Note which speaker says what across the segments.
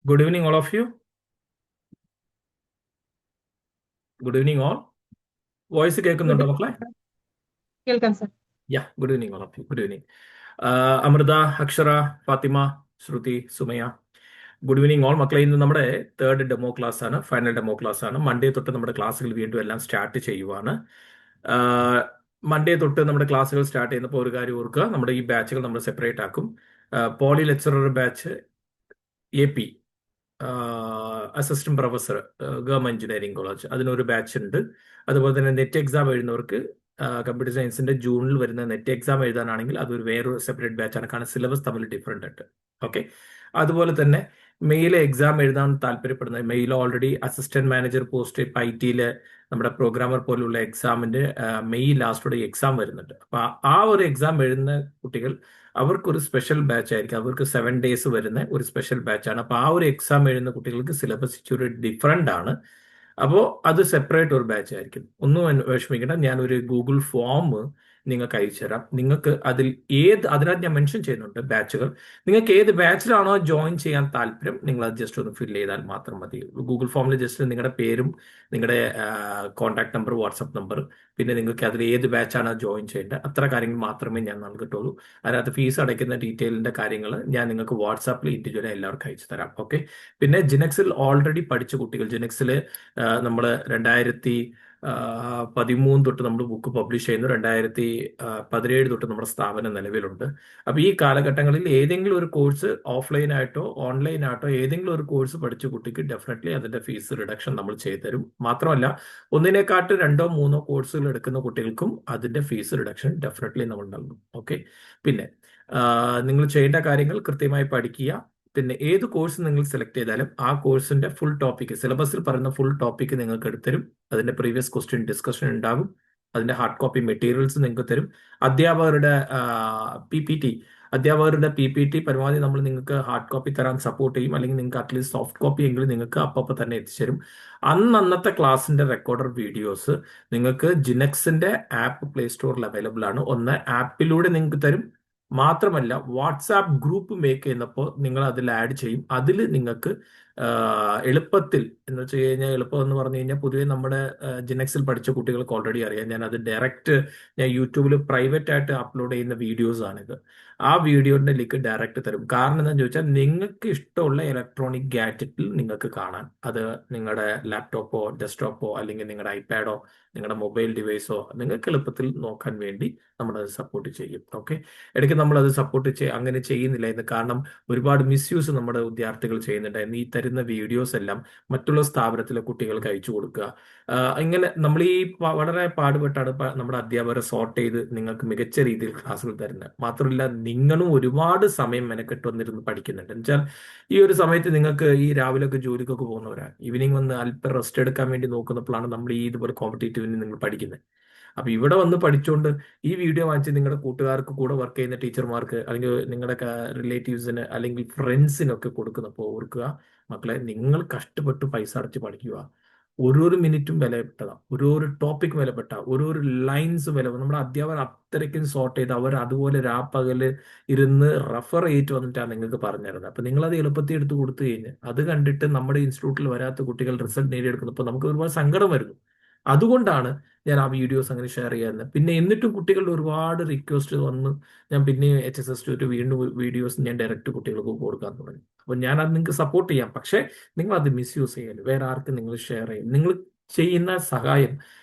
Speaker 1: Good evening, all of you. Good evening, all. Voice കേൾക്കുന്നുണ്ടോ
Speaker 2: good
Speaker 1: മക്കളെ?
Speaker 2: കേൾക്കാം sir.
Speaker 1: Yeah, good evening, all of you. Good evening. Amrita, Akshara, Fathima, Shruti, Sumaya. Good evening all മക്കളെ. ഇന്ന് നമ്മുടെ third demo class ആണ്, final demo class ആണ്. Monday തൊട്ട് നമ്മുടെ ക്ലാസ്സുകൾ വീണ്ടും എല്ലാം സ്റ്റാർട്ട് ചെയ്യുവാണ്. മൺഡേ തൊട്ട് നമ്മുടെ ക്ലാസ്സുകൾ സ്റ്റാർട്ട് ചെയ്യുന്നപ്പോൾ ഒരു കാര്യം ഓർക്കുക, നമ്മുടെ ഈ ബാച്ചുകൾ നമ്മൾ സെപ്പറേറ്റ് ആക്കും. Poly lecturer batch, AP assistant professor, government engineering college, അതിനൊരു ബാച്ച് ഉണ്ട്. അതുപോലെ തന്നെ നെറ്റ് എക്സാം എഴുതുന്നവർക്ക് കമ്പ്യൂട്ടർ സയൻസിന്റെ ജൂണിൽ വരുന്ന നെറ്റ് എക്സാം എഴുതാനാണെങ്കിൽ അതൊരു വേറൊരു സെപ്പറേറ്റ് ബാച്ചാണ്, കാരണം സിലബസ് തമ്മിൽ ഡിഫറെന്റ് ഉണ്ട്. ഓക്കെ. അതുപോലെ തന്നെ മെയിൽ എക്സാം എഴുതാൻ താല്പര്യപ്പെടുന്ന mail already assistant manager post IT നമ്മുടെ പ്രോഗ്രാമർ പോലുള്ള എക്സാമിന്റെ മെയ് ലാസ്റ്റോടെ എക്സാം വരുന്നുണ്ട്. അപ്പൊ ആ ഒരു എക്സാം എഴുതുന്ന കുട്ടികൾ അവർക്കൊരു സ്പെഷ്യൽ ബാച്ച് ആയിരിക്കും. അവർക്ക് 7 days വരുന്ന ഒരു സ്പെഷ്യൽ ബാച്ചാണ്. അപ്പോൾ ആ ഒരു എക്സാം എഴുതുന്ന കുട്ടികൾക്ക് സിലബസ് ഇച്ചിരി ഡിഫറെൻ്റ് ആണ്. അപ്പോൾ അത് സെപ്പറേറ്റ് ഒരു ബാച്ച് ആയിരിക്കും. ഒന്നും വിഷമിക്കേണ്ട, ഞാനൊരു ഗൂഗിൾ ഫോം നിങ്ങൾക്ക് അയച്ചു തരാം. നിങ്ങൾക്ക് അതിനകത്ത് ഞാൻ മെൻഷൻ ചെയ്യുന്നുണ്ട് ബാച്ചുകൾ. നിങ്ങൾക്ക് ഏത് ബാച്ചിലാണോ ജോയിൻ ചെയ്യാൻ താല്പര്യം, നിങ്ങൾ അത് ജസ്റ്റ് ഒന്ന് ഫില്ല് ചെയ്താൽ മാത്രം മതി. ഗൂഗിൾ ഫോമിൽ ജസ്റ്റ് നിങ്ങളുടെ പേരും നിങ്ങളുടെ കോൺടാക്ട് നമ്പർ, വാട്സപ്പ് നമ്പർ, പിന്നെ നിങ്ങൾക്ക് അതിൽ ഏത് ബാച്ചാണ് ജോയിൻ ചെയ്യേണ്ടത്, അത്ര കാര്യങ്ങൾ മാത്രമേ ഞാൻ നൽകിയിട്ടുള്ളൂ. അതിനകത്ത് ഫീസ് അടയ്ക്കുന്ന ഡീറ്റെയിലിന്റെ കാര്യങ്ങൾ ഞാൻ നിങ്ങൾക്ക് വാട്സാപ്പിൽ ഇൻഡിവിജ്വലി എല്ലാവർക്കും അയച്ചു തരാം. ഓക്കെ. പിന്നെ ജിനെക്സിൽ ഓൾറെഡി പഠിച്ച കുട്ടികൾ, ജിനെക്സിൽ നമ്മൾ 2013 തൊട്ട് നമ്മൾ ബുക്ക് പബ്ലിഷ് ചെയ്യുന്നു. 2017 തൊട്ട് നമ്മുടെ സ്ഥാപനം നിലവിലുണ്ട്. അപ്പോൾ ഈ കാലഘട്ടങ്ങളിൽ ഏതെങ്കിലും ഒരു കോഴ്സ് ഓഫ്ലൈൻ ആയിട്ടോ ഓൺലൈൻ ആയിട്ടോ ഏതെങ്കിലും ഒരു കോഴ്സ് പഠിച്ച കുട്ടിക്ക് ഡെഫിനറ്റ്ലി അതിന്റെ ഫീസ് റിഡക്ഷൻ നമ്മൾ ചെയ്തു തരും. മാത്രമല്ല, ഒന്നിനെക്കാട്ട് 2-3 കോഴ്സുകൾ എടുക്കുന്ന കുട്ടികൾക്കും അതിന്റെ ഫീസ് റിഡക്ഷൻ ഡെഫിനറ്റ്ലി നമ്മൾ നൽകും. ഓക്കെ. പിന്നെ നിങ്ങൾ ചെയ്യേണ്ട കാര്യങ്ങൾ കൃത്യമായി പഠിക്കുക. പിന്നെ ഏത് കോഴ്സ് നിങ്ങൾ സെലക്ട് ചെയ്താലും ആ കോഴ്സിന്റെ ഫുൾ ടോപ്പിക്, സിലബസിൽ പറയുന്ന ഫുൾ ടോപ്പിക് നിങ്ങൾക്ക് എടുത്തരും. അതിന്റെ പ്രീവിയസ് ക്വസ്റ്റ്യൻ ഡിസ്കഷൻ ഉണ്ടാകും. അതിന്റെ ഹാർഡ് കോപ്പി മെറ്റീരിയൽസ് നിങ്ങൾക്ക് തരും. അധ്യാപകരുടെ PPT പരമാവധി നമ്മൾ നിങ്ങൾക്ക് ഹാർഡ് കോപ്പി തരാൻ സപ്പോർട്ട് ചെയ്യും. അല്ലെങ്കിൽ നിങ്ങൾക്ക് അറ്റ്ലീസ്റ്റ് സോഫ്റ്റ് കോപ്പി എങ്കിലും നിങ്ങൾക്ക് അപ്പം തന്നെ എത്തിച്ചേരും. അന്നത്തെ ക്ലാസിന്റെ റെക്കോർഡർ വീഡിയോസ് നിങ്ങൾക്ക് ജിനെക്സിന്റെ ആപ്പ് പ്ലേ സ്റ്റോറിൽ അവൈലബിൾ ആണ്. ഒന്ന് ആപ്പിലൂടെ നിങ്ങൾക്ക് തരും. മാത്രമല്ല, വാട്സാപ്പ് ഗ്രൂപ്പ് മേക്ക് ചെയ്യുന്നപ്പോൾ നിങ്ങൾ അതിൽ ആഡ് ചെയ്യും. അതിൽ നിങ്ങൾക്ക് എളുപ്പത്തിൽ എന്ന് വെച്ച് കഴിഞ്ഞാൽ, എളുപ്പം എന്ന് പറഞ്ഞു കഴിഞ്ഞാൽ പൊതുവേ നമ്മുടെ ജിനെക്സിൽ പഠിച്ച കുട്ടികൾക്ക് ഓൾറെഡി അറിയാം. ഞാൻ യൂട്യൂബിൽ പ്രൈവറ്റ് ആയിട്ട് അപ്ലോഡ് ചെയ്യുന്ന വീഡിയോസ് ആണിത്. ആ വീഡിയോയുടെ ലിങ്ക് ഡയറക്റ്റ് തരും. കാരണം എന്താണെന്ന് ചോദിച്ചാൽ, നിങ്ങൾക്ക് ഇഷ്ടമുള്ള ഇലക്ട്രോണിക് ഗാഡ്ജറ്റിൽ നിങ്ങൾക്ക് കാണാൻ, അത് നിങ്ങളുടെ ലാപ്ടോപ്പോ ഡെസ്ക്ടോപ്പോ അല്ലെങ്കിൽ നിങ്ങളുടെ ഐപാഡോ നിങ്ങളുടെ മൊബൈൽ ഡിവൈസോ നിങ്ങൾക്ക് എളുപ്പത്തിൽ നോക്കാൻ വേണ്ടി നമ്മളത് സപ്പോർട്ട് ചെയ്യും. ഓക്കെ. ഇടയ്ക്ക് നമ്മളത് അങ്ങനെ ചെയ്യുന്നില്ല എന്ന്, കാരണം ഒരുപാട് മിസ്യൂസ് നമ്മുടെ വിദ്യാർത്ഥികൾ ചെയ്യുന്നുണ്ടായിരുന്നു. ഈ തരുന്ന വീഡിയോസ് എല്ലാം മറ്റുള്ള സ്ഥാപനത്തിലെ കുട്ടികൾക്ക് അയച്ചു കൊടുക്കുക. ഇങ്ങനെ നമ്മൾ വളരെ പാടുപെട്ടാണ് നമ്മുടെ അധ്യാപകരെ സോർട്ട് ചെയ്ത് നിങ്ങൾക്ക് മികച്ച രീതിയിൽ ക്ലാസ്സുകൾ തരുന്നത്. മാത്രമല്ല, നിങ്ങളും ഒരുപാട് സമയം മെനക്കെട്ട് വന്നിരുന്ന് പഠിക്കുന്നുണ്ട്. എന്നുവെച്ചാൽ ഈ ഒരു സമയത്ത് നിങ്ങൾക്ക് ഈ രാവിലെയൊക്കെ ജോലിക്കൊക്കെ പോകുന്നവരാണ്, ഈവനിങ് വന്ന് അല്പം റെസ്റ്റ് എടുക്കാൻ വേണ്ടി നോക്കുന്നപ്പോഴാണ് നമ്മൾ ഇതുപോലെ കോമ്പറ്റേറ്റീവിന് നിങ്ങൾ പഠിക്കുന്നത്. അപ്പൊ ഇവിടെ വന്ന് പഠിച്ചുകൊണ്ട് ഈ വീഡിയോ വാങ്ങിച്ച് നിങ്ങളുടെ കൂട്ടുകാർക്ക്, കൂടെ വർക്ക് ചെയ്യുന്ന ടീച്ചർമാർക്ക്, അല്ലെങ്കിൽ നിങ്ങളുടെ റിലേറ്റീവ്സിന് അല്ലെങ്കിൽ ഫ്രണ്ട്സിനൊക്കെ കൊടുക്കുന്നപ്പോൾ ഓർക്കുക മക്കളെ, നിങ്ങൾ കഷ്ടപ്പെട്ട് പൈസ അടച്ച് പഠിക്കുക. ഓരോരോ മിനിറ്റും വിലപ്പെട്ടതാണ്, ഓരോരോ ടോപ്പിക് വിലപ്പെട്ട, ഓരോരോ ലൈൻസ് നമ്മുടെ അധ്യാപകർ അത്രയ്ക്കും സോർട്ട് ചെയ്ത് അവർ അതുപോലെ രാപ്പകല് ഇരുന്ന് റെഫർ ചെയ്തിട്ട് വന്നിട്ടാണ് നിങ്ങൾക്ക് പറഞ്ഞിരുന്നത്. അപ്പൊ നിങ്ങൾ അത് എളുപ്പത്തിൽ എടുത്ത് കൊടുത്തു കഴിഞ്ഞ് അത് കണ്ടിട്ട് നമ്മുടെ ഇൻസ്റ്റിറ്റ്യൂട്ടിൽ വരാത്ത കുട്ടികൾ റിസൾട്ട് നേടിയെടുക്കുന്നപ്പോൾ നമുക്ക് ഒരുപാട് സങ്കടം വരുന്നു. അതുകൊണ്ടാണ് ഞാൻ ആ വീഡിയോസ് അങ്ങനെ ഷെയർ ചെയ്യാറുണ്ട്. പിന്നെ എന്നിട്ടും കുട്ടികളുടെ ഒരുപാട് റിക്വസ്റ്റ് വന്ന് ഞാൻ പിന്നെ HSS2 വീണ്ടും വീഡിയോസ് ഞാൻ ഡയറക്റ്റ് കുട്ടികൾക്ക് കൊടുക്കാൻ തുടങ്ങി. അപ്പോൾ ഞാൻ അത് നിങ്ങൾക്ക് സപ്പോർട്ട് ചെയ്യാം, പക്ഷേ നിങ്ങൾ അത് മിസ്യൂസ് ചെയ്യരുത്. വേറെ ആർക്കും നിങ്ങൾ ഷെയർ ചെയ്യും. നിങ്ങൾ ചെയ്യുന്ന സഹായം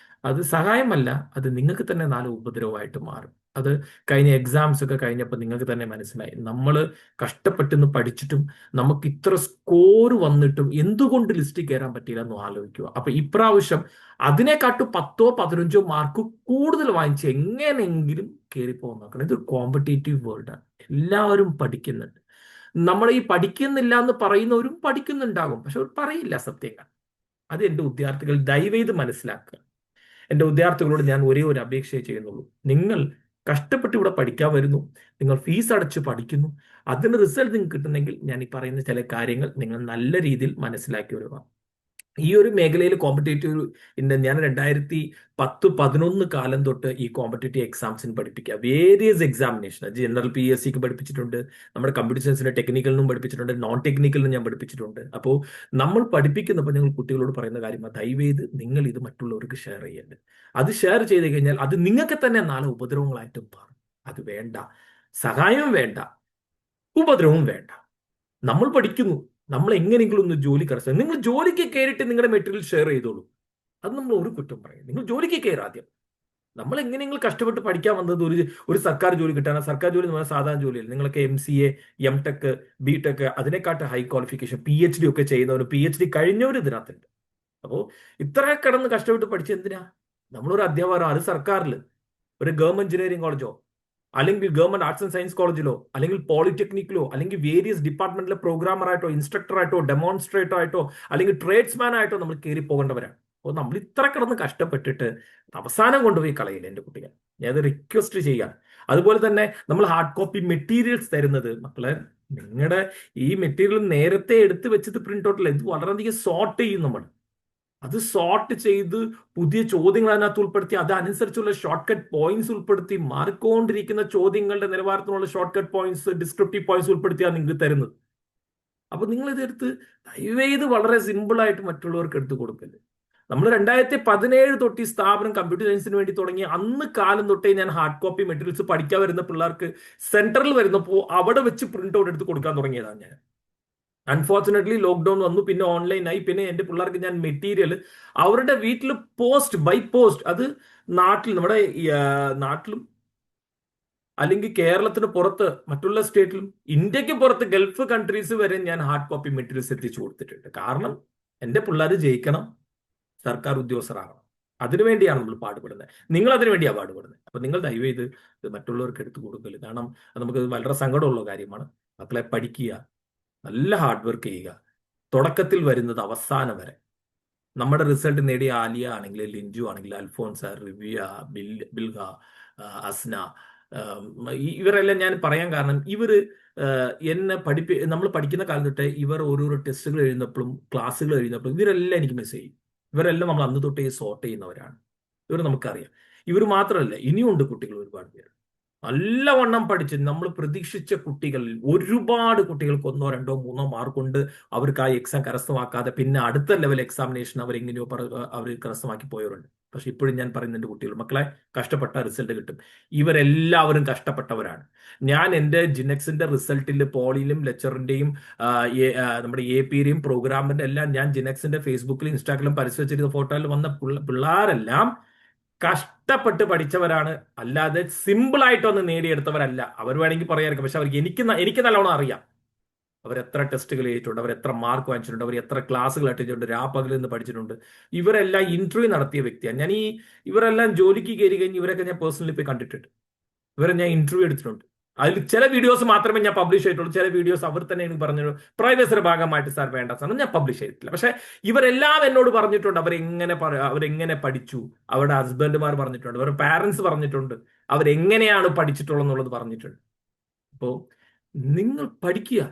Speaker 1: അത് സഹായമല്ല, അത് നിങ്ങൾക്ക് തന്നെ നാല് ഉപദ്രവമായിട്ട് മാറും. അത് കഴിഞ്ഞ എക്സാംസ് ഒക്കെ കഴിഞ്ഞപ്പോൾ നിങ്ങൾക്ക് തന്നെ മനസ്സിലായി, നമ്മൾ കഷ്ടപ്പെട്ടെന്ന് പഠിച്ചിട്ടും നമുക്ക് ഇത്ര സ്കോർ വന്നിട്ടും എന്തുകൊണ്ട് ലിസ്റ്റിൽ കയറാൻ പറ്റിയില്ല എന്ന് ആലോചിക്കുക. അപ്പൊ ഇപ്രാവശ്യം അതിനെക്കാട്ടും 10-15 മാർക്ക് കൂടുതൽ വാങ്ങിച്ച് എങ്ങനെയെങ്കിലും കയറിപ്പോകാൻ നോക്കണം. ഇതൊരു കോമ്പറ്റേറ്റീവ് വേൾഡാണ്, എല്ലാവരും പഠിക്കുന്നുണ്ട്. നമ്മൾ ഈ പഠിക്കുന്നില്ല എന്ന് പറയുന്നവരും പഠിക്കുന്നുണ്ടാകും, പക്ഷെ അവർ പറയില്ല സത്യങ്ങൾ. അത് എൻ്റെ വിദ്യാർത്ഥികൾ ദയവേത് മനസ്സിലാക്കുക. എൻ്റെ വിദ്യാർത്ഥികളോട് ഞാൻ ഒരേ ഒരു അപേക്ഷയെ ചെയ്യുന്നുള്ളൂ. നിങ്ങൾ കഷ്ടപ്പെട്ട് ഇവിടെ പഠിക്കാൻ വരുന്നു, നിങ്ങൾ ഫീസ് അടച്ച് പഠിക്കുന്നു, അതിന് റിസൾട്ട് നിങ്ങൾക്ക് കിട്ടുന്നെങ്കിൽ ഞാൻ ഈ പറയുന്ന ചില കാര്യങ്ങൾ നിങ്ങൾ നല്ല രീതിയിൽ മനസ്സിലാക്കി വരിക. ഈ ഒരു മേഖലയിൽ കോമ്പറ്റേറ്റീവ് ഞാൻ 2010-11 കാലം തൊട്ട് ഈ കോമ്പറ്റേറ്റീവ് എക്സാംസിന് പഠിപ്പിക്കുക. വേരിയസ് എക്സാമിനേഷൻ, ജനറൽ PSCക്ക് പഠിപ്പിച്ചിട്ടുണ്ട്, നമ്മുടെ കമ്പ്യൂട്ടർ സയൻസിന്റെ ടെക്നിക്കലിനും പഠിപ്പിച്ചിട്ടുണ്ട്, നോൺ ടെക്നിക്കലിനും ഞാൻ പഠിപ്പിച്ചിട്ടുണ്ട്. അപ്പോൾ നമ്മൾ പഠിപ്പിക്കുന്നപ്പോൾ ഞങ്ങൾ കുട്ടികളോട് പറയുന്ന കാര്യം, ദയവേത് നിങ്ങൾ ഇത് മറ്റുള്ളവർക്ക് ഷെയർ ചെയ്യരുത്. അത് ഷെയർ ചെയ്ത് കഴിഞ്ഞാൽ അത് നിങ്ങൾക്ക് തന്നെ നാളെ ഉപദ്രവങ്ങളായിട്ടും മാറും. അത് വേണ്ട, സഹായവും വേണ്ട, ഉപദ്രവവും വേണ്ട. നമ്മൾ പഠിക്കുന്നു, നമ്മൾ എങ്ങനെയെങ്കിലും ഒന്ന് ജോലി കരസ്ഥ. നിങ്ങൾ ജോലിക്ക് കയറിയിട്ട് നിങ്ങളുടെ മെറ്റീരിയൽ ഷെയർ ചെയ്തോളൂ. അത് നമ്മൾ ഒരു കുറ്റം പറയും. നിങ്ങൾ ജോലിക്ക് കയറി ആദ്യം. നമ്മൾ എങ്ങനെയെങ്കിലും കഷ്ടപ്പെട്ട് പഠിക്കാൻ വന്നത് ഒരു സർക്കാർ ജോലി കിട്ടാൻ. സർക്കാർ ജോലി എന്ന് പറഞ്ഞാൽ സാധാരണ ജോലിയല്ല. നിങ്ങൾക്ക് MCA, MTech, BTech അതിനെക്കാട്ട് ഹൈ ക്വാളിഫിക്കേഷൻ PhD ഒക്കെ ചെയ്യുന്നവർ, PhD കഴിഞ്ഞവർ ഇതിനകത്തുണ്ട്. അപ്പോൾ ഇത്ര കിടന്ന് കഷ്ടപ്പെട്ട് പഠിച്ച എന്തിനാ? നമ്മളൊരു അധ്യാപകരോ, അത് സർക്കാരിൽ ഒരു ഗവൺമെന്റ് എഞ്ചിനീയറിംഗ് കോളേജോ, അല്ലെങ്കിൽ ഗവൺമെന്റ് ആർട്സ് ആൻഡ് സയൻസ് കോളേജിലോ, അല്ലെങ്കിൽ പോളിടെക്നിക്കിലോ, അല്ലെങ്കിൽ വേരിയസ് ഡിപ്പാർട്ട്മെന്റിലെ പ്രോഗ്രാമറായിട്ടോ, ഇൻസ്ട്രക്ടറായിട്ടോ, ഡെമോൺസ്ട്രേറ്റർ ആയിട്ടോ, അല്ലെങ്കിൽ ട്രേഡ്സ്മാൻ ആയിട്ടോ നമ്മൾ കയറി പോകേണ്ടവരാണ്. അപ്പോൾ നമ്മൾ ഇത്ര കിടന്ന് കഷ്ടപ്പെട്ടിട്ട് അവസാനം കൊണ്ടുപോയി കളയില്ല എൻ്റെ കുട്ടികൾ. ഞാനത് റിക്വസ്റ്റ് ചെയ്യാം. അതുപോലെ തന്നെ നമ്മൾ ഹാർഡ് കോപ്പി മെറ്റീരിയൽസ് തരുന്നത്, മക്കളെ നിങ്ങളുടെ ഈ മെറ്റീരിയൽ നേരത്തെ എടുത്ത് വെച്ചത് പ്രിന്റ് ഔട്ടില്ല. ഇത് വളരെയധികം സോർട്ട് ചെയ്യും നമ്മൾ. അത് സോർട്ട് ചെയ്ത് പുതിയ ചോദ്യങ്ങൾ അതിനകത്ത് ഉൾപ്പെടുത്തി അതനുസരിച്ചുള്ള ഷോർട്ട് കട്ട് പോയിന്റ്സ് ഉൾപ്പെടുത്തി മാറിക്കൊണ്ടിരിക്കുന്ന ചോദ്യങ്ങളുടെ നിലവാരത്തിനുള്ള shortcut points, descriptive points ഉൾപ്പെടുത്തിയാണ് നിങ്ങൾക്ക് തരുന്നത്. അപ്പൊ നിങ്ങൾ ഇതെടുത്ത് ദയവേത് വളരെ സിമ്പിൾ ആയിട്ട് മറ്റുള്ളവർക്ക് എടുത്തു കൊടുക്കല്ലേ. നമ്മൾ 2017 തൊട്ട് ഈ സ്ഥാപനം കമ്പ്യൂട്ടർ സയൻസിന് വേണ്ടി തുടങ്ങി. അന്ന് കാലം തൊട്ടേ ഞാൻ ഹാർഡ് കോപ്പി മെറ്റീരിയൽസ് പഠിക്കാൻ വരുന്ന പിള്ളേർക്ക് സെന്ററിൽ വരുന്നപ്പോൾ അവിടെ വെച്ച് പ്രിന്റ് ഔട്ട് എടുത്ത് കൊടുക്കാൻ തുടങ്ങിയതാണ് ഞാൻ. അൺഫോർച്ചുനേറ്റ്ലി ലോക്ക്ഡൌൺ വന്നു, പിന്നെ ഓൺലൈനായി. പിന്നെ എൻ്റെ പിള്ളേർക്ക് ഞാൻ മെറ്റീരിയൽ അവരുടെ വീട്ടിൽ ബൈ പോസ്റ്റ്, അത് നാട്ടിൽ, നമ്മുടെ നാട്ടിലും അല്ലെങ്കിൽ കേരളത്തിന് പുറത്ത് മറ്റുള്ള സ്റ്റേറ്റിലും ഇന്ത്യക്ക് പുറത്ത് ഗൾഫ് കൺട്രീസ് വരെ ഞാൻ ഹാർഡ് കോപ്പി മെറ്റീരിയൽസ് എത്തിച്ചു കൊടുത്തിട്ടുണ്ട്. കാരണം എൻ്റെ പിള്ളേർ ജയിക്കണം, സർക്കാർ ഉദ്യോഗസ്ഥരാകണം. അതിനുവേണ്ടിയാണ് നമ്മൾ പാടുപെടുന്നത്. നിങ്ങൾ അതിനു വേണ്ടിയാണ് പാടുപെടുന്നത്. അപ്പൊ നിങ്ങൾ ദയവേത് ഇത് മറ്റുള്ളവർക്ക് എടുത്തു കൊടുക്കല്. കാരണം നമുക്ക് വളരെ സങ്കടമുള്ള കാര്യമാണ്. മക്കളെ പഠിക്കുക, നല്ല ഹാർഡ് വർക്ക് ചെയ്യുക. തുടക്കത്തിൽ വരുന്നത് അവസാനം വരെ. നമ്മുടെ റിസൾട്ട് നേടിയ ആലിയ ആണെങ്കിൽ, ലിഞ്ചു ആണെങ്കിൽ, അൽഫോൺസ, റിവിയ, ബിൽഹ, അസ്ന, ഇവരെല്ലാം ഞാൻ പറയാൻ കാരണം, ഇവര് എന്നെ നമ്മൾ പഠിക്കുന്ന കാലം തൊട്ടേ ഇവർ ഓരോരോ ടെസ്റ്റുകൾ എഴുതുന്നപ്പോഴും ക്ലാസ്സുകൾ എഴുതുന്നപ്പോഴും ഇവരെല്ലാം എനിക്ക് മെസ്സേജ് ചെയ്യും. ഇവരെല്ലാം നമ്മൾ അന്ന് തൊട്ടേ സോർട്ട് ചെയ്യുന്നവരാണ്. ഇവർ നമുക്കറിയാം. ഇവർ മാത്രമല്ല, ഇനിയുണ്ട് കുട്ടികൾ ഒരുപാട് പേര് നല്ലവണ്ണം പഠിച്ച് നമ്മൾ പ്രതീക്ഷിച്ച കുട്ടികളിൽ ഒരുപാട് കുട്ടികൾക്ക് 1, 2, 3 മാർക്ക് കൊണ്ട് അവർക്ക് ആ എക്സാം കരസ്ഥമാക്കാതെ പിന്നെ അടുത്ത ലെവൽ എക്സാമിനേഷൻ അവരെങ്ങനെയോ അവർ കരസ്ഥമാക്കി പോയവരുണ്ട്. പക്ഷെ ഇപ്പോഴും ഞാൻ പറയുന്നുണ്ട്, കുട്ടികൾ മക്കളെ കഷ്ടപ്പെട്ട റിസൾട്ട് കിട്ടും. ഇവരെല്ലാവരും കഷ്ടപ്പെട്ടവരാണ്. ഞാൻ എൻ്റെ ജിനെക്സിന്റെ റിസൾട്ടിൽ പോളിയിലും ലെക്ചറിന്റെയും നമ്മുടെ APയുടെയും പ്രോഗ്രാമിന്റെ എല്ലാം ഞാൻ ജിനെക്സിന്റെ ഫേസ്ബുക്കിലും ഇൻസ്റ്റാഗ്രാമിലും പരിശോധിച്ചിരുന്ന ഫോട്ടോയിൽ വന്ന പിള്ളേരെല്ലാം കഷ്ടപ്പെട്ട് പഠിച്ചവരാണ്. അല്ലാതെ സിമ്പിൾ ആയിട്ടൊന്ന് നേടിയെടുത്തവരല്ല. അവർ വേണമെങ്കിൽ പറയായിരിക്കും, പക്ഷെ അവർക്ക് എനിക്ക് നല്ലോണം അറിയാം അവർ എത്ര ടെസ്റ്റുകൾ ചെയ്തിട്ടുണ്ട്, അവർ എത്ര മാർക്ക് വാങ്ങിച്ചിട്ടുണ്ട്, അവർ എത്ര ക്ലാസ്സുകൾ അറ്റൻഡ് രാപ്പകലിൽ നിന്ന് പഠിച്ചിട്ടുണ്ട്. ഇവരെല്ലാം ഇന്റർവ്യൂ നടത്തിയ വ്യക്തിയാണ് ഞാൻ. ഇവരെല്ലാം ജോലിക്ക് കയറി കഴിഞ്ഞ് ഇവരൊക്കെ ഞാൻ പേഴ്സണലി പോയി കണ്ടിട്ടുണ്ട്. ഇവരെ ഞാൻ ഇന്റർവ്യൂ എടുത്തിട്ടുണ്ട്. അതിൽ ചില വീഡിയോസ് മാത്രമേ ഞാൻ പബ്ലിഷ് ചെയ്തിട്ടുള്ളൂ. ചില വീഡിയോസ് അവർ തന്നെ എനിക്ക് പറഞ്ഞു, പ്രൈവസിയുടെ ഭാഗമായിട്ട് സാർ വേണ്ട സാർ, ഞാൻ പബ്ലിഷ് ചെയ്തിട്ടില്ല. പക്ഷെ ഇവരെല്ലാം എന്നോട് പറഞ്ഞിട്ടുണ്ട് അവരെങ്ങനെ പഠിച്ചു. അവരുടെ ഹസ്ബൻഡുമാർ പറഞ്ഞിട്ടുണ്ട്, അവരുടെ പാരന്റ്സ് പറഞ്ഞിട്ടുണ്ട്, അവരെങ്ങനെയാണ് പഠിച്ചിട്ടുള്ളതെന്നുള്ളത് പറഞ്ഞിട്ടുണ്ട്. അപ്പോൾ നിങ്ങൾ പഠിക്കുക.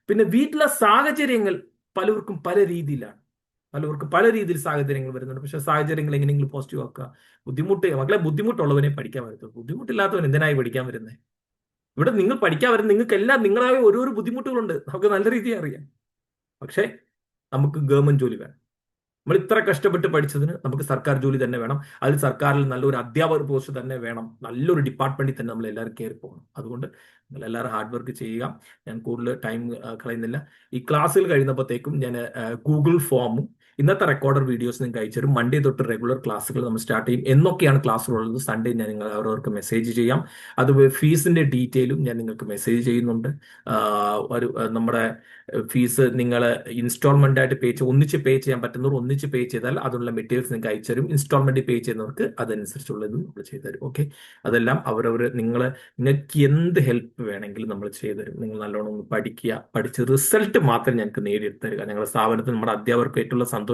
Speaker 1: പിന്നെ വീട്ടിലെ സാഹചര്യങ്ങൾ പലവർക്കും പല രീതിയിലാണ്. പലവർക്കും പല രീതിയിൽ സാഹചര്യങ്ങൾ വരുന്നുണ്ട്. പക്ഷെ സാഹചര്യങ്ങൾ എങ്ങനെയെങ്കിലും പോസിറ്റീവ് ആക്കുക. മക്കളെ ബുദ്ധിമുട്ടുള്ളവനെ പഠിക്കാൻ വരത്തുള്ളൂ. ബുദ്ധിമുട്ടില്ലാത്തവൻ എന്തിനായി പഠിക്കാൻ വരുന്നത്? ഇവിടെ നിങ്ങൾ പഠിക്കാൻ വരുന്നത് നിങ്ങൾക്കെല്ലാം നിങ്ങളായ ഓരോരോ ബുദ്ധിമുട്ടുകളുണ്ട്. നമുക്ക് നല്ല രീതിയിൽ അറിയാം. പക്ഷേ നമുക്ക് ഗവൺമെന്റ് ജോലി വേണം. നമ്മൾ ഇത്ര കഷ്ടപ്പെട്ട് പഠിച്ചതിന് നമുക്ക് സർക്കാർ ജോലി തന്നെ വേണം. അതിൽ സർക്കാരിൽ നല്ലൊരു അധ്യാപകർ പോസ്റ്റ് തന്നെ വേണം. നല്ലൊരു ഡിപ്പാർട്ട്മെന്റിൽ തന്നെ നമ്മൾ എല്ലാവരും കയറി പോകണം. അതുകൊണ്ട് നിങ്ങൾ എല്ലാവരും ഹാർഡ് വർക്ക് ചെയ്യുക. ഞാൻ കൂടുതൽ ടൈം കളയുന്നില്ല. ഈ ക്ലാസ്സിൽ കഴിയുമ്പോഴത്തേക്കും ഞാൻ ഗൂഗിൾ ഫോമും ഇന്നത്തെ റെക്കോർഡർ വീഡിയോസ് നിങ്ങൾക്ക് അയച്ചുതരും. മൺഡേ തൊട്ട് റെഗുലർ ക്ലാസ്സുകൾ നമ്മൾ സ്റ്റാർട്ട് ചെയ്യും. എന്നൊക്കെയാണ് ക്ലാസ്സുകളുള്ളത് സൺഡേ ഞാൻ നിങ്ങൾ അവരവർക്ക് മെസ്സേജ് ചെയ്യാം. അത് ഫീസിന്റെ ഡീറ്റെയിലും ഞാൻ നിങ്ങൾക്ക് മെസ്സേജ് ചെയ്യുന്നുണ്ട്. നമ്മുടെ ഫീസ് നിങ്ങൾ ഇൻസ്റ്റാൾമെന്റ് ആയിട്ട് ഒന്നിച്ച് പേ ചെയ്യാൻ പറ്റുന്നവർ ഒന്നിച്ച് പേ ചെയ്താൽ അതിനുള്ള മെറ്റീരിയൽസ് നിങ്ങൾക്ക് അയച്ചുതരും. ഇൻസ്റ്റാൾമെന്റ് പേ ചെയ്യുന്നവർക്ക് അതനുസരിച്ചുള്ളതും നമ്മൾ ചെയ്തുതരും. ഓക്കെ, അതെല്ലാം നിങ്ങൾക്ക് എന്ത് ഹെൽപ്പ് വേണമെങ്കിലും നമ്മൾ ചെയ്തുതരും. നിങ്ങൾ നല്ലോണം ഒന്ന് പഠിക്കുക. പഠിച്ച് റിസൾട്ട് മാത്രം ഞങ്ങൾക്ക് നേടിയെടുത്ത് തരിക. ഞങ്ങളുടെ സ്ഥാപനത്തിൽ നമ്മുടെ അധ്യാപകർക്കായിട്ടുള്ള സന്തോഷം,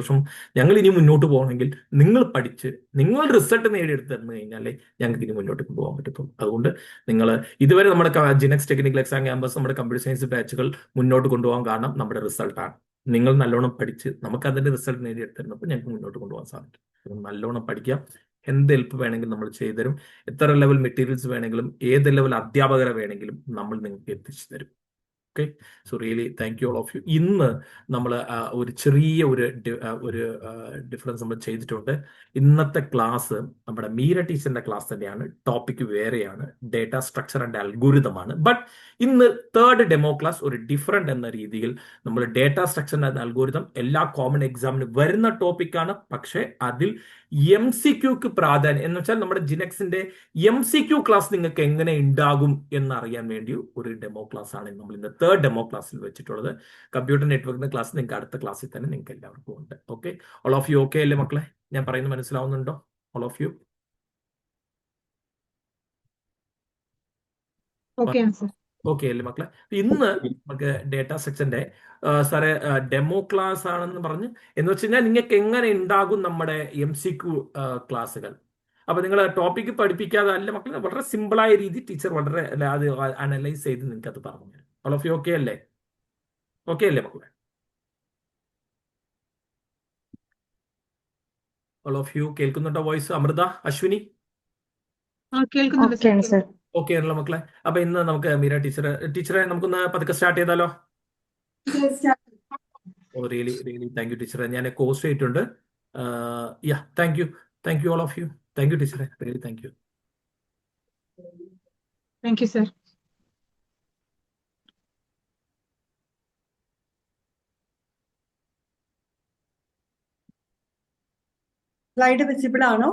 Speaker 1: ഞങ്ങൾ ഇനി മുന്നോട്ട് പോകണമെങ്കിൽ നിങ്ങൾ പഠിച്ച് നിങ്ങൾ റിസൾട്ട് നേടിയെടുത്ത് തന്നു കഴിഞ്ഞാലേ ഞങ്ങൾക്ക് ഇനി മുന്നോട്ട് പോകാൻ പറ്റത്തുള്ളൂ. അതുകൊണ്ട് നിങ്ങൾ ഇതുവരെ നമ്മുടെ ജിനെക്സ് ടെക്നിക്കൽ എക്സാം ക്യാമ്പസ്, നമ്മുടെ കമ്പ്യൂട്ടർ സയൻസ് ബാച്ചുകൾ മുന്നോട്ട് കൊണ്ടുപോകാൻ കാരണം നമ്മുടെ റിസൾട്ടാണ്. നിങ്ങൾ നല്ലോണം പഠിച്ച് നമുക്ക് അതിന്റെ റിസൾട്ട് നേടിയെടുത്തിരുന്നപ്പോൾ ഞങ്ങൾക്ക് മുന്നോട്ട് കൊണ്ടുപോകാൻ സാധിക്കും. അപ്പം നല്ലോണം പഠിക്കാം. എന്ത് ഹെൽപ്പ് വേണമെങ്കിലും നമ്മൾ ചെയ്തുതരും. എത്ര ലെവൽ മെറ്റീരിയൽസ് വേണമെങ്കിലും ഏത് ലെവൽ അധ്യാപകരെ വേണമെങ്കിലും നമ്മൾ നിങ്ങൾക്ക് എത്തിച്ചു തരും. Okay, so really thank you all of you. ഇന്ന് നമ്മൾ ഒരു ചെറിയ ഒരു ഡിഫറൻസ് നമ്മൾ ചെയ്തിട്ടുണ്ട്. ഇന്നത്തെ ക്ലാസ് നമ്മുടെ മീര ടീച്ചറിന്റെ ക്ലാസ് തന്നെയാണ്. ടോപ്പിക് വേറെയാണ്, ഡേറ്റ സ്ട്രക്ചർ ആൻഡ് അൽഗോരിതം ആണ്. ബട്ട് ഇന്ന് തേർഡ് ഡെമോ ക്ലാസ് ഒരു ഡിഫറെന്റ് എന്ന രീതിയിൽ നമ്മൾ ഡേറ്റ സ്ട്രക്ചർ ആൻഡ് അൽഗോരിതം എല്ലാ കോമൺ എക്സാമിന് വരുന്ന ടോപ്പിക്കാണ്. പക്ഷേ അതിൽ MCQക്ക് പ്രാധാന്യം എന്ന് വെച്ചാൽ നമ്മുടെ ജിനെക്സിന്റെ MCQ ക്ലാസ് നിങ്ങൾക്ക് എങ്ങനെ ഉണ്ടാകും എന്നറിയാൻ വേണ്ടി ഒരു ഡെമോ ക്ലാസ് ആണ് നമ്മൾ ഇന്ന് തേർഡ് ഡെമോ ക്ലാസ്സിൽ വെച്ചിട്ടുള്ളത്. കമ്പ്യൂട്ടർ നെറ്റ്വർക്കിന്റെ ക്ലാസ് നിങ്ങൾക്ക് അടുത്ത ക്ലാസ്സിൽ തന്നെ നിങ്ങൾക്ക് എല്ലാവർക്കും ഉണ്ട്. Okay, all of U okay അല്ലേ മക്കളെ? ഞാൻ പറയുന്നത് മനസ്സിലാവുന്നുണ്ടോ? All of you
Speaker 2: okay sir.
Speaker 1: Okay അല്ലേ മക്കളെ? ഇന്ന് നമുക്ക് ഡേറ്റ സ്ട്രക്ചറിന്റെ സാറേ ഡെമോ ക്ലാസ് ആണെന്ന് പറഞ്ഞ് എന്ന് വെച്ച് കഴിഞ്ഞാൽ നിങ്ങൾക്ക് എങ്ങനെ ഉണ്ടാകും നമ്മുടെ MCQ ക്ലാസ്സുകൾ. അപ്പൊ നിങ്ങൾ ടോപ്പിക്ക് പഠിപ്പിക്കാതെ അല്ല മക്കളെ, വളരെ സിമ്പിളായ രീതി ടീച്ചർ വളരെ അത് അനലൈസ് ചെയ്ത് നിങ്ങൾക്ക് അത് പറഞ്ഞു തരും. ഓൾ ഓഫ് യു ഓക്കെ അല്ലേ? ഓക്കെ അല്ലേ മക്കളെ? ഓൾ ഓഫ് യു കേൾക്കുന്നുണ്ടോ വോയിസ്? അമൃത, അശ്വിനി
Speaker 2: കേൾക്കുന്നുണ്ട് സർ.
Speaker 1: ഓക്കെ ആണല്ലോ മക്കളെ? അപ്പൊ ഇന്ന് നമുക്ക് മീര ടീച്ചറെ നമുക്കൊന്ന് പതുക്കെ സ്റ്റാർട്ട് ചെയ്താലോ? Oh really really thank you ടീച്ചറെ. ഞാൻ കോഴ്സ് ചെയ്തിട്ടുണ്ട്. Yeah thank you all of you. Thank you ടീച്ചറെ, really thank you.
Speaker 2: Thank you sir.
Speaker 3: Slide visible ആണോ?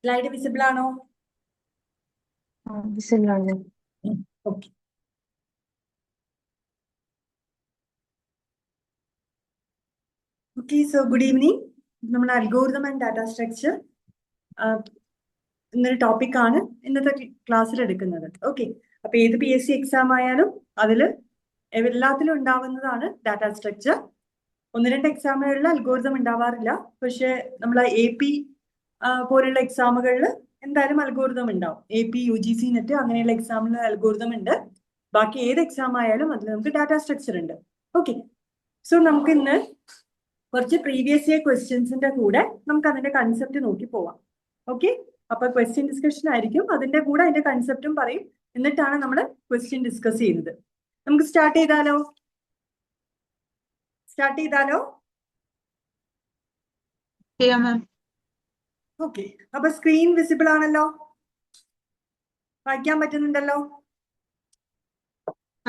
Speaker 3: സ്ലൈഡ് വിസിബിൾ ആണോ?
Speaker 2: വിസിബിൾ ആണ്.
Speaker 3: Okay. Okay, so good evening. നമ്മൾ algorithm and data structure എന്നൊരു ടോപ്പിക്കാണ് ഇന്നത്തെ ക്ലാസ്സിൽ എടുക്കുന്നത്. ഓക്കെ, അപ്പൊ ഏത് PSC എക്സാം ആയാലും അതിൽ എല്ലാത്തിലും ഉണ്ടാവുന്നതാണ് ഡാറ്റ സ്ട്രക്ചർ. 1-2 എക്സാമുകളിൽ അൽഗോരിതം ഉണ്ടാവാറില്ല. പക്ഷെ നമ്മൾ AP പോലുള്ള എക്സാമുകളിൽ എന്തായാലും അൽഗോരിതം ഉണ്ടാവും. AP, UGC, നെറ്റ് അങ്ങനെയുള്ള എക്സാമിൽ അൽഗോരിതം ഉണ്ട്. ബാക്കി ഏത് എക്സാം ആയാലും അതിൽ നമുക്ക് ഡാറ്റ സ്ട്രക്ചർ ഉണ്ട്. ഓക്കെ, സോ നമുക്ക് ഇന്ന് കുറച്ച് പ്രീവിയസ് ഇയർ ക്വസ്റ്റ്യൻസിന്റെ കൂടെ നമുക്ക് അതിന്റെ കൺസെപ്റ്റ് നോക്കി പോവാം. ഓക്കെ, അപ്പൊ ക്വസ്റ്റ്യൻ ഡിസ്കഷൻ ആയിരിക്കും, അതിന്റെ കൂടെ അതിന്റെ കൺസെപ്റ്റും പറയും. എന്നിട്ടാണ് നമ്മൾ ക്വസ്റ്റ്യൻ ഡിസ്കസ് ചെയ്യുന്നത്. നമുക്ക് സ്റ്റാർട്ട് ചെയ്താലോ? ഓക്കെ, അപ്പൊ സ്ക്രീൻ വിസിബിൾ ആണല്ലോ? വായിക്കാൻ പറ്റുന്നുണ്ടല്ലോ?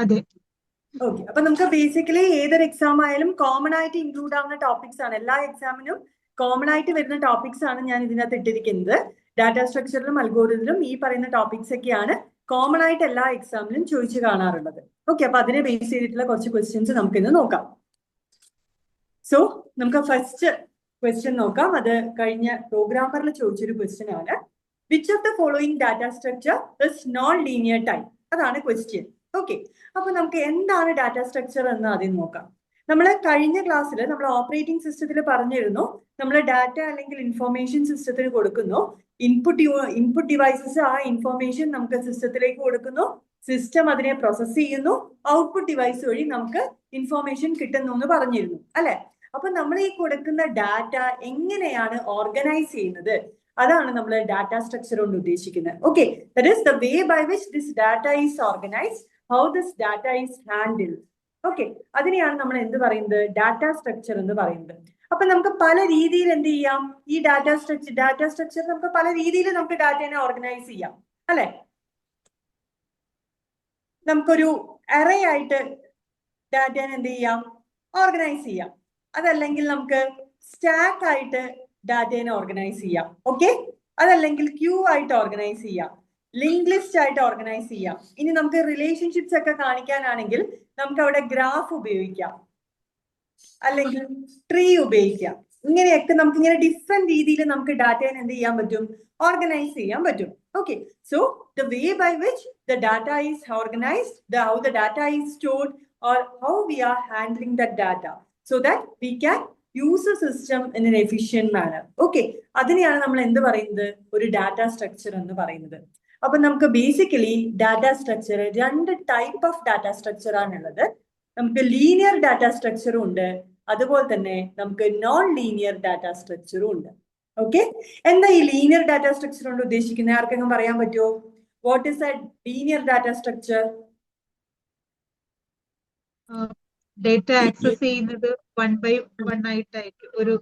Speaker 2: അതെ.
Speaker 3: ഓക്കെ, അപ്പൊ നമുക്ക് ബേസിക്കലി ഏതൊരു എക്സാം ആയാലും കോമൺ ആയിട്ട് ഇൻക്ലൂഡ് ആവുന്ന ടോപ്പിക്സ് ആണ്. എല്ലാ എക്സാമിനും കോമൺ ആയിട്ട് വരുന്ന ടോപ്പിക്സ് ആണ് ഞാൻ ഇതിനകത്ത് ഇട്ടിരിക്കുന്നത്. ഡാറ്റ സ്ട്രക്ചറിലും അൽഗോരിതത്തിലും ഈ പറയുന്ന ടോപ്പിക്സ് ഒക്കെയാണ് കോമൺ ആയിട്ട് എല്ലാ എക്സാമിലും ചോദിച്ചു കാണാറുള്ളത്. ഓക്കെ, അപ്പൊ അതിനെ ബേസ് ചെയ്തിട്ടുള്ള കുറച്ച് ക്വസ്റ്റ്യൻസ് നമുക്ക് ഇന്ന് നോക്കാം. സോ നമുക്ക് ഫസ്റ്റ് ക്വസ്റ്റ്യൻ നോക്കാം. അത് കഴിഞ്ഞ പ്രോഗ്രാമറിൽ ചോദിച്ചൊരു ക്വസ്റ്റ്യൻ ആണ്. Which of the following data structure is known linear type? അതാണ് ക്വസ്റ്റ്യൻ. ഓക്കെ, അപ്പൊ നമുക്ക് എന്താണ് ഡാറ്റ സ്ട്രക്ചർ എന്ന് ആദ്യം നോക്കാം. നമ്മൾ കഴിഞ്ഞ ക്ലാസ്സിൽ നമ്മൾ ഓപ്പറേറ്റിംഗ് സിസ്റ്റത്തിൽ പറഞ്ഞിരുന്നു, നമ്മൾ ഡാറ്റ അല്ലെങ്കിൽ ഇൻഫോർമേഷൻ സിസ്റ്റത്തിന് കൊടുക്കുന്നു. ഇൻപുട്ട് ഡിവൈസസ് ആ ഇൻഫോർമേഷൻ നമുക്ക് സിസ്റ്റത്തിലേക്ക് കൊടുക്കുന്നു. സിസ്റ്റം അതിനെ പ്രോസസ് ചെയ്യുന്നു. ഔട്ട്പുട്ട് ഡിവൈസ് വഴി നമുക്ക് ഇൻഫോർമേഷൻ കിട്ടുന്നു എന്ന് പറഞ്ഞിരുന്നു അല്ലെ? അപ്പൊ നമ്മൾ ഈ കൊടുക്കുന്ന ഡാറ്റ എങ്ങനെയാണ് ഓർഗനൈസ് ചെയ്യുന്നത്, അതാണ് നമ്മൾ ഡാറ്റ സ്ട്രക്ചർ കൊണ്ട് ഉദ്ദേശിക്കുന്നത്. Okay, that is the way by which this data is organised, how this data is handled. Okay, അതിനെയാണ് നമ്മൾ എന്ത് പറയുന്നത്? ഡാറ്റ സ്ട്രക്ചർ എന്ന് പറയുന്നത്. അപ്പൊ നമുക്ക് പല രീതിയിൽ എന്ത് ചെയ്യാം? ഈ ഡാറ്റ സ്ട്രക്ചർ നമുക്ക് പല രീതിയിൽ നമുക്ക് ഡാറ്റയെ ഓർഗനൈസ് ചെയ്യാം അല്ലെ? നമുക്കൊരു അറേ ആയിട്ട് ഡാറ്റയെ എന്ത് ചെയ്യാം? ഓർഗനൈസ് ചെയ്യാം. അതല്ലെങ്കിൽ നമുക്ക് സ്റ്റാക്ക് ആയിട്ട് ഡാറ്റയെ ഓർഗനൈസ് ചെയ്യാം. ഓക്കെ, അതല്ലെങ്കിൽ ക്യൂ ആയിട്ട് ഓർഗനൈസ് ചെയ്യാം, ലിങ്ക് ലിസ്റ്റ് ആയിട്ട് ഓർഗനൈസ് ചെയ്യാം. ഇനി നമുക്ക് റിലേഷൻഷിപ്സ് ഒക്കെ കാണിക്കാനാണെങ്കിൽ നമുക്ക് അവിടെ ഗ്രാഫ് ഉപയോഗിക്കാം, അല്ലെങ്കിൽ ട്രീ ഉപയോഗിക്കാം. ഇങ്ങനെയൊക്കെ നമുക്ക് ഇങ്ങനെ ഡിഫറെന്റ് രീതിയിൽ നമുക്ക് ഡാറ്റയെ എന്ത് ചെയ്യാൻ പറ്റും? ഓർഗനൈസ് ചെയ്യാൻ പറ്റും. Okay, so the way by which the data is organized, how the data is stored, or how we are handling that data, so that we can use the system in an efficient manner. Okay, അതിനെയാണ് നമ്മൾ എന്ത് പറയുന്നത്? ഒരു data structure എന്ന് പറയുന്നത്. അപ്പൊ നമുക്ക് basically data structure രണ്ട് ടൈപ്പ് ഓഫ് ഡാറ്റാ സ്ട്രക്ചർ ആണുള്ളത്. നമുക്ക് ലീനിയർ ഡാറ്റാ സ്ട്രക്ചറും ഉണ്ട്, അതുപോലെ തന്നെ നമുക്ക് നോൺ ലീനിയർ ഡാറ്റാ സ്ട്രക്ചറും ഉണ്ട്. ഓക്കെ, എന്താ ഈ ലീനിയർ ഡാറ്റാ സ്ട്രക്ചർ കൊണ്ട് ഉദ്ദേശിക്കുന്നത്? ആർക്കെങ്കിലും പറയാൻ പറ്റുമോ? What is A linear data structure?
Speaker 2: Data access ചെയ്യുന്നത് 1 by 1 ആയിട്ടായിരിക്കും ഒരു.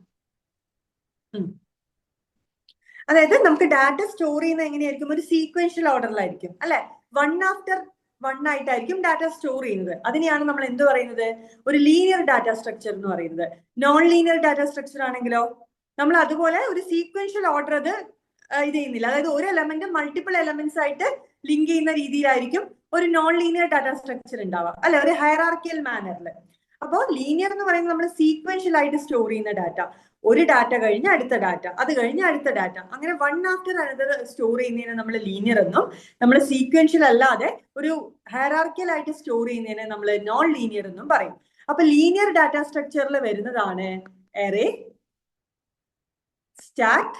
Speaker 3: അതായത് നമുക്ക് ഡാറ്റ സ്റ്റോർ ചെയ്യുന്നത് എങ്ങനെയായിരിക്കും? ഒരു സീക്വൻഷ്യൽ ഓർഡറിലായിരിക്കും അല്ലെ? 1 after 1 ആയിട്ടായിരിക്കും ഡാറ്റ സ്റ്റോർ ചെയ്യുന്നത്. അതിനെയാണ് നമ്മൾ എന്ത് പറയുന്നത്? ഒരു ലീനിയർ ഡാറ്റ സ്ട്രക്ചർ എന്ന് പറയുന്നത്. നോൺ ലീനിയർ ഡാറ്റ സ്ട്രക്ചർ ആണെങ്കിലോ നമ്മൾ അതുപോലെ ഒരു സീക്വൻഷ്യൽ ഓർഡർ അത് ഇത് ചെയ്യുന്നില്ല. അതായത് ഒരു എലമെന്റ് മൾട്ടിപ്പിൾ എലമെന്റ്സ് ആയിട്ട് ലിങ്ക് ചെയ്യുന്ന രീതിയിലായിരിക്കും ഒരു നോൺ ലീനിയർ ഡാറ്റ സ്ട്രക്ചർ ഉണ്ടാവുക അല്ലെ, ഒരു ഹയറാർക്കിയൽ മാനറിൽ. അപ്പോൾ ലീനിയർ എന്ന് പറയുന്നത് നമ്മൾ സീക്വൻഷ്യൽ ആയിട്ട് സ്റ്റോർ ചെയ്യുന്ന ഡാറ്റ, ഒരു ഡാറ്റ കഴിഞ്ഞ് അടുത്ത ഡാറ്റ, അത് കഴിഞ്ഞ് അടുത്ത ഡാറ്റ, അങ്ങനെ 1 after another സ്റ്റോർ ചെയ്യുന്നതിനെ നമ്മൾ ലീനിയർ എന്നും, നമ്മൾ സീക്വൻഷ്യൽ അല്ലാതെ ഒരു ഹയറാർക്കിയൽ ആയിട്ട് സ്റ്റോർ ചെയ്യുന്നതിനെ നമ്മൾ നോൺ ലീനിയർ എന്നും പറയും. അപ്പൊ ലീനിയർ ഡാറ്റ സ്ട്രക്ചറിൽ വരുന്നതാണ് array, stack,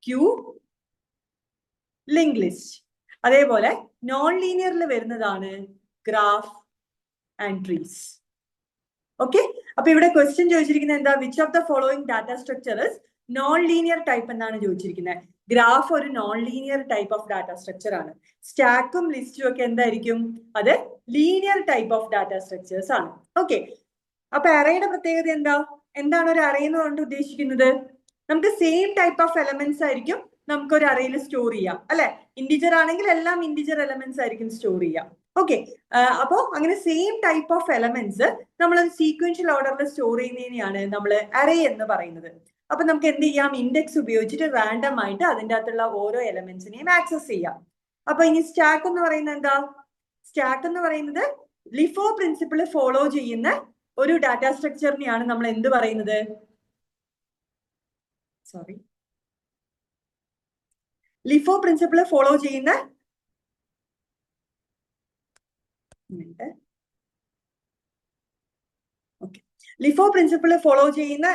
Speaker 3: queue, link list. അതേപോലെ നോൺ ലീനിയറിൽ വരുന്നതാണ് ഗ്രാഫ് ആൻഡ് ട്രീസ്. ഓക്കെ, അപ്പൊ ഇവിടെ ക്വസ്റ്റ്യൻ ചോദിച്ചിരിക്കുന്നത് എന്താ? Which of the following data structure is known linear type എന്നാണ് ചോദിച്ചിരിക്കുന്നത്. ഗ്രാഫ് ഒരു non linear type of data structure ആണ്. സ്റ്റാക്കും ലിസ്റ്റും ഒക്കെ എന്തായിരിക്കും? അത് linear type of data structures ആണ്. ഓക്കെ, അപ്പൊ അറേയുടെ പ്രത്യേകത എന്താ? എന്താണ് ഒരു അറേ എന്ന് കൊണ്ട് ഉദ്ദേശിക്കുന്നത്? നമുക്ക് സെയിം ടൈപ്പ് ഓഫ് എലമെന്റ്സ് ആയിരിക്കും നമുക്ക് ഒരു അറേയിൽ സ്റ്റോർ ചെയ്യാം അല്ലെ. ഇൻഡിജർ ആണെങ്കിൽ എല്ലാം ഇൻഡിജർ എലമെന്റ്സ് ആയിരിക്കും സ്റ്റോർ ചെയ്യാം. ഓക്കെ, അപ്പോ അങ്ങനെ സെയിം ടൈപ്പ് ഓഫ് എലമെന്റ്സ് നമ്മൾ സീക്വൻഷ്യൽ ഓർഡറിൽ സ്റ്റോർ ചെയ്യുന്നതിനെയാണ് നമ്മൾ അറേ എന്ന് പറയുന്നത്. അപ്പൊ നമുക്ക് എന്ത് ചെയ്യാം? ഇൻഡെക്സ് ഉപയോഗിച്ചിട്ട് റാൻഡം ആയിട്ട് അതിൻ്റെ അകത്തുള്ള ഓരോ എലമെന്റ്സിനെയും ആക്സസ് ചെയ്യാം. അപ്പൊ ഇനി സ്റ്റാക്ക് എന്ന് പറയുന്നത് എന്താ? സ്റ്റാക്ക് എന്ന് പറയുന്നത് ലിഫോ പ്രിൻസിപ്പിൾ ഫോളോ ചെയ്യുന്ന ഒരു ഡാറ്റ സ്ട്രക്ചറിനെയാണ് നമ്മൾ എന്ത് പറയുന്നത്? സോറി, ലിഫോ പ്രിൻസിപ്പിൾ ഫോളോ ചെയ്യുന്ന ലിഫോ പ്രിൻസിപ്പിൾ ഫോളോ ചെയ്യുന്ന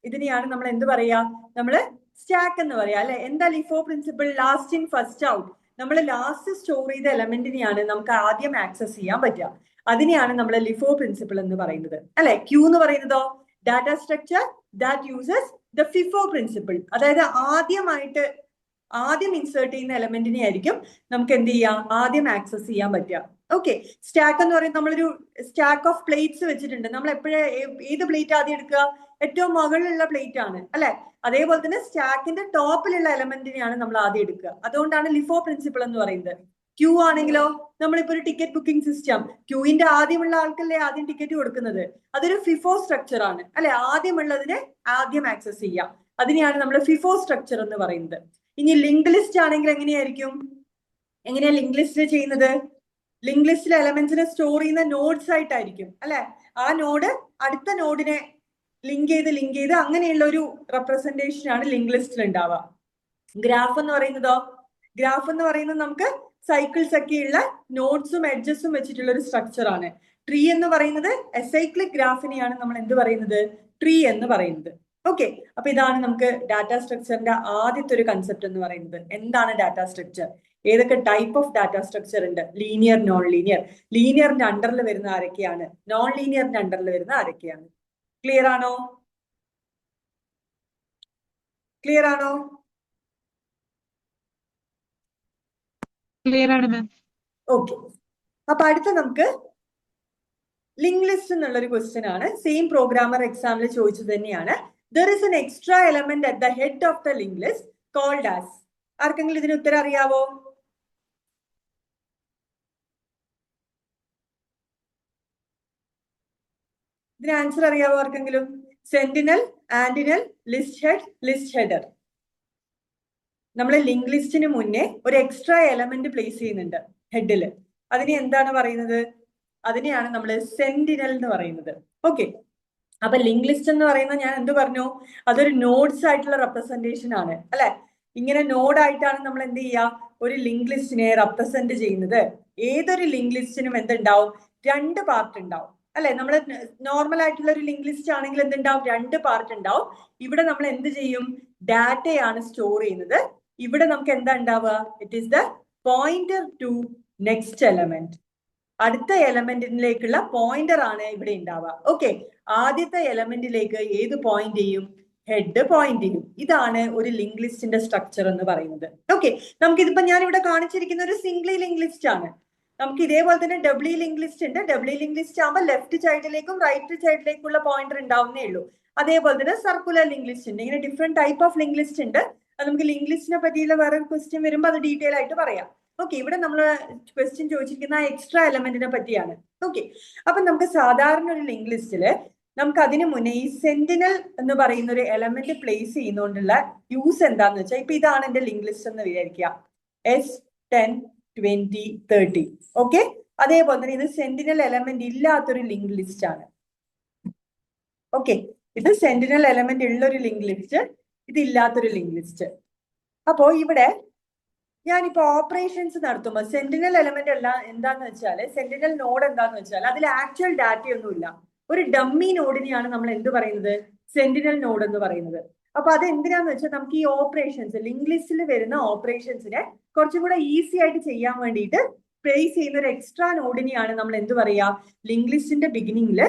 Speaker 3: ഇതിനെയാണ് നമ്മൾ എന്ത് പറയാ? നമ്മള് സ്റ്റാക്ക് എന്ന് പറയാ അല്ലെ. എന്താ LIFO principle? Last in first out. നമ്മൾ ലാസ്റ്റ് സ്റ്റോർ ചെയ്ത എലമെന്റിനെയാണ് നമുക്ക് ആദ്യം ആക്സസ് ചെയ്യാൻ പറ്റുക. അതിനെയാണ് നമ്മൾ ലിഫോ പ്രിൻസിപ്പിൾ എന്ന് പറയുന്നത് അല്ലെ. ക്യൂ എന്ന് പറയുന്നതോ data structure that uses the FIFO principle. അതായത് ആദ്യം ഇൻസേർട്ട് ചെയ്യുന്ന എലമെന്റിനെ ആയിരിക്കും നമുക്ക് എന്ത് ചെയ്യാം? ആദ്യം ആക്സസ് ചെയ്യാൻ പറ്റുക. ഓക്കെ, സ്റ്റാക്ക് എന്ന് പറയുന്നത് നമ്മളൊരു സ്റ്റാക്ക് ഓഫ് പ്ലേറ്റ്സ് വെച്ചിട്ടുണ്ട്. നമ്മൾ ഏത് പ്ലേറ്റ് ആദ്യം എടുക്കുക? ഏറ്റവും മുകളിലുള്ള പ്ലേറ്റ് ആണ് അല്ലെ. അതേപോലെ തന്നെ സ്റ്റാക്കിന്റെ ടോപ്പിലുള്ള എലമെന്റിനെയാണ് നമ്മൾ ആദ്യം എടുക്കുക. അതുകൊണ്ടാണ് ലിഫോ പ്രിൻസിപ്പിൾ എന്ന് പറയുന്നത്. ക്യൂ ആണെങ്കിലോ നമ്മളിപ്പോ ഒരു ടിക്കറ്റ് ബുക്കിംഗ് സിസ്റ്റം, ക്യൂവിന്റെ ആദ്യമുള്ള ആൾക്കല്ലേ ആദ്യം ടിക്കറ്റ് കൊടുക്കുന്നത്. അതൊരു ഫിഫോ സ്ട്രക്ചർ ആണ് അല്ലെ. ആദ്യമുള്ളതിനെ ആദ്യം ആക്സസ് ചെയ്യാം. അതിനെയാണ് നമ്മൾ ഫിഫോ സ്ട്രക്ചർ എന്ന് പറയുന്നത്. ഇനി ലിങ്ക് ലിസ്റ്റ് ആണെങ്കിൽ എങ്ങനെയായിരിക്കും? എങ്ങനെയാ ലിങ്ക് ലിസ്റ്റ് ചെയ്യുന്നത്? ലിങ്ക് ലിസ്റ്റിലെ എലമെന്റ്സിനെ സ്റ്റോർ ചെയ്യുന്ന നോഡ്സ് ആയിട്ടായിരിക്കും അല്ലെ. ആ നോഡ് അടുത്ത നോഡിനെ ലിങ്ക് ചെയ്ത് അങ്ങനെയുള്ള ഒരു റെപ്രസെന്റേഷൻ ആണ് ലിങ്ക് ലിസ്റ്റിൽ ഉണ്ടാവുക. ഗ്രാഫ് എന്ന് പറയുന്നതോ? ഗ്രാഫ് എന്ന് പറയുന്നത് നമുക്ക് സൈക്കിൾസ് ഒക്കെയുള്ള നോഡ്സും എഡ്ജസും വെച്ചിട്ടുള്ള ഒരു സ്ട്രക്ചർ ആണ്. ട്രീ എന്ന് പറയുന്നത് എസൈക്ലിക് ഗ്രാഫിനെയാണ് നമ്മൾ എന്ത് പറയുന്നത്? ട്രീ എന്ന് പറയുന്നത്. ഓക്കെ, അപ്പൊ ഇതാണ് നമുക്ക് ഡാറ്റ സ്ട്രക്ചറിന്റെ ആദ്യത്തെ ഒരു കൺസെപ്റ്റ് എന്ന് പറയുന്നത്. എന്താണ് ഡാറ്റ സ്ട്രക്ചർ? ഏതൊക്കെ ടൈപ്പ് ഓഫ് ഡാറ്റ സ്ട്രക്ചർ ഉണ്ട്? Linear, non linear. ലീനിയറിന്റെ അണ്ടറിൽ വരുന്ന ആരൊക്കെയാണ്? നോൺ ലീനിയറിന്റെ അണ്ടറിൽ വരുന്ന ആരൊക്കെയാണ്? ക്ലിയർ ആണോ? ക്ലിയർ ആണോ?
Speaker 2: ക്ലിയർ ആണ് മാം.
Speaker 3: ഓക്കെ, അപ്പൊ അടുത്ത നമുക്ക് ലിങ്ക് ലിസ്റ്റ് എന്നുള്ളൊരു ക്വസ്റ്റ്യൻ ആണ്. സെയിം പ്രോഗ്രാമർ എക്സാമിൽ ചോദിച്ചത് തന്നെയാണ്. There is an extra element at the head of the linked list called as. ആർക്കെങ്കിലും ഇതിന് ഉത്തരം അറിയാവോ? ഇതിന് ആൻസർ അറിയാവോ ആർക്കെങ്കിലും? Sentinel, antennal, list head, list header. നമ്മൾ ലിങ്ക് ലിസ്റ്റിന് മുന്നേ ഒരു എക്സ്ട്രാ എലമെന്റ് പ്ലേസ് ചെയ്യുന്നുണ്ട് ഹെഡില്. അതിനെ എന്താണ് പറയുന്നത്? അതിനെയാണ് നമ്മൾ സെന്റിനൽ എന്ന് പറയുന്നത്. ഓക്കെ, അപ്പൊ ലിങ്ക് ലിസ്റ്റ് എന്ന് പറയുന്നത് ഞാൻ എന്ത് പറഞ്ഞു? അതൊരു നോഡ്സ് ആയിട്ടുള്ള റെപ്രസെന്റേഷൻ ആണ് അല്ലെ. ഇങ്ങനെ നോഡായിട്ടാണ് നമ്മൾ എന്ത് ചെയ്യുക? ഒരു ലിങ്ക് ലിസ്റ്റിനെ റെപ്രസെന്റ് ചെയ്യുന്നത്. ഏതൊരു ലിങ്ക് ലിസ്റ്റിനും എന്തുണ്ടാവും? 2 പാർട്ട് ഉണ്ടാവും അല്ലെ. നമ്മൾ നോർമൽ ആയിട്ടുള്ള ഒരു ലിങ്ക് ലിസ്റ്റ് ആണെങ്കിൽ എന്തുണ്ടാവും? 2 പാർട്ട് ഉണ്ടാവും. ഇവിടെ നമ്മൾ എന്ത് ചെയ്യും? ഡാറ്റയാണ് സ്റ്റോർ ചെയ്യുന്നത്. ഇവിടെ നമുക്ക് എന്താ ഉണ്ടാവുക? It is the pointer to next element. അടുത്ത എലമെന്റിലേക്കുള്ള പോയിന്റർ ആണ് ഇവിടെ ഉണ്ടാവുക. ഓക്കെ, ആദ്യത്തെ എലമെന്റിലേക്ക് ഏത് പോയിന്റ് ചെയ്യും? ഹെഡ് പോയിന്റ് ചെയ്യും. ഇതാണ് ഒരു ലിങ്ക് ലിസ്റ്റിന്റെ സ്ട്രക്ചർ എന്ന് പറയുന്നത്. ഓക്കെ, നമുക്കിതിപ്പോ ഞാൻ ഇവിടെ കാണിച്ചിരിക്കുന്ന ഒരു സിംഗ്ലി ലിങ്ക് ലിസ്റ്റ് ആണ്. നമുക്ക് ഇതേപോലെ തന്നെ ഡബ്ല്യു ലിങ്ക് ലിസ്റ്റ് ഉണ്ട്. ഡബ്ല്യു ലിങ്ക് ലിസ്റ്റ് ആകുമ്പോൾ ലെഫ്റ്റ് സൈഡിലേക്കും റൈറ്റ് സൈഡിലേക്കുള്ള പോയിന്റർ ഉണ്ടാവുന്നേ ഉള്ളൂ. അതേപോലെ തന്നെ സർക്കുലർ ലിങ്ക് ലിസ്റ്റ് ഉണ്ട്. ഇങ്ങനെ different type of link list ഉണ്ട്. അത് നമുക്ക് ലിങ്ക് ലിസ്റ്റിനെ പറ്റിയുള്ള വേറെ ക്വസ്റ്റ്യൻ വരുമ്പോൾ അത് ഡീറ്റെയിൽ ആയിട്ട് പറയാം. ഓക്കെ, ഇവിടെ നമ്മൾ ക്വസ്റ്റ്യൻ ചോദിച്ചിരിക്കുന്ന എക്സ്ട്രാ എലമെന്റിനെ പറ്റിയാണ്. ഓക്കെ, അപ്പൊ നമുക്ക് സാധാരണ ഒരു ലിങ്ക് ലിസ്റ്റില് നമുക്ക് അതിന് മുന്നേ ഈ സെന്റിനൽ എന്ന് പറയുന്ന ഒരു എലമെന്റ് പ്ലേസ് ചെയ്യുന്നതുകൊണ്ടുള്ള യൂസ് എന്താന്ന് വെച്ചാൽ, ഇപ്പൊ ഇതാണ് എന്റെ ലിങ്ക് ലിസ്റ്റ് എന്ന് വിചാരിക്കുക, S10 20 30. ഓക്കെ, അതേപോലെ തന്നെ ഇത് സെന്റിനൽ എലമെന്റ് ഇല്ലാത്തൊരു ലിങ്ക് ലിസ്റ്റ് ആണ്. ഓക്കെ, ഇത് സെന്റിനൽ എലമെന്റ് ഉള്ള ഒരു ലിങ്ക് ലിസ്റ്റ്, ഇത് ഇല്ലാത്തൊരു ലിങ്ക് ലിസ്റ്റ്. അപ്പോ ഇവിടെ ഞാനിപ്പോ ഓപ്പറേഷൻസ് നടത്തുമ്പോൾ സെന്റിനൽ എലമെന്റ് അല്ല എന്താന്ന് വെച്ചാല്, സെന്റിനൽ നോഡ് എന്താന്ന് വെച്ചാൽ അതിൽ ആക്ച്വൽ ഡാറ്റ ഒന്നുമില്ല. ഒരു ഡമ്മി നോഡിനെയാണ് നമ്മൾ എന്ത് പറയുന്നത്? സെന്റിനൽ നോഡ് എന്ന് പറയുന്നത്. അപ്പൊ അത് എന്തിനാന്ന് വെച്ചാൽ നമുക്ക് ഈ ഓപ്പറേഷൻസ്, ലിങ്ക് ലിസ്റ്റിൽ വരുന്ന ഓപ്പറേഷൻസിനെ കുറച്ചും കൂടെ ഈസി ആയിട്ട് ചെയ്യാൻ വേണ്ടിയിട്ട് പ്ലേസ് ചെയ്യുന്ന ഒരു എക്സ്ട്രാ നോഡിനെയാണ് നമ്മൾ എന്ത് പറയാ? ലിങ്ക് ലിസ്റ്റിന്റെ ബിഗിനിങ്ങിൽ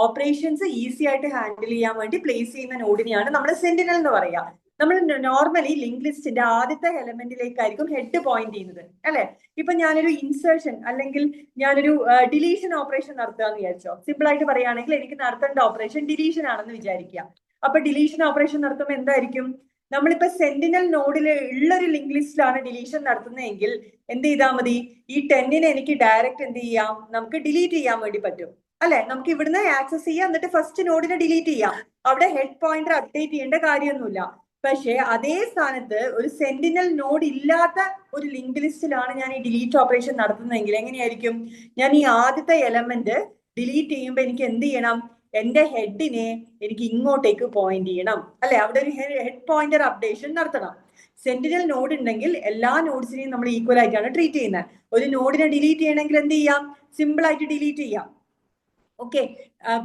Speaker 3: ഓപ്പറേഷൻസ് ഈസി ആയിട്ട് ഹാൻഡിൽ ചെയ്യാൻ വേണ്ടി പ്ലേസ് ചെയ്യുന്ന നോഡിനെയാണ് നമ്മൾ സെന്റിനൽ എന്ന് പറയാ. നമ്മൾ നോർമലി ലിങ്ക് ലിസ്റ്റിന്റെ ആദ്യത്തെ എലമെന്റിലേക്കായിരിക്കും ഹെഡ് പോയിന്റ് ചെയ്യുന്നത്, അല്ലെ? ഇപ്പൊ ഞാനൊരു ഇൻസേർഷൻ അല്ലെങ്കിൽ ഞാനൊരു ഡിലീഷൻ ഓപ്പറേഷൻ നടത്തുകയെന്ന് വിചാരിച്ചോ. സിമ്പിൾ ആയിട്ട് പറയുകയാണെങ്കിൽ എനിക്ക് നടത്തേണ്ട ഓപ്പറേഷൻ ഡിലീഷൻ ആണെന്ന് വിചാരിക്കുക. അപ്പൊ ഡിലീഷൻ ഓപ്പറേഷൻ നടത്തുമ്പോൾ എന്തായിരിക്കും? നമ്മളിപ്പോ സെന്റിനൽ നോഡിൽ ഉള്ള ഒരു ലിങ്ക് ലിസ്റ്റിലാണ് ഡിലീഷൻ നടത്തുന്നതെങ്കിൽ എന്ത് ചെയ്താൽ മതി? ഈ 10നെ എനിക്ക് ഡയറക്റ്റ് എന്ത് ചെയ്യാം? നമുക്ക് ഡിലീറ്റ് ചെയ്യാൻ വേണ്ടി പറ്റും, അല്ലെ? നമുക്ക് ഇവിടുന്ന് ആക്സസ് ചെയ്യാം, എന്നിട്ട് ഫസ്റ്റ് നോഡിനെ ഡിലീറ്റ് ചെയ്യാം. അവിടെ ഹെഡ് പോയിന്റർ അപ്ഡേറ്റ് ചെയ്യേണ്ട കാര്യമൊന്നുമില്ല. പക്ഷെ അതേ സ്ഥാനത്ത് ഒരു സെന്റിനൽ നോഡ് ഇല്ലാത്ത ഒരു ലിങ്ക് ലിസ്റ്റിലാണ് ഞാൻ ഈ ഡിലീറ്റ് ഓപ്പറേഷൻ നടത്തുന്നതെങ്കിൽ എങ്ങനെയായിരിക്കും? ഞാൻ ഈ ആദ്യത്തെ എലമെന്റ് ഡിലീറ്റ് ചെയ്യുമ്പോൾ എനിക്ക് എന്ത് ചെയ്യണം? എന്റെ ഹെഡിനെ എനിക്ക് ഇങ്ങോട്ടേക്ക് പോയിന്റ് ചെയ്യണം, അല്ലെ? അവിടെ ഒരു ഹെഡ് പോയിന്റർ അപ്ഡേഷൻ നടത്തണം. സെന്റിനൽ നോഡ് ഉണ്ടെങ്കിൽ എല്ലാ നോഡ്സിനെയും നമ്മൾ ഈക്വൽ ആയിട്ടാണ് ട്രീറ്റ് ചെയ്യുന്നത്. ഒരു നോഡിനെ ഡിലീറ്റ് ചെയ്യണമെങ്കിൽ എന്ത് ചെയ്യാം? സിമ്പിൾ ആയിട്ട് ഡിലീറ്റ് ചെയ്യാം. ഓക്കെ,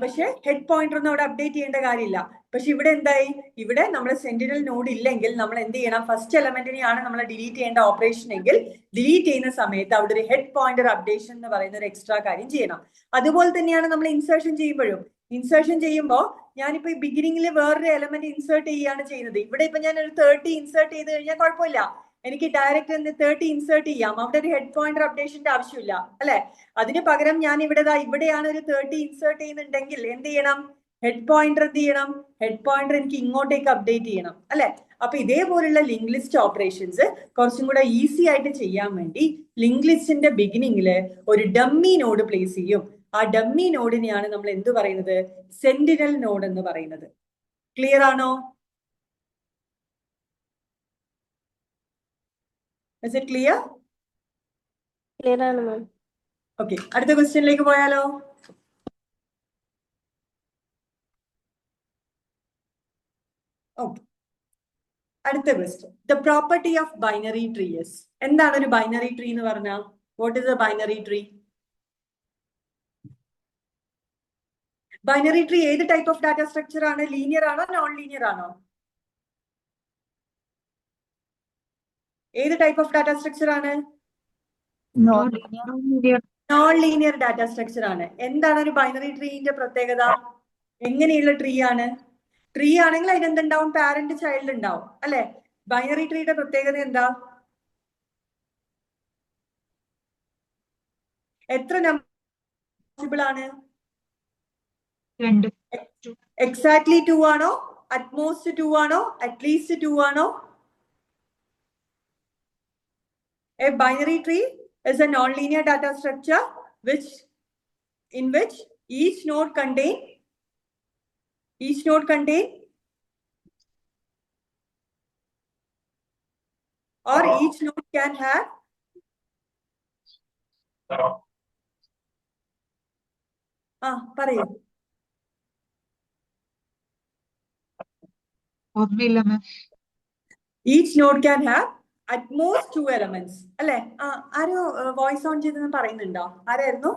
Speaker 3: പക്ഷെ ഹെഡ് പോയിന്റർ ഒന്നും അവിടെ അപ്ഡേറ്റ് ചെയ്യേണ്ട കാര്യമില്ല. പക്ഷെ ഇവിടെ എന്തായി? ഇവിടെ നമ്മൾ സെന്റിനൽ നോഡ് ഇല്ലെങ്കിൽ നമ്മൾ എന്ത് ചെയ്യണം? ഫസ്റ്റ് എലമെന്റിനെയാണ് നമ്മൾ ഡിലീറ്റ് ചെയ്യേണ്ട ഓപ്പറേഷൻ എങ്കിൽ ഡിലീറ്റ് ചെയ്യുന്ന സമയത്ത് അവിടെ ഒരു ഹെഡ് പോയിന്റർ അപ്ഡേഷൻ എന്ന് പറയുന്ന ഒരു എക്സ്ട്രാ കാര്യം ചെയ്യണം. അതുപോലെ തന്നെയാണ് നമ്മൾ ഇൻസേർഷൻ ചെയ്യുമ്പോഴും. ഇൻസേർഷൻ ചെയ്യുമ്പോൾ ഞാനിപ്പോ ഈ ബിഗിനിങ്ങിൽ വേറൊരു എലമെന്റ് ഇൻസേർട്ട് ചെയ്യുകയാണ് ചെയ്യുന്നത്. ഇവിടെ ഇപ്പൊ ഞാൻ ഒരു 30 ഇൻസേർട്ട് ചെയ്ത് കഴിഞ്ഞാൽ കുഴപ്പമില്ല, എനിക്ക് ഡയറക്റ്റ് 30 ഇൻസേർട്ട് ചെയ്യാം. അവിടെ ഒരു ഹെഡ് പോയിന്റർ അപ്ഡേഷന്റെ ആവശ്യമില്ല, അല്ലെ? അതിന് പകരം ഞാൻ ഇവിടെയാണ് ഒരു 30 ഇൻസേർട്ട് ചെയ്യുന്നുണ്ടെങ്കിൽ എന്ത് ചെയ്യണം? ഹെഡ് പോയിന്റർ എന്ത് ചെയ്യണം? ഹെഡ് പോയിന്റർ എനിക്ക് ഇങ്ങോട്ടേക്ക് അപ്ഡേറ്റ് ചെയ്യണം, അല്ലെ? അപ്പൊ ഇതേപോലുള്ള ലിങ്ക് ലിസ്റ്റ് ഓപ്പറേഷൻസ് കുറച്ചും കൂടെ ഈസി ആയിട്ട് ചെയ്യാൻ വേണ്ടി ലിങ്ക് ലിസ്റ്റിന്റെ ബിഗിനിങ്ങിൽ ഒരു ഡമ്മി നോഡ് പ്ലേസ് ചെയ്യും. ആ ഡമ്മി നോഡിനെയാണ് നമ്മൾ എന്ത് പറയുന്നത്? സെന്റിനൽ നോഡ് എന്ന് പറയുന്നത്. ക്ലിയർ ആണോ? Is it clear?
Speaker 4: ക്ലിയർ ആണ് മാം.
Speaker 3: ഓക്കെ, അടുത്ത ക്വസ്റ്റ്യനിലേക്ക് പോയാലോ? ഓക്കെ, അടുത്ത question. The property of binary trees. എന്താണ് ഒരു ബൈനറി ട്രീ എന്ന് പറഞ്ഞാൽ? What is a binary tree? Binary tree ഏത് ടൈപ്പ് ഓഫ് ഡാറ്റ സ്ട്രക്ചർ ആണ്? ലീനിയർ ആണോ നോൺ ലീനിയർ ആണോ? ഏത് ടൈപ്പ് ഓഫ് ഡാറ്റ സ്ട്രക്ചർ ആണ്? നോൺ ലീനിയർ ഡാറ്റ സ്ട്രക്ചർ ആണ്. എന്താണ് ഒരു ബൈനറി ട്രീന്റെ പ്രത്യേകത? എങ്ങനെയുള്ള ട്രീ ആണ്? ട്രീ ആണെങ്കിൽ അതിന് എന്തുണ്ടാവും? പാരന്റ് ചൈൽഡ് ഉണ്ടാവും, അല്ലെ? ബൈനറി ട്രീയുടെ പ്രത്യേകത എന്താ? എത്ര നമ്പർ പോസിബിൾ ആണ്? എക്സാക്ട്ലി 2 ആണോ? അറ്റ്മോസ്റ്റ് 2 ആണോ? അറ്റ്ലീസ്റ്റ് 2 ആണോ? A binary tree is a non-linear data structure in which each node contain or each node can have പറയൂ. Each node can have at most 2 elements, അല്ലെ? ആരോ വോയിസ് ഓൺ ചെയ്തെന്ന് പറയുന്നുണ്ടോ? ആരായിരുന്നു?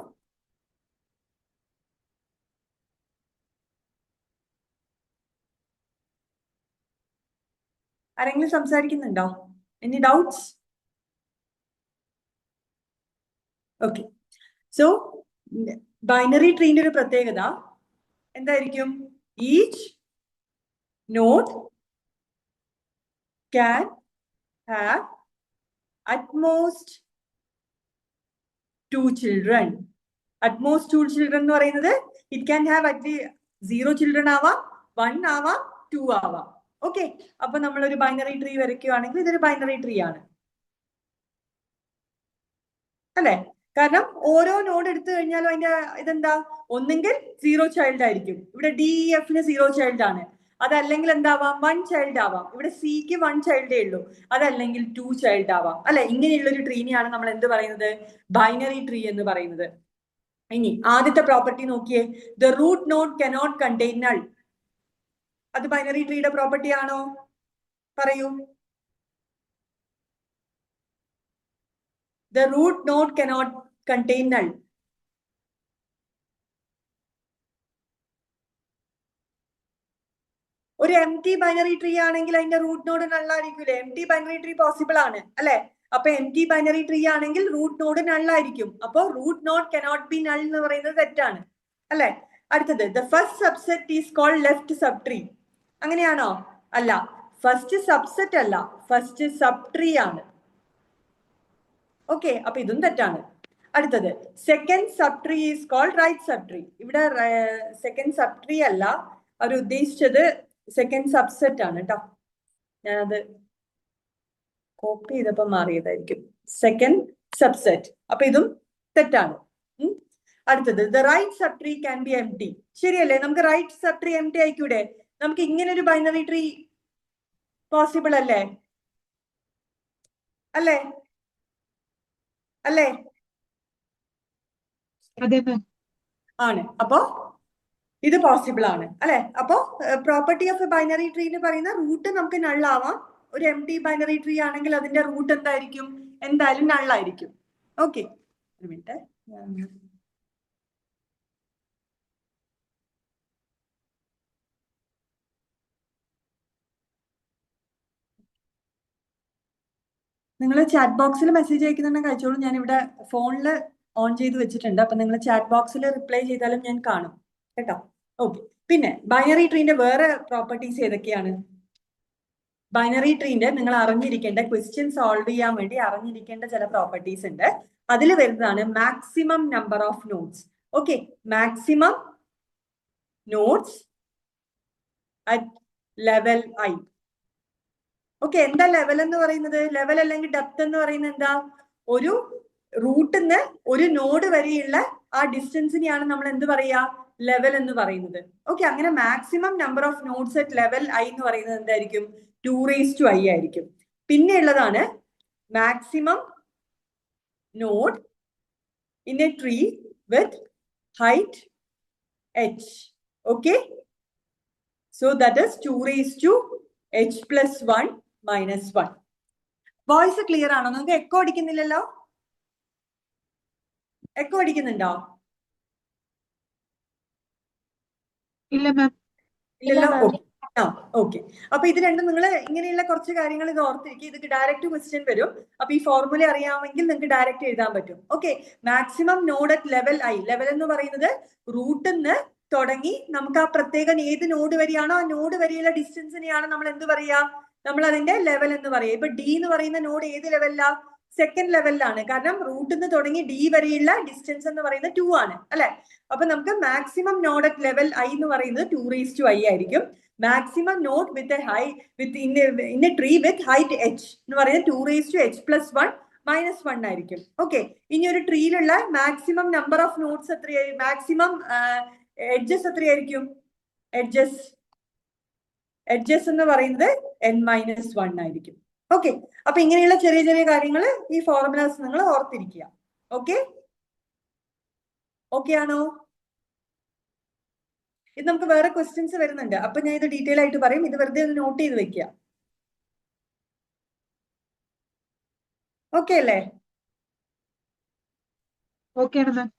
Speaker 3: ആരെങ്കിലും സംസാരിക്കുന്നുണ്ടോ? Any doubts? Okay. So, binary tree ന്റെ ഒരു പ്രത്യേകത എന്തായിരിക്കും? Each node can have at most 2 children. At most 2 children എന്ന് പറയുന്നത് it can have at least 0 children ആവാം, 1 ആവാം, 2 ആവാം. ഓക്കെ, അപ്പൊ നമ്മളൊരു ബൈനറി ട്രീ വരയ്ക്കുകയാണെങ്കിൽ ഇതൊരു ബൈനറി ട്രീ ആണ് അല്ലെ? കാരണം ഓരോ നോഡ് എടുത്തു കഴിഞ്ഞാലും അതിന്റെ ഇതെന്താ, ഒന്നെങ്കിൽ 0 ചൈൽഡ് ആയിരിക്കും. ഇവിടെ DEFന് 0 ചൈൽഡ് ആണ്. അതല്ലെങ്കിൽ എന്താവാം, 1 ചൈൽഡ് ആവാം. ഇവിടെ സിക്ക് 1 ചൈൽഡേ ഉള്ളൂ. അതല്ലെങ്കിൽ 2 ചൈൽഡ് ആവാം അല്ലെ? ഇങ്ങനെയുള്ള ഒരു ട്രീനെയാണ് നമ്മൾ എന്ത് പറയുന്നത്? ബൈനറി ട്രീ എന്ന് പറയുന്നത്. ഇനി ആദ്യത്തെ പ്രോപ്പർട്ടി നോക്കിയേ, the root node cannot contain null. അത് ബൈനറി ട്രീയുടെ പ്രോപ്പർട്ടി ആണോ? പറയൂ. The root node cannot contain null. ഒരു empty binary tree ആണെങ്കിൽ അതിന്റെ റൂട്ട് നോഡ് null ആയിരിക്കില്ലേ? empty binary tree പോസിബിൾ ആണ് അല്ലെ? അപ്പൊ empty binary tree ആണെങ്കിൽ റൂട്ട് നോഡ് null ആയിരിക്കും. അപ്പൊ root node cannot be null എന്ന് പറയുന്നത് തെറ്റാണ് അല്ലെ? അടുത്തത്, the first subset is called left subtree. അങ്ങനെയാണോ? അല്ല, ഫസ്റ്റ് സബ്സെറ്റ് അല്ല, ഫസ്റ്റ് subtree ആണ്. ഓക്കെ, അപ്പൊ ഇതും തെറ്റാണ്. അടുത്തത്, second subtree is called right subtree. ഇവിടെ സെക്കൻഡ് സബ്ട്രീ അല്ല, അവർ ഉദ്ദേശിച്ചത് സെക്കൻഡ് സബ്സെറ്റ് ആണ് കേട്ടോ. ഞാനത് കോപ്പി ചെയ്തപ്പോ മാറിയതായിരിക്കും. സെക്കൻഡ് സബ്സെറ്റ്, അപ്പൊ ഇതും തെറ്റാണ്. അടുത്തത്, the right subtree can be empty. ശരിയല്ലേ? നമുക്ക് റൈറ്റ് സബ്ട്രീ എംപ്റ്റി ആയിക്കൂടെ? നമുക്ക് ഇങ്ങനെ ഒരു ബൈനറി ട്രീ പോസിബിൾ അല്ലേ? അല്ലേ? അല്ലേ?
Speaker 2: അതെ മാം.
Speaker 3: ആണ്. അപ്പോ ഇത് പോസിബിൾ ആണ് അല്ലെ? അപ്പോ property of A binary tree എന്ന് പറയുന്ന റൂട്ട് നമുക്ക് നൾ ആവാം. ഒരു empty ബൈനറി ട്രീ ആണെങ്കിൽ അതിന്റെ റൂട്ട് എന്തായിരിക്കും? എന്തായാലും നൾ ആയിരിക്കും. ഓക്കെ, ഒരു മിനിറ്റ്. നിങ്ങൾ ചാറ്റ് ബോക്സിൽ മെസ്സേജ് അയക്കുന്നുണ്ടെങ്കിൽ അയച്ചോളൂ. ഞാൻ ഇവിടെ ഫോണിൽ ഓൺ ചെയ്ത് വെച്ചിട്ടുണ്ട്. അപ്പൊ നിങ്ങൾ ചാറ്റ് ബോക്സിൽ റിപ്ലൈ ചെയ്താലും ഞാൻ കാണും കേട്ടോ. ഓക്കെ, പിന്നെ ബൈനറി ട്രീന്റെ വേറെ പ്രോപ്പർട്ടീസ് ഏതൊക്കെയാണ്? ബൈനറി ട്രീന്റെ നിങ്ങൾ അറിഞ്ഞിരിക്കേണ്ട, ക്വസ്റ്റ്യൻ സോൾവ് ചെയ്യാൻ വേണ്ടി അറിഞ്ഞിരിക്കേണ്ട ചില പ്രോപ്പർട്ടീസ് ഉണ്ട്. അതിൽ വരുന്നതാണ് maximum number of nodes. Okay, maximum nodes at level I. Okay, എന്താ ലെവൽ എന്ന് പറയുന്നത്? ലെവൽ അല്ലെങ്കിൽ ഡെപ്ത് എന്ന് പറയുന്നത് എന്താ? ഒരു റൂട്ടിൽ നിന്ന് ഒരു നോഡ് വരെയുള്ള ആ ഡിസ്റ്റൻസിനെയാണ് നമ്മൾ എന്ത് പറയാ? ലെവൽ എന്ന് പറയുന്നത്. ഓക്കെ, അങ്ങനെ maximum number of nodes at level I എന്ന് പറയുന്നത് എന്തായിരിക്കും? 2⁻I ആയിരിക്കും. പിന്നെ ഉള്ളതാണ് maximum node in A tree with height h. Okay, so that is 2⁻h + 1 - 1. Voice clear ആണോ? നിങ്ങൾക്ക് എക്കോ അടിക്കുന്നില്ലല്ലോ? എക്കോ അടിക്കുന്നുണ്ടോ?
Speaker 2: ഇല്ല മാം.
Speaker 3: ഇല്ലല്ലോ.
Speaker 4: ഇല്ല, ma'am.
Speaker 3: ആ, ഓക്കെ. അപ്പൊ ഇത് രണ്ടും നിങ്ങൾ ഇങ്ങനെയുള്ള കുറച്ച് കാര്യങ്ങൾ ഇത് ഓർത്തിരിക്കും. ഇത് ഡയറക്റ്റ് ക്വസ്റ്റ്യൻ വരും. അപ്പൊ ഈ ഫോർമുല അറിയാമെങ്കിൽ നിങ്ങൾക്ക് ഡയറക്റ്റ് എഴുതാൻ പറ്റും. Okay, maximum node at level I. Level എന്ന് പറയുന്നത് റൂട്ടിൽ നിന്ന് തുടങ്ങി നമുക്ക് ആ പ്രത്യേക ഏത് നോഡ് വരെയാണോ ആ നോഡ് വരെയുള്ള ഡിസ്റ്റൻസിനെയാണ് നമ്മൾ എന്ത് പറയാ? നമ്മൾ അതിന്റെ ലെവൽ എന്ന് പറയാം. ഇപ്പൊ D എന്ന് പറയുന്ന നോഡ് ഏത് ലെവലിലാ? സെക്കൻഡ് ലെവലിലാണ്. കാരണം റൂട്ടിൽ നിന്ന് തുടങ്ങി D വരെയുള്ള ഡിസ്റ്റൻസ് എന്ന് പറയുന്നത് 2 ആണ് അല്ലെ? അപ്പൊ നമുക്ക് maximum node at level I എന്ന് പറയുന്നത് 2⁻I ആയിരിക്കും. Maximum node with a high with in A tree with height h എന്ന് പറയുന്നത് 2⁻h + 1 - 1 ആയിരിക്കും. ഓക്കെ, ഇനി ഒരു ട്രീയിലുള്ള മാക്സിമം നമ്പർ ഓഫ് നോഡ്സ് എത്രയായിരിക്കും? മാക്സിമം എഡ്ജസ് എത്രയായിരിക്കും? എഡ്ജസ് എന്ന് പറയുന്നത് n-1 ആയിരിക്കും. ഓക്കെ, അപ്പൊ ഇങ്ങനെയുള്ള ചെറിയ ചെറിയ കാര്യങ്ങൾ ഈ ഫോർമുലാസ് നിങ്ങൾ ഓർത്തിരിക്കുക. ഓക്കെ, ഓക്കെ ആണോ? ഇത് നമുക്ക് വേറെ ക്വസ്റ്റ്യൻസ് വരുന്നുണ്ട്. അപ്പൊ ഞാൻ ഇത് ഡീറ്റെയിൽ ആയിട്ട് പറയും. ഇത് വെറുതെ ഒന്ന് നോട്ട് ചെയ്ത് വെക്കുക. ഓക്കെ അല്ലേ?
Speaker 2: ഓക്കെ ആണ് മാം.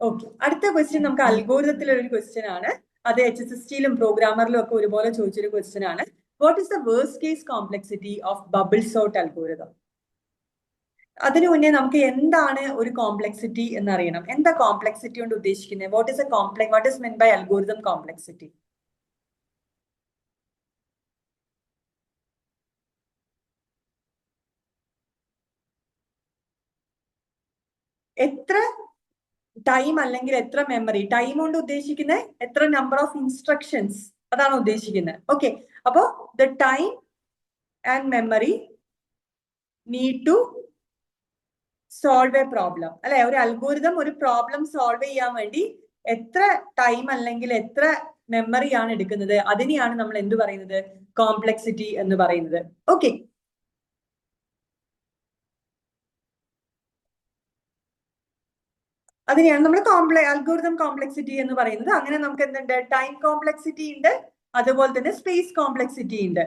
Speaker 3: ഓക്കെ, അടുത്ത ക്വസ്റ്റ്യൻ നമുക്ക് അൽഗോരിതത്തിലുള്ള ഒരു ക്വസ്റ്റ്യൻ ആണ്. അത് HSST-യിലും പ്രോഗ്രാമറിലും ഒക്കെ ഒരുപോലെ ചോദിച്ചൊരു ക്വസ്റ്റ്യൻ ആണ്. What is the worst case complexity of bubble sort algorithm? അതിനു മുന്നേ നമുക്ക് എന്താണ് ഒരു കോംപ്ലക്സിറ്റി എന്നറിയണം. എന്താ കോംപ്ലക്സിറ്റി കൊണ്ട് ഉദ്ദേശിക്കുന്നത്? What is meant by algorithm complexity? എത്ര ടൈം അല്ലെങ്കിൽ എത്ര മെമ്മറി? ടൈം കൊണ്ട് ഉദ്ദേശിക്കുന്നത് എത്ര നമ്പർ ഓഫ് ഇൻസ്ട്രക്ഷൻസ്, അതാണ് ഉദ്ദേശിക്കുന്നത്. ഓക്കെ, അപ്പോ the time and memory need to solve a problem, അല്ലെ? ഒരു അൽഗോരിതം ഒരു പ്രോബ്ലം സോൾവ് ചെയ്യാൻ വേണ്ടി എത്ര ടൈം അല്ലെങ്കിൽ എത്ര മെമ്മറിയാണ് എടുക്കുന്നത്, അതിനെയാണ് നമ്മൾ എന്ത് പറയുന്നത്? കോംപ്ലക്സിറ്റി എന്ന് പറയുന്നത്. ഓക്കെ, അതിനെയാണ് നമ്മൾ അൽഗോരിതം കോംപ്ലക്സിറ്റി എന്ന് പറയുന്നത്. അങ്ങനെ നമുക്ക് എന്തുണ്ട്? ടൈം കോംപ്ലക്സിറ്റി ഉണ്ട്, അതുപോലെ തന്നെ സ്പേസ് കോംപ്ലക്സിറ്റി ഉണ്ട്.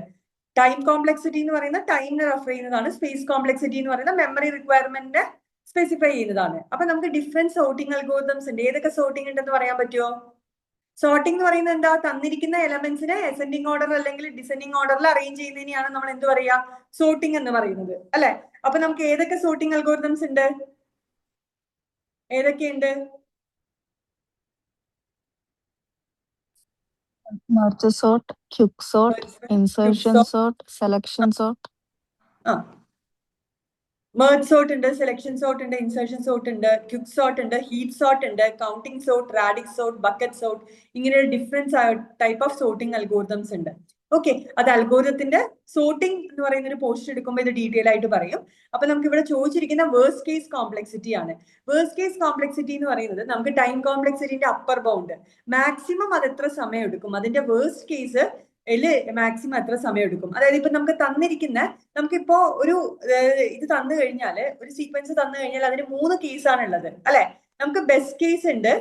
Speaker 3: ടൈം കോംപ്ലക്സിറ്റി എന്ന് പറയുന്നത് ടൈമിനെ റെഫർ ചെയ്യുന്നതാണ്. സ്പേസ് കോംപ്ലക്സിറ്റി എന്ന് പറയുന്നത് മെമ്മറി റിക്വയർമെന്റ് സ്പെസിഫൈ ചെയ്യുന്നതാണ്. അപ്പൊ നമുക്ക് ഡിഫറെന്റ് സോർട്ടിംഗ് അൽഗോരിതംസ് ഉണ്ട്. ഏതൊക്കെ സോർട്ടിംഗ് ഉണ്ടെന്ന് പറയാൻ പറ്റുമോ? സോർട്ടിംഗ് എന്ന് പറയുന്നത് എന്താ? തന്നിരിക്കുന്ന എലമെന്റ്സിനെ അസെൻഡിങ് ഓർഡർ അല്ലെങ്കിൽ ഡിസെൻഡിങ് ഓർഡറിൽ അറേഞ്ച് ചെയ്യുന്നതിനെയാണ് നമ്മൾ എന്ത് പറയാ? സോർട്ടിംഗ് എന്ന് പറയുന്നത്, അല്ലെ? അപ്പൊ നമുക്ക് ഏതൊക്കെ സോർട്ടിംഗ് അൽഗോരിതംസ് ഉണ്ട്? ഏതൊക്കെയുണ്ട്?
Speaker 5: Merge sort, quick sort, insertion sort, selection sort.
Speaker 3: Merge sort ഉണ്ട്, സെലക്ഷൻ സോർട്ട് ഉണ്ട്, ഇൻസേർഷൻ സോർട്ട് ഉണ്ട്, ക്വിക്ക് സോർട്ട് ഉണ്ട്, ഹീപ്പ് സോർട്ട് ഉണ്ട്, counting sort, radix sort, bucket sort, ഇങ്ങനെ different type of sorting algorithms ഉണ്ട്. Okay, അത് അൽഗോരിതത്തിന്റെ സോർട്ടിംഗ് എന്ന് പറയുന്ന ഒരു പോസ്റ്റ് എടുക്കുമ്പോൾ ഇത് ഡീറ്റെയിൽ ആയിട്ട് പറയും. അപ്പൊ നമുക്ക് ഇവിടെ ചോദിച്ചിരിക്കുന്ന വേഴ്സ്റ്റ് കേസ് കോംപ്ലക്സിറ്റി ആണ്. വേഴ്സ്റ്റ് കേസ് കോംപ്ലക്സിറ്റി എന്ന് പറയുന്നത് നമുക്ക് ടൈം കോംപ്ലക്സിറ്റിന്റെ അപ്പർ ബൗണ്ട്, മാക്സിമം അത് എത്ര സമയം എടുക്കും, അതിന്റെ വേഴ്സ്റ്റ് കേസ് മാക്സിമം എത്ര സമയം എടുക്കും. അതായത് ഇപ്പൊ നമുക്ക് തന്നിരിക്കുന്ന, നമുക്കിപ്പോ ഒരു ഇത് തന്നു കഴിഞ്ഞാല്, ഒരു സീക്വൻസ് തന്നു കഴിഞ്ഞാൽ അതിന് 3 കേസാണ് ഉള്ളത്, അല്ലെ? നമുക്ക് ബെസ്റ്റ് കേസ് ഉണ്ട്,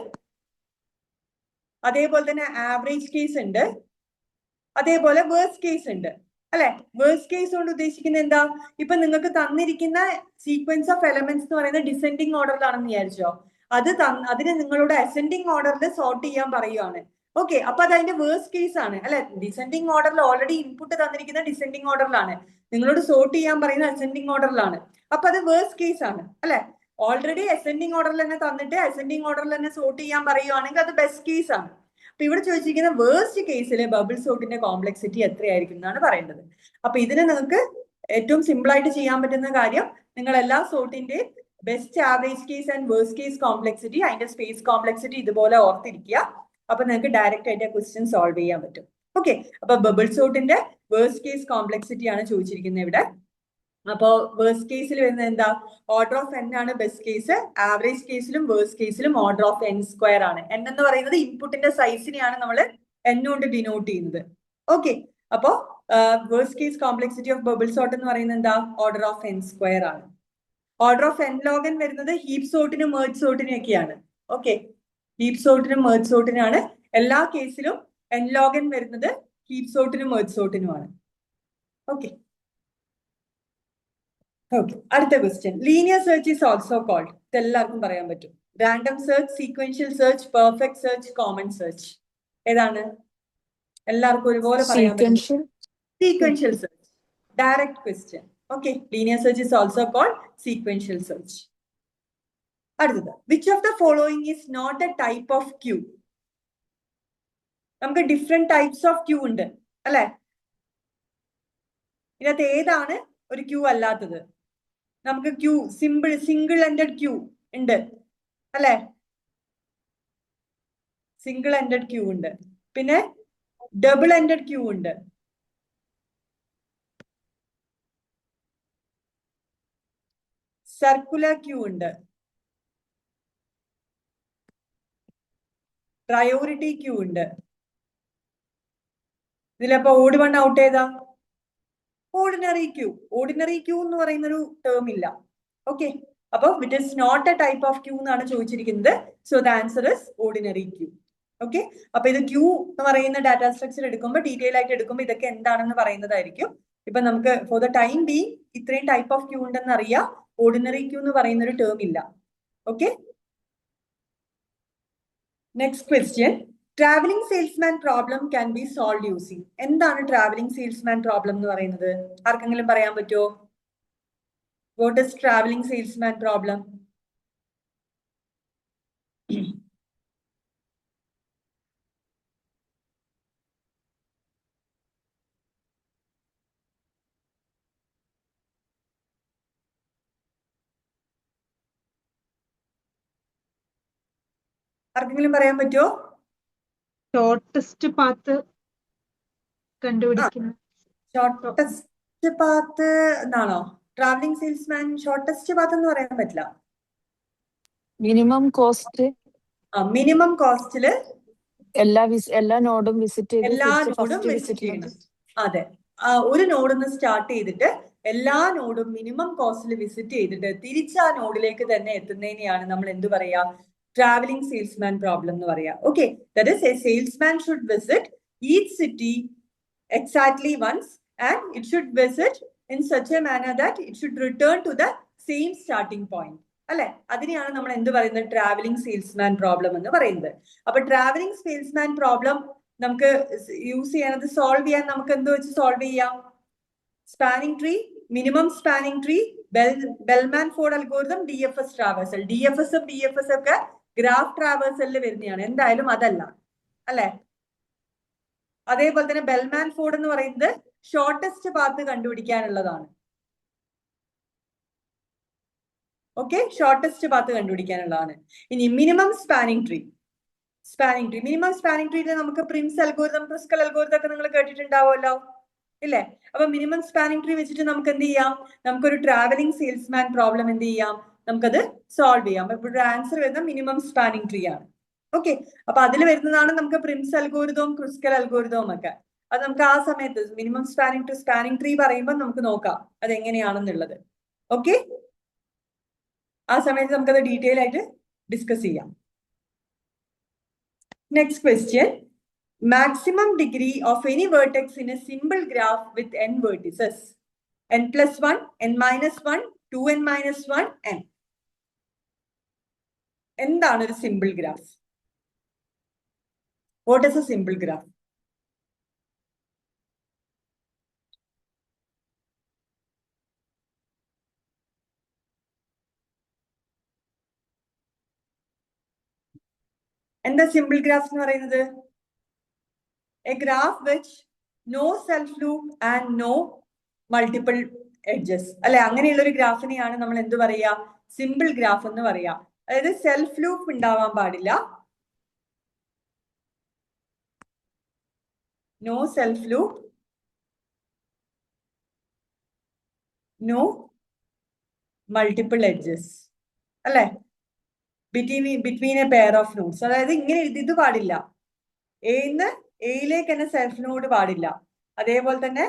Speaker 3: അതേപോലെ തന്നെ ആവറേജ് കേസ് ഉണ്ട്, അതേപോലെ വേഴ്സ്റ്റ് കേസ് ഉണ്ട്, അല്ലെ? വേഴ്സ്റ്റ് കേസ് കൊണ്ട് ഉദ്ദേശിക്കുന്നത് എന്താ? ഇപ്പൊ നിങ്ങൾക്ക് തന്നിരിക്കുന്ന സീക്വൻസ് ഓഫ് എലമെന്റ്സ് എന്ന് പറയുന്നത് ഡിസെൻഡിങ് ഓർഡറിലാണെന്ന് വിചാരിച്ചോ. അതിന് നിങ്ങളോട് അസെൻഡിങ് ഓർഡറിൽ സോർട്ട് ചെയ്യാൻ പറയുവാണ്. ഓക്കെ, അപ്പൊ അത് അതിന്റെ വേഴ്സ്റ്റ് കേസ് ആണ്, അല്ലെ? ഡിസെൻഡിങ് ഓർഡറിൽ ഓൾറെഡി ഇൻപുട്ട് തന്നിരിക്കുന്ന ഡിസെൻഡിങ് ഓർഡറിലാണ്, നിങ്ങളോട് സോർട്ട് ചെയ്യാൻ പറയുന്ന അസെൻഡിങ് ഓർഡറിലാണ്. അപ്പൊ അത് വേഴ്സ്റ്റ് കേസ് ആണ്, അല്ലെ? ഓൾറെഡി അസെൻഡിങ് ഓർഡറിൽ തന്നെ തന്നിട്ട് അസെൻഡിങ് ഓർഡറിൽ തന്നെ സോർട്ട് ചെയ്യാൻ പറയുവാണെങ്കിൽ അത് ബെസ്റ്റ് കേസ് ആണ്. അപ്പൊ ഇവിടെ ചോദിച്ചിരിക്കുന്ന വേഴ്സ്റ്റ് കേസിൽ ബബിൾ സോർട്ടിന്റെ കോംപ്ലക്സിറ്റി എത്രയായിരിക്കും എന്നാണ് പറയേണ്ടത്. അപ്പൊ ഇതിന് നിങ്ങൾക്ക് ഏറ്റവും സിമ്പിൾ ആയിട്ട് ചെയ്യാൻ പറ്റുന്ന കാര്യം, നിങ്ങൾ എല്ലാ സോർട്ടിന്റെയും best average case and worst case complexity, അതിന്റെ സ്പേസ് കോംപ്ലക്സിറ്റി ഇതുപോലെ ഓർത്തിരിക്കുക. അപ്പൊ നിങ്ങൾക്ക് ഡയറക്റ്റ് ആയിട്ട് ആ ക്വസ്റ്റ്യൻ സോൾവ് ചെയ്യാൻ പറ്റും. ഓക്കെ, അപ്പൊ ബബിൾ സോർട്ടിന്റെ വേഴ്സ്റ്റ് കേസ് കോംപ്ലക്സിറ്റി ആണ് ചോദിച്ചിരിക്കുന്നത് ഇവിടെ. അപ്പോ വേഴ്സ്റ്റ് കേസിൽ വരുന്നത് എന്താ? ഓർഡർ ഓഫ് n ആണ് ബെസ്റ്റ് കേസ്. ആവറേജ് കേസിലും വേഴ്സ്റ്റ് കേസിലും ഓർഡർ ഓഫ് n² ആണ്. n എന്ന് പറയുന്നത് ഇൻപുട്ടിന്റെ സൈസിനെയാണ് നമ്മൾ n കൊണ്ട് ഡിനോട്ട് ചെയ്യുന്നത്. ഓക്കെ, അപ്പോ worst case complexity of bubble sort എന്ന് പറയുന്നത് എന്താ? ഓർഡർ ഓഫ് n² ആണ്. Order of n log n വരുന്നത് ഹീപ്പ് സോർട്ടിനും മെർജ് സോർട്ടിനും ഒക്കെയാണ്. ഓക്കെ, ഹീപ്പ് സോർട്ടിനും മെർജ് സോർട്ടിനാണ്. എല്ലാ കേസിലും n log n വരുന്നത് ഹീപ്പ് സോർട്ടിനും മെർജ് സോർട്ടിനുമാണ്. ഓക്കെ, അടുത്ത question. Linear search is also called. ഇത് എല്ലാവർക്കും പറയാൻ പറ്റും. Random search, sequential search, perfect search, common search. ഏതാണ്? എല്ലാവർക്കും ഒരുപോലെ പറയാൻ പറ്റും. Sequential search. Direct question. Okay, linear search is also called sequential search. അടുത്തത്, which of the following is not a type of queue? നമുക്ക് ഡിഫറെന്റ് ടൈപ്സ് ഓഫ് ക്യൂ ഉണ്ട്, അല്ലെ? ഇതിനകത്ത് ഏതാണ് ഒരു ക്യൂ അല്ലാത്തത്? നമുക്ക് ക്യൂ സിംഗിൾ എൻഡഡ് ക്യൂ ഉണ്ട്, അല്ലെ? സിംഗിൾ എൻഡഡ് ക്യൂ ഉണ്ട്, പിന്നെ ഡബിൾ എൻഡഡ് ക്യൂ ഉണ്ട്, സർക്കുലർ ക്യൂ ഉണ്ട്, പ്രയോറിറ്റി ക്യൂ ഉണ്ട്. ഇതിലപ്പോ ഓഡ് വൺ ഔട്ട് ഏതാ? Ordinary queue. ഓർഡിനറി ക്യൂ എന്ന് പറയുന്ന ഒരു ടേം ഇല്ല. ഓക്കെ, അപ്പൊ it is not a type of queue എന്നാണ് ചോദിച്ചിരിക്കുന്നത്. So the answer is ordinary queue. Okay, അപ്പൊ ഇത് ക്യൂ എന്ന് പറയുന്ന ഡാറ്റാ സ്ട്രക്ചർ എടുക്കുമ്പോൾ, ഡീറ്റെയിൽ ആയിട്ട് എടുക്കുമ്പോൾ ഇതൊക്കെ എന്താണെന്ന് പറയുന്നതായിരിക്കും. ഇപ്പൊ നമുക്ക് ഫോർ ദ ടൈം ബി ഇത്രയും ടൈപ്പ് ഓഫ് ക്യൂ ഉണ്ടെന്ന് അറിയാം. ഓർഡിനറി ക്യൂ എന്ന് പറയുന്ന ഒരു ടേം ഇല്ല. Okay, next question. Travelling salesman problem can be solve using. എന്താണ് ട്രാവലിംഗ് സെയിൽസ്മാൻ പ്രോബ്ലം എന്ന് പറയുന്നത്? ആർക്കെങ്കിലും പറയാൻ പറ്റുമോ? What is travelling salesman problem? ആർക്കെങ്കിലും പറയാൻ പറ്റുമോ?
Speaker 2: ഷോർട്ടസ്റ്റ് പാത്ത് കണ്ടുപിടിക്കുന്നു.
Speaker 3: ഷോർട്ടസ്റ്റ് പാത്ത് എന്നാണോ? ട്രാവലിംഗ് സെയിൽസ്മാൻ ഷോർട്ടസ്റ്റ് പാത്ത് എന്ന് പറയാൻ പറ്റില്ല.
Speaker 5: മിനിമം കോസ്റ്റ്,
Speaker 3: മിനിമം കോസ്റ്റില്
Speaker 5: എല്ലാ നോഡും വിസിറ്റ്
Speaker 3: എല്ലാ
Speaker 5: ചെയ്ത്
Speaker 3: നോഡും
Speaker 5: ഫസ്റ്റ്
Speaker 3: വിസിറ്റ് ചെയ്യണം.
Speaker 5: വിസിറ്റ്.
Speaker 3: അതെ, ഒരു നോഡിന്ന് സ്റ്റാർട്ട് ചെയ്തിട്ട് എല്ലാ നോഡും മിനിമം കോസ്റ്റിൽ വിസിറ്റ് ചെയ്തിട്ട് തിരിച്ച് ആ നോഡിലേക്ക് തന്നെ എത്തുന്നതിനെയാണ് നമ്മൾ എന്ത് പറയാ? ട്രാവലിംഗ് സെയിൽസ്മാൻ പ്രോബ്ലം എന്ന് പറയാ. Okay, that is A salesman should visit each city exactly once and it should visit in such a manner that it should return to the same starting point. അല്ലെ, അതിനെയാണ് നമ്മൾ എന്ത് പറയുന്നത്? Travelling salesman problem എന്ന് പറയുന്നത്. അപ്പൊ travelling salesman problem നമുക്ക് use ചെയ്യാനത് solve ചെയ്യാൻ നമുക്ക് എന്ത് വെച്ച് സോൾവ് ചെയ്യാം? Spanning tree, minimum spanning tree, Bellman Ford algorithm, DFS traversal. DFS ഒക്കെ ഗ്രാഫ് ട്രാവേഴ്സലിൽ വരുന്നതാണ്, എന്തായാലും അതല്ല അല്ലെ. അതേപോലെ തന്നെ ബെൽമാൻ ഫോർഡ് എന്ന് പറയുന്നത് ഷോർട്ടസ്റ്റ് പാത്ത് കണ്ടുപിടിക്കാനുള്ളതാണ്. ഓക്കെ, ഷോർട്ടസ്റ്റ് പാത്ത് കണ്ടുപിടിക്കാനുള്ളതാണ്. ഇനി minimum spanning tree. Minimum spanning ട്രീയിൽ നമുക്ക് പ്രിംസ് അൽഗോരിതം, പ്രിസ്കൽ അൽഗോരിതം ഒക്കെ നിങ്ങൾ കേട്ടിട്ടുണ്ടാവുമല്ലോ, ഇല്ലേ? അപ്പൊ മിനിമം സ്പാനിങ് ട്രീ വെച്ചിട്ട് നമുക്ക് എന്ത് ചെയ്യാം? നമുക്കൊരു ട്രാവലിംഗ് സെയിൽസ്മാൻ പ്രോബ്ലം എന്ത് ചെയ്യാം? നമുക്കത് സോൾവ് ചെയ്യാം. അപ്പൊ ഇവിടെ ആൻസർ വരുന്ന മിനിമം സ്പാനിങ് ട്രീ ആണ്. ഓക്കെ, അപ്പൊ അതിൽ വരുന്നതാണ് നമുക്ക് പ്രിംസ് അൽഗോരിതവും ക്രിസ്കൽ അൽഗോരിതവും ഒക്കെ. അത് നമുക്ക് ആ സമയത്ത് മിനിമം സ്പാനിങ് ട്രീ പറയുമ്പോൾ നമുക്ക് നോക്കാം അതെങ്ങനെയാണെന്നുള്ളത്. ഓക്കെ, ആ സമയത്ത് നമുക്കത് ഡീറ്റെയിൽ ആയിട്ട് ഡിസ്കസ് ചെയ്യാം. Next question. Maximum degree of any vertex in a simple graph with n vertices, n+1, n-1, 2n-1, n. എന്താണ് ഒരു simple graph? What is a simple graph? എന്താ സിമ്പിൾ ഗ്രാഫ് എന്ന് പറയുന്നത്? A graph which no self loop and no multiple edges അല്ലെ, അങ്ങനെയുള്ള ഒരു ഗ്രാഫിനെയാണ് നമ്മൾ എന്ത് പറയാ? സിമ്പിൾ ഗ്രാഫ് എന്ന് പറയാ. അതായത് സെൽഫ് ലൂപ്പ് ഉണ്ടാവാൻ പാടില്ല, no self loop, no multiple edges അല്ലെ, between a pair of nodes. അതായത് ഇങ്ങനെ ഇത് പാടില്ല. എയിലേക്ക് തന്നെ സെൽഫ് നോഡ് പാടില്ല. അതേപോലെ തന്നെ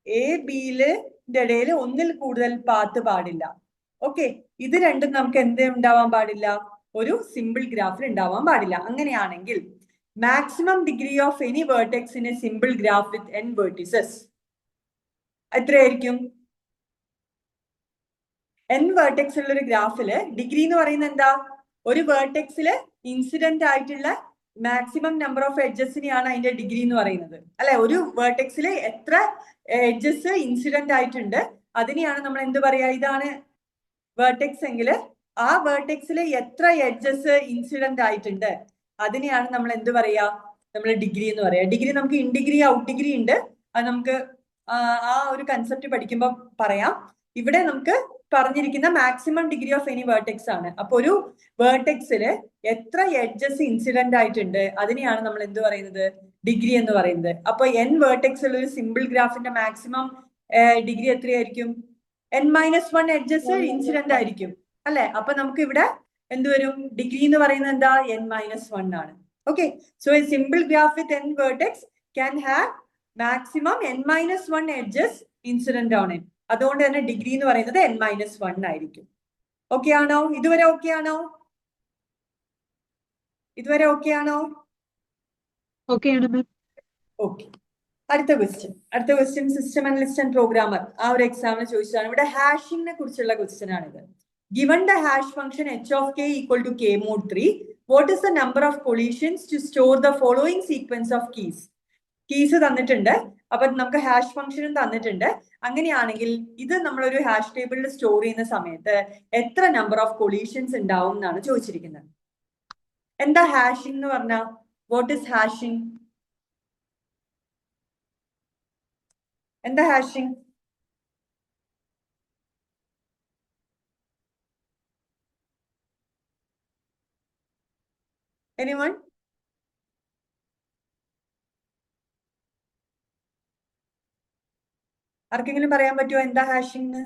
Speaker 3: A-Bയിലെ ഇടയിൽ ഒന്നിൽ കൂടുതൽ പാത്ത് പാടില്ല. ഓക്കെ, ഇത് രണ്ടും നമുക്ക് എന്ത് ഉണ്ടാവാൻ പാടില്ല? ഒരു സിമ്പിൾ ഗ്രാഫിൽ ഉണ്ടാവാൻ പാടില്ല. അങ്ങനെയാണെങ്കിൽ maximum degree of any vertex in a simple graph with n vertices എത്രയായിരിക്കും? n vertex ഉള്ള ഒരു ഗ്രാഫില് ഡിഗ്രി എന്ന് പറയുന്നത് എന്താ? ഒരു വേർട്ടെക്സില് ഇൻസിഡന്റ് ആയിട്ടുള്ള മാക്സിമം നമ്പർ ഓഫ് എഡ്ജസിനെയാണ് അതിന്റെ ഡിഗ്രി എന്ന് പറയുന്നത് അല്ലെ. ഒരു വേർട്ടെക്സില് എത്ര എഡ്ജസ് ഇൻസിഡന്റ് ആയിട്ടുണ്ട് അതിനെയാണ് നമ്മൾ എന്ത് പറയാ? ഇതാണ് വേർട്ടെക്സ് എങ്കിൽ ആ വേർട്ടെക്സില് എത്ര എഡ്ജസ് ഇൻസിഡന്റ് ആയിട്ടുണ്ട് അതിനെയാണ് നമ്മൾ എന്ത് പറയാ? നമ്മൾ ഡിഗ്രി എന്ന് പറയാ. ഡിഗ്രി നമുക്ക് ഇൻ ഡിഗ്രി, ഔട്ട് ഡിഗ്രി ഉണ്ട്. അത് നമുക്ക് ആ ഒരു കൺസെപ്റ്റ് പഠിക്കുമ്പോൾ പറയാം. ഇവിടെ നമുക്ക് പറഞ്ഞിരിക്കുന്ന maximum degree of any vertex ആണ്. അപ്പൊ ഒരു വേർട്ടെക്സില് എത്ര എഡ്ജസ് ഇൻസിഡന്റ് ആയിട്ടുണ്ട് അതിനെയാണ് നമ്മൾ എന്ത് പറയുന്നത്? ഡിഗ്രി എന്ന് പറയുന്നത്. അപ്പൊ n വേർട്ടെക്സ് ഉള്ള ഒരു സിമ്പിൾ ഗ്രാഫിന്റെ മാക്സിമം ഡിഗ്രി എത്രയായിരിക്കും? n-1 എഡ്ജസ് ഇൻസിഡന്റ് ആയിരിക്കും അല്ലെ. അപ്പൊ നമുക്ക് ഇവിടെ എന്ത് വരും? ഡിഗ്രി എന്ന് പറയുന്നത് എന്താ? n-1 ആണ്. Okay, so A simple graph with n vertex can have maximum n-1 edges incident on it. അതുകൊണ്ട് തന്നെ ഡിഗ്രി എന്ന് പറയുന്നത് n-1 ആയിരിക്കും. ഓക്കെ ആണോ? ഇതുവരെ ഓക്കെ ആണോ?
Speaker 2: ഓക്കെ ആണ് മാം.
Speaker 3: ഓക്കെ, അടുത്ത question system analyst and programmer ആ ഒരു എക്സാമിന് ചോദിച്ചതാണ്. ഇവിടെ ഹാഷിങ്ങിനെ കുറിച്ചുള്ള ക്വസ്റ്റ്യൻ ആണിത്. Given the hash function h of k equal to k mod 3, What is the number of collisions to store the following sequence of keys? Keys തന്നിട്ടുണ്ട്, അപ്പൊ നമുക്ക് ഹാഷ് ഫംഗ്ഷനും തന്നിട്ടുണ്ട്. അങ്ങനെയാണെങ്കിൽ ഇത് നമ്മളൊരു ഹാഷ് ടേബിളിൽ സ്റ്റോർ ചെയ്യുന്ന സമയത്ത് എത്ര നമ്പർ ഓഫ് കൊളീഷൻസ് ഉണ്ടാവും എന്നാണ് ചോദിച്ചിരിക്കുന്നത്. എന്താ ഹാഷിംഗ് എന്ന് പറഞ്ഞാൽ? What is hashing? എന്താ ഹാഷിംഗ്? എനിവൺ? ആർക്കെങ്കിലും പറയാൻ പറ്റുമോ എന്താ ഹാഷിംഗ്?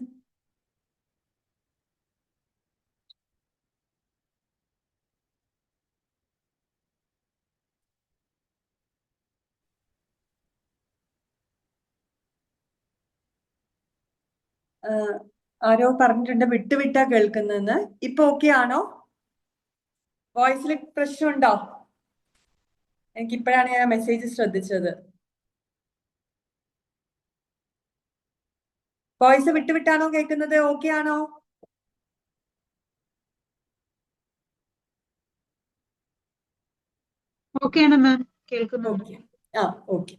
Speaker 3: ആരോ പറഞ്ഞിട്ടുണ്ട് വിട്ടുവിട്ടാ കേൾക്കുന്നതെന്ന്. ഇപ്പൊ ഓക്കെ ആണോ? വോയിസിൽ പ്രശ്നമുണ്ടോ? എനിക്കിപ്പോഴാണ് ഞാൻ മെസ്സേജ് ശ്രദ്ധിച്ചത്. വോയിസ് വിട്ടുവിട്ടാണോ കേൾക്കുന്നത്? ഓക്കെ ആണോ?
Speaker 2: ഓക്കെയാണ് മാം, കേൾക്കുന്നുണ്ട്.
Speaker 3: ഓക്കെ. ഓക്കെ.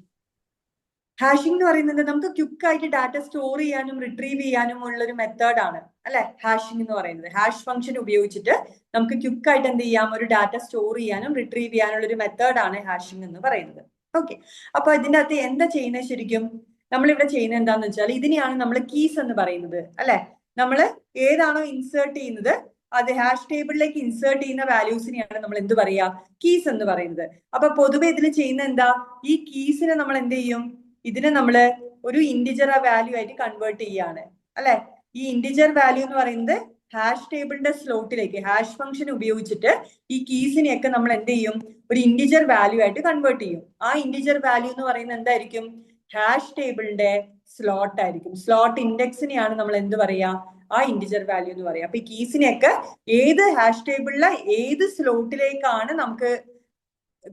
Speaker 3: ഹാഷിംഗ് എന്ന് പറയുന്നത് നമുക്ക് ക്വിക്കായിട്ട് ഡാറ്റ സ്റ്റോർ ചെയ്യാനും റിട്രീവ് ചെയ്യാനും ഉള്ള ഒരു മെത്തേഡാണ് അല്ലെ ഹാഷിംഗ് എന്ന് പറയുന്നത്. ഹാഷ് ഫംഗ്ഷൻ ഉപയോഗിച്ചിട്ട് നമുക്ക് ക്വിക്കായിട്ട് എന്ത് ചെയ്യാം? ഒരു ഡാറ്റ സ്റ്റോർ ചെയ്യാനും റിട്രീവ് ചെയ്യാനുള്ള ഒരു മെത്തേഡാണ് ഹാഷിംഗ് എന്ന് പറയുന്നത്. ഓക്കെ. അപ്പൊ ഇതിന്റെ അകത്ത് എന്താ ചെയ്യുന്നത്? ശരിക്കും നമ്മളിവിടെ ചെയ്യുന്നത് എന്താന്ന് വെച്ചാൽ ഇതിനെയാണ് നമ്മൾ കീസ് എന്ന് പറയുന്നത് അല്ലെ. നമ്മൾ ഏതാണോ ഇൻസേർട്ട് ചെയ്യുന്നത് അത് ഹാഷ് ടേബിളിലേക്ക് ഇൻസേർട്ട് ചെയ്യുന്ന വാല്യൂസിനെയാണ് നമ്മൾ എന്ത് പറയാ? കീസ് എന്ന് പറയുന്നത്. അപ്പൊ പൊതുവെ ഇതിൽ ചെയ്യുന്ന എന്താ? ഈ കീസിനെ നമ്മൾ എന്ത് ചെയ്യും? ഇതിനെ നമ്മൾ ഒരു ഇന്റിജർ വാല്യൂ ആയിട്ട് കൺവേർട്ട് ചെയ്യാണ് അല്ലെ. ഈ ഇന്റിജർ വാല്യൂ എന്ന് പറയുന്നത് ഹാഷ് ടേബിളിന്റെ സ്ലോട്ടിലേക്ക് ഹാഷ് ഫംഗ്ഷൻ ഉപയോഗിച്ചിട്ട് ഈ കീസിനെയൊക്കെ നമ്മൾ എന്ത് ചെയ്യും? ഒരു ഇന്റിജർ വാല്യൂ ആയിട്ട് കൺവേർട്ട് ചെയ്യും. ആ ഇന്റിജർ വാല്യൂ എന്ന് പറയുന്നത് എന്തായിരിക്കും? ഹാഷ് ടേബിളിന്റെ സ്ലോട്ട് ആയിരിക്കും. സ്ലോട്ട് ഇൻഡെക്സിനെയാണ് നമ്മൾ എന്ത് പറയാ? ആ ഇന്റിജർ വാല്യൂ എന്ന് പറയാം. അപ്പൊ ഈ കീസിനെയൊക്കെ ഏത് ഹാഷ് ടേബിളിലെ ഏത് സ്ലോട്ടിലേക്കാണ് നമുക്ക്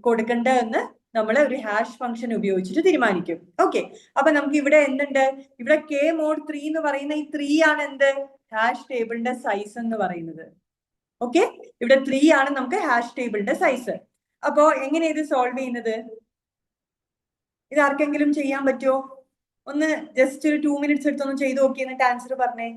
Speaker 3: കൊടുക്കേണ്ടതെന്ന് നമ്മൾ ഒരു ഹാഷ് ഫംഗ്ഷൻ ഉപയോഗിച്ചിട്ട് തീരുമാനിക്കും. ഓക്കെ. അപ്പൊ നമുക്ക് ഇവിടെ എന്തുണ്ട്? ഇവിടെ കെ മോഡ് 3 എന്ന് പറയുന്ന ഈ 3 ആണ് എന്ത്? ഹാഷ് ടേബിളിന്റെ സൈസ് എന്ന് പറയുന്നത്. ഓക്കെ. ഇവിടെ 3 ആണ് നമുക്ക് ഹാഷ് ടേബിളിന്റെ സൈസ്. അപ്പോ എങ്ങനെ ഇത് സോൾവ് ചെയ്യുന്നത്? ഇത് ആർക്കെങ്കിലും ചെയ്യാൻ പറ്റുമോ? ഒന്ന് ജസ്റ്റ് ഒരു 2 മിനിറ്റ്സ് എടുത്തൊന്ന് ചെയ്ത് നോക്കി എന്നിട്ട് ആൻസർ പറഞ്ഞേ.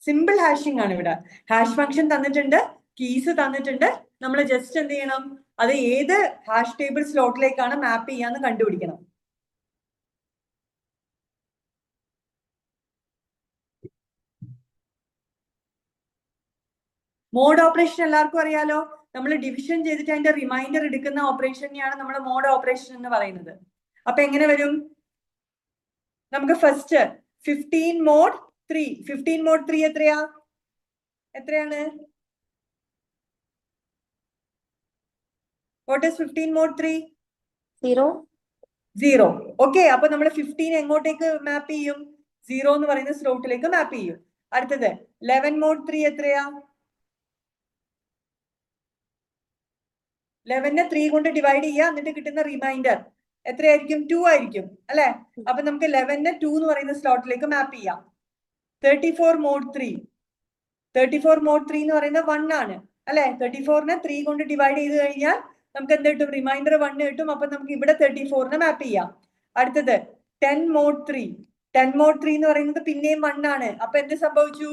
Speaker 3: സിമ്പിൾ ഹാഷിംഗ് ആണ് ഇവിടെ. ഹാഷ് ഫംഗ്ഷൻ തന്നിട്ടുണ്ട്, കീസ് തന്നിട്ടുണ്ട്. നമ്മൾ ജസ്റ്റ് എന്ത് ചെയ്യണം? അത് ഏത് ഹാഷ് ടേബിൾ സ്ലോട്ടിലേക്കാണ് മാപ്പ് ചെയ്യാന്ന് കണ്ടുപിടിക്കണം. മോഡ് ഓപ്പറേഷൻ എല്ലാവർക്കും അറിയാലോ. നമ്മൾ ഡിവിഷൻ ചെയ്തിട്ട് അതിന്റെ റിമൈൻഡർ എടുക്കുന്ന ഓപ്പറേഷനെയാണ് നമ്മൾ മോഡ് ഓപ്പറേഷൻ എന്ന് പറയുന്നത്. അപ്പൊ എങ്ങനെ വരും? നമുക്ക് ഫസ്റ്റ് 15 മോഡ് 3. 15 മോഡ് 3 എത്രയാണ്? What is 15 mod 3? 0. ഓക്കെ. അപ്പൊ നമ്മൾ 15 എങ്ങോട്ടേക്ക് മാപ്പ് ചെയ്യും? 0 എന്ന് പറയുന്ന സ്ലോട്ടിലേക്ക് മാപ്പ് ചെയ്യും. അടുത്തത് 11 മോഡ് 3 എത്രയാ? 11നെ 3 കൊണ്ട് ഡിവൈഡ് ചെയ്യുക, എന്നിട്ട് കിട്ടുന്ന റിമൈൻഡർ എത്രയായിരിക്കും? 2 ആയിരിക്കും അല്ലെ. അപ്പൊ നമുക്ക് 11നെ 2 എന്ന് പറയുന്ന സ്ലോട്ടിലേക്ക് മാപ്പ് ചെയ്യാം. 34 മോഡ് 3. 34 മോഡ് 3 എന്ന് പറയുന്നത് 1 ആണ് അല്ലെ. 34നെ 3 കൊണ്ട് ഡിവൈഡ് ചെയ്ത് കഴിഞ്ഞാൽ നമുക്ക് എന്ത് കിട്ടും? റിമൈൻഡർ 1 കിട്ടും. അപ്പൊ നമുക്ക് ഇവിടെ 34നെ മാപ്പ് ചെയ്യാം. അടുത്തത് 10 മോഡ് 3. 10 മോഡ് 3 എന്ന് പറയുന്നത് പിന്നെയും 1 ആണ്. അപ്പൊ എന്ത് സംഭവിച്ചു?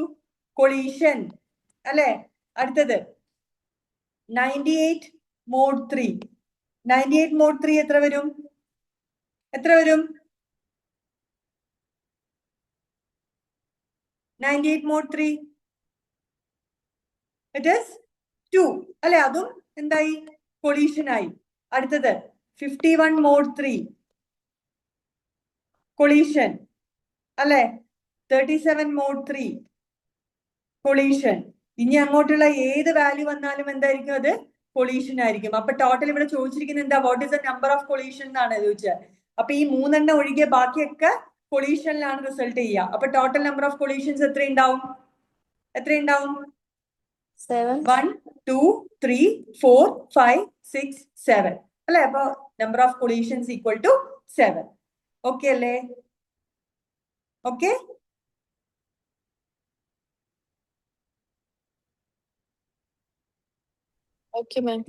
Speaker 3: കൊളീഷൻ അല്ലെ. അടുത്തത് 98 മോഡ് 3. 98 മോഡ് 3 എത്ര വരും? 98 മോഡ് 3 ഇറ്റ് ഈസ് 2 അല്ലെ. അതും എന്തായി? കൊളീഷൻ ആയി. അടുത്തത് 51 മോഡ് 3 കൊളീഷൻ അല്ലെ. 37 മോഡ് 3 കൊളീഷൻ. ഇനി അങ്ങോട്ടുള്ള ഏത് വാല്യൂ വന്നാലും എന്തായിരിക്കും? അത് കൊളീഷൻ ആയിരിക്കും. അപ്പൊ ടോട്ടൽ ഇവിടെ ചോദിച്ചിരിക്കുന്നത് എന്താ? What is the number of collision എന്നാണ് ചോദിച്ചത്. അപ്പൊ ഈ 3 ഒഴികെ ബാക്കിയൊക്കെ കൊളീഷനിലാണ് റിസൾട്ട് ചെയ്യുക. അപ്പൊ ടോട്ടൽ നമ്പർ ഓഫ് കൊളീഷൻസ് എത്രയുണ്ടാവും? 1 2 3 4 5 6 7 അല്ലെ. അപ്പൊ number of collisions equal to 7. Okay അല്ലേ? ഓക്കെ.
Speaker 5: Okay, ma'am.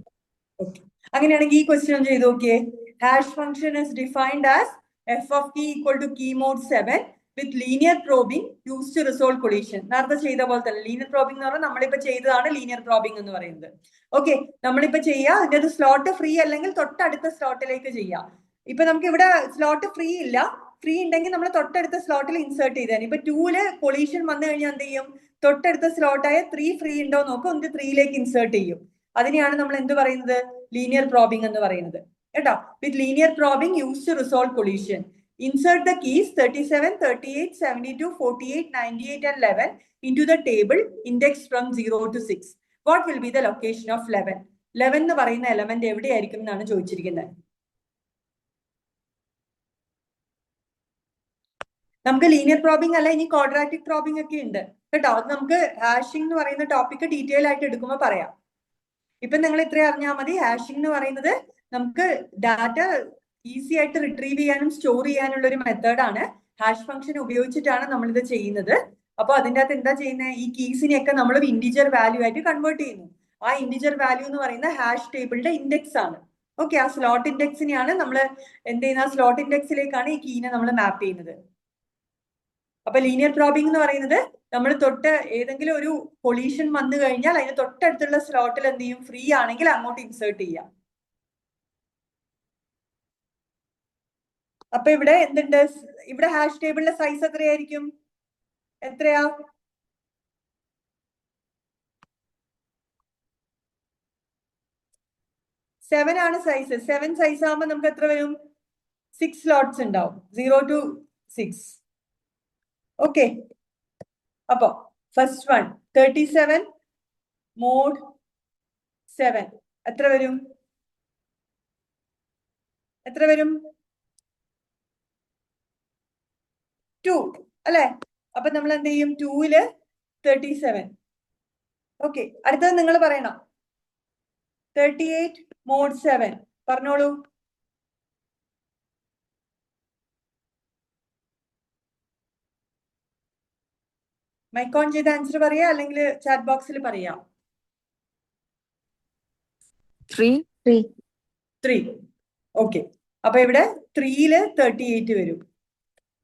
Speaker 3: ഓക്കെ, അങ്ങനെയാണെങ്കിൽ ഈ ക്വസ്റ്റ്യൻ ചെയ്ത് നോക്കിയേ. Hash function is defined as F of key equal to key mod 7 with linear probing use to resolve collision. നേരത്തെ ചെയ്ത പോലെ തന്നെ ലീനിയർ പ്രോബിംഗ് എന്ന് പറഞ്ഞാൽ നമ്മളിപ്പോ ചെയ്തതാണ് ലീനിയർ പ്രോബിംഗ് എന്ന് പറയുന്നത്. ഓക്കെ, നമ്മളിപ്പോ ചെയ്യാ അതിന്റെ സ്ലോട്ട് ഫ്രീ അല്ലെങ്കിൽ തൊട്ടടുത്ത സ്ലോട്ടിലേക്ക് ചെയ്യാം. ഇപ്പൊ നമുക്ക് ഇവിടെ സ്ലോട്ട് ഫ്രീ ഇല്ല, ഫ്രീ ഉണ്ടെങ്കിൽ നമ്മൾ തൊട്ടടുത്ത സ്ലോട്ടിൽ ഇൻസേർട്ട് ചെയ്തേനെ. ഇപ്പൊ 2 കൊളീഷൻ വന്നു കഴിഞ്ഞാൽ എന്ത് ചെയ്യും, തൊട്ടടുത്ത സ്ലോട്ടായ 3 ഫ്രീ ഉണ്ടോ നോക്കും, എന്നിട്ട് 3ലേക്ക് ഇൻസേർട്ട് ചെയ്യും. അതിനെയാണ് നമ്മൾ എന്ത് പറയുന്നത്, ലീനിയർ പ്രോബിംഗ് എന്ന് പറയുന്നത് കേട്ടോ. With linear probing use to resolve collision. Insert the keys 37, 38, 72, 48, 98 and 11 into the table indexed from 0 to 6. What will be the location of 11? 11 എന്ന് പറയുന്ന എലമെന്റ് എവിടെയായിരിക്കും എന്നാണ് ചോദിച്ചിരിക്കുന്നത്. നമുക്ക് ലീനിയർ പ്രോബിംഗ് അല്ല, ഇനി ക്വാഡ്രാറ്റിക് പ്രോബിംഗ് ഒക്കെ ഉണ്ട് കേട്ടോ. അത് നമുക്ക് ഹാഷിംഗ് എന്ന് പറയുന്ന ടോപ്പിക് ഡീറ്റെയിൽ ആയിട്ട് എടുക്കുമ്പോൾ പറയാം. ഇപ്പൊ നിങ്ങൾ ഇത്ര അറിഞ്ഞാൽ മതി. ഹാഷിംഗ് എന്ന് പറയുന്നത് നമുക്ക് ഡാറ്റ ഈസി ആയിട്ട് റിട്രീവ് ചെയ്യാനും സ്റ്റോർ ചെയ്യാനുള്ള ഒരു മെത്തേഡാണ്. ഹാഷ് ഫംഗ്ഷൻ ഉപയോഗിച്ചിട്ടാണ് നമ്മൾ ഇത് ചെയ്യുന്നത്. അപ്പൊ അതിൻ്റെ അകത്ത് എന്താ ചെയ്യുന്നത്, ഈ കീസിനെയൊക്കെ നമ്മൾ ഇൻഡിജർ വാല്യൂ ആയിട്ട് കൺവേർട്ട് ചെയ്യുന്നു. ആ ഇൻഡിജർ വാല്യൂ എന്ന് പറയുന്ന ഹാഷ് ടേബിളിന്റെ ഇൻഡെക്സ് ആണ്. ഓക്കെ, ആ സ്ലോട്ട് ഇൻഡെക്സിനെയാണ് നമ്മൾ എന്ത് ചെയ്യുന്നത്, ആ സ്ലോട്ട് ഇൻഡെക്സിലേക്കാണ് ഈ കീനെ നമ്മൾ മാപ്പ് ചെയ്യുന്നത്. അപ്പൊ ലീനിയർ പ്രോബിംഗ് എന്ന് പറയുന്നത് നമ്മൾ തൊട്ട് ഏതെങ്കിലും ഒരു കൊളീഷൻ വന്നു കഴിഞ്ഞാൽ അതിന് തൊട്ടടുത്തുള്ള സ്ലോട്ടിൽ എന്ത് ചെയ്യും, ഫ്രീ ആണെങ്കിൽ അങ്ങോട്ട് ഇൻസേർട്ട് ചെയ്യാം. അപ്പൊ ഇവിടെ എന്തുണ്ട്, ഇവിടെ ഹാഷ് ടേബിളിന്റെ സൈസ് എത്രയായിരിക്കും, എത്രയാ, സെവൻ ആണ് സൈസ്. 7 സൈസ് ആകുമ്പോൾ നമുക്ക് എത്ര വരും, 6 സ്ലോട്ട്സ് ഉണ്ടാവും, 0 to 6. ഓക്കെ, അപ്പൊ ഫസ്റ്റ് വൺ 37 മോഡ് 7 എത്ര വരും, എത്ര വരും, 2 അല്ലെ. അപ്പൊ നമ്മൾ എന്ത് ചെയ്യും, 2 37. ഓക്കെ, അടുത്തത് നിങ്ങൾ പറയണം. 38 മോഡ് 7 പറഞ്ഞോളൂ. മൈക്ക് ഓൺ ചെയ്ത് ആൻസർ പറയാ, അല്ലെങ്കിൽ ചാറ്റ് ബോക്സിൽ പറയാം. 3. ഓക്കെ, അപ്പൊ ഇവിടെ 3 38 വരും.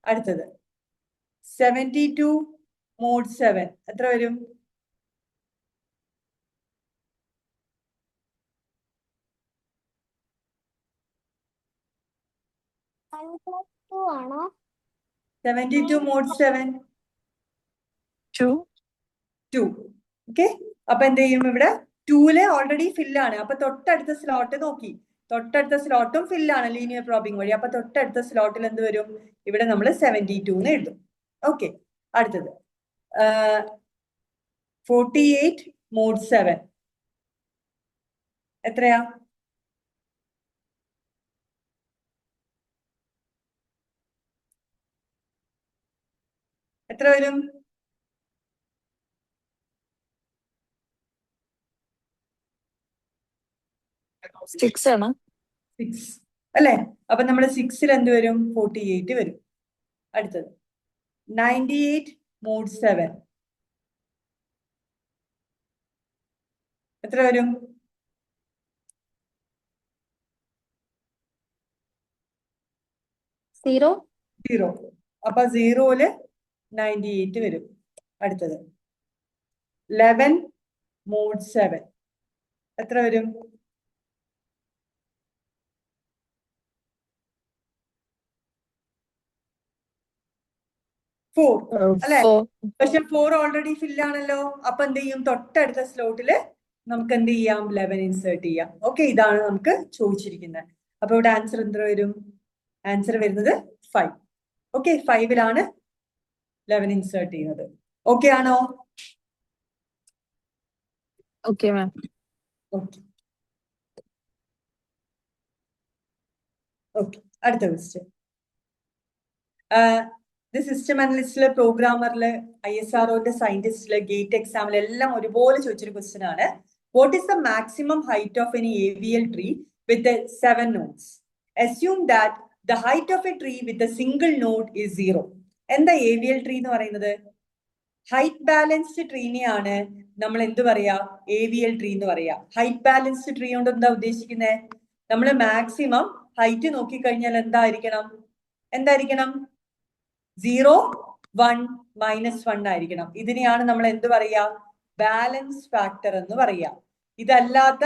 Speaker 3: അടുത്തത് 72 മോഡ് 7 എത്ര വരും,
Speaker 4: ആണോ
Speaker 3: 72 മോഡ് 7 2. ഓക്കെ, അപ്പൊ എന്ത് ചെയ്യും, ഇവിടെ 2 ഓൾറെഡി ഫില്ലാണ്. അപ്പൊ തൊട്ടടുത്ത സ്ലോട്ട് നോക്കി, തൊട്ടടുത്ത സ്ലോട്ടും ഫില്ലാണ് ലീനിയർ പ്രോബിംഗ് വഴി. അപ്പൊ തൊട്ടടുത്ത സ്ലോട്ടിൽ എന്ത് വരും, ഇവിടെ നമ്മൾ 72 എന്ന് എഴുതും. ഓക്കെ, അടുത്തത് 48 മോഡ് 7 എത്രയാ, എത്ര വരും,
Speaker 5: 6 ആണ്.
Speaker 3: 6 അല്ലെ. അപ്പൊ നമ്മൾ 6 എന്ത് വരും, 48 വരും. അടുത്തത് 98 മോഡ് 7 എത്ര വരും, 0. അപ്പൊ 0 98 വരും. അടുത്തത് 11 മോഡ് 7 എത്ര വരും, 4 അല്ലെ. പക്ഷെ 4 ഓൾറെഡി ഫില്ലാണല്ലോ. അപ്പൊ എന്ത് ചെയ്യും, തൊട്ടടുത്ത സ്ലോട്ടില് നമുക്ക് എന്ത് ചെയ്യാം, 11 ഇൻസേർട്ട് ചെയ്യാം. ഓക്കെ, ഇതാണ് നമുക്ക് ചോദിച്ചിരിക്കുന്നത്. അപ്പൊ ഇവിടെ ആൻസർ എന്ത് വരും, ആൻസർ വരുന്നത് 5. ഓക്കെ, 5ലാണ് 11 ഇൻസേർട്ട് ചെയ്യുന്നത്. ഓക്കെ ആണോ?
Speaker 5: Okay ma'am.
Speaker 3: ഓക്കെ, ഓക്കെ, അടുത്ത ക്വസ്റ്റ്യൻ. ഇത് സിസ്റ്റം അനലിസ്റ്റിലെ പ്രോഗ്രാമറില് ISROന്റെ സയന്റിസ്റ്റിലെ ഗേറ്റ് എക്സാമിൽ എല്ലാം ഒരുപോലെ ചോദിച്ചൊരു ക്വസ്റ്റ്യൻ ആണ്. What is the maximum height of any AVL tree with 7 nodes? Assume that the height of A tree with a single node is 0. എന്താ AVL tree എന്ന് പറയുന്നത്? ഹൈറ്റ് ബാലൻസ്ഡ് ട്രീനെയാണ് നമ്മൾ എന്ത് പറയാ, AVL ട്രീ എന്ന് പറയാ. ഹൈറ്റ് ബാലൻസ്ഡ് ട്രീ കൊണ്ട് എന്താ ഉദ്ദേശിക്കുന്നത്? നമ്മൾ മാക്സിമം ഹൈറ്റ് നോക്കിക്കഴിഞ്ഞാൽ എന്തായിരിക്കണം? 0, 1, -1 ആയിരിക്കണം. ഇതിനെയാണ് നമ്മൾ എന്ത് പറയാ, ബാലൻസ് ഫാക്ടർ എന്ന് പറയാ. ഇതല്ലാത്ത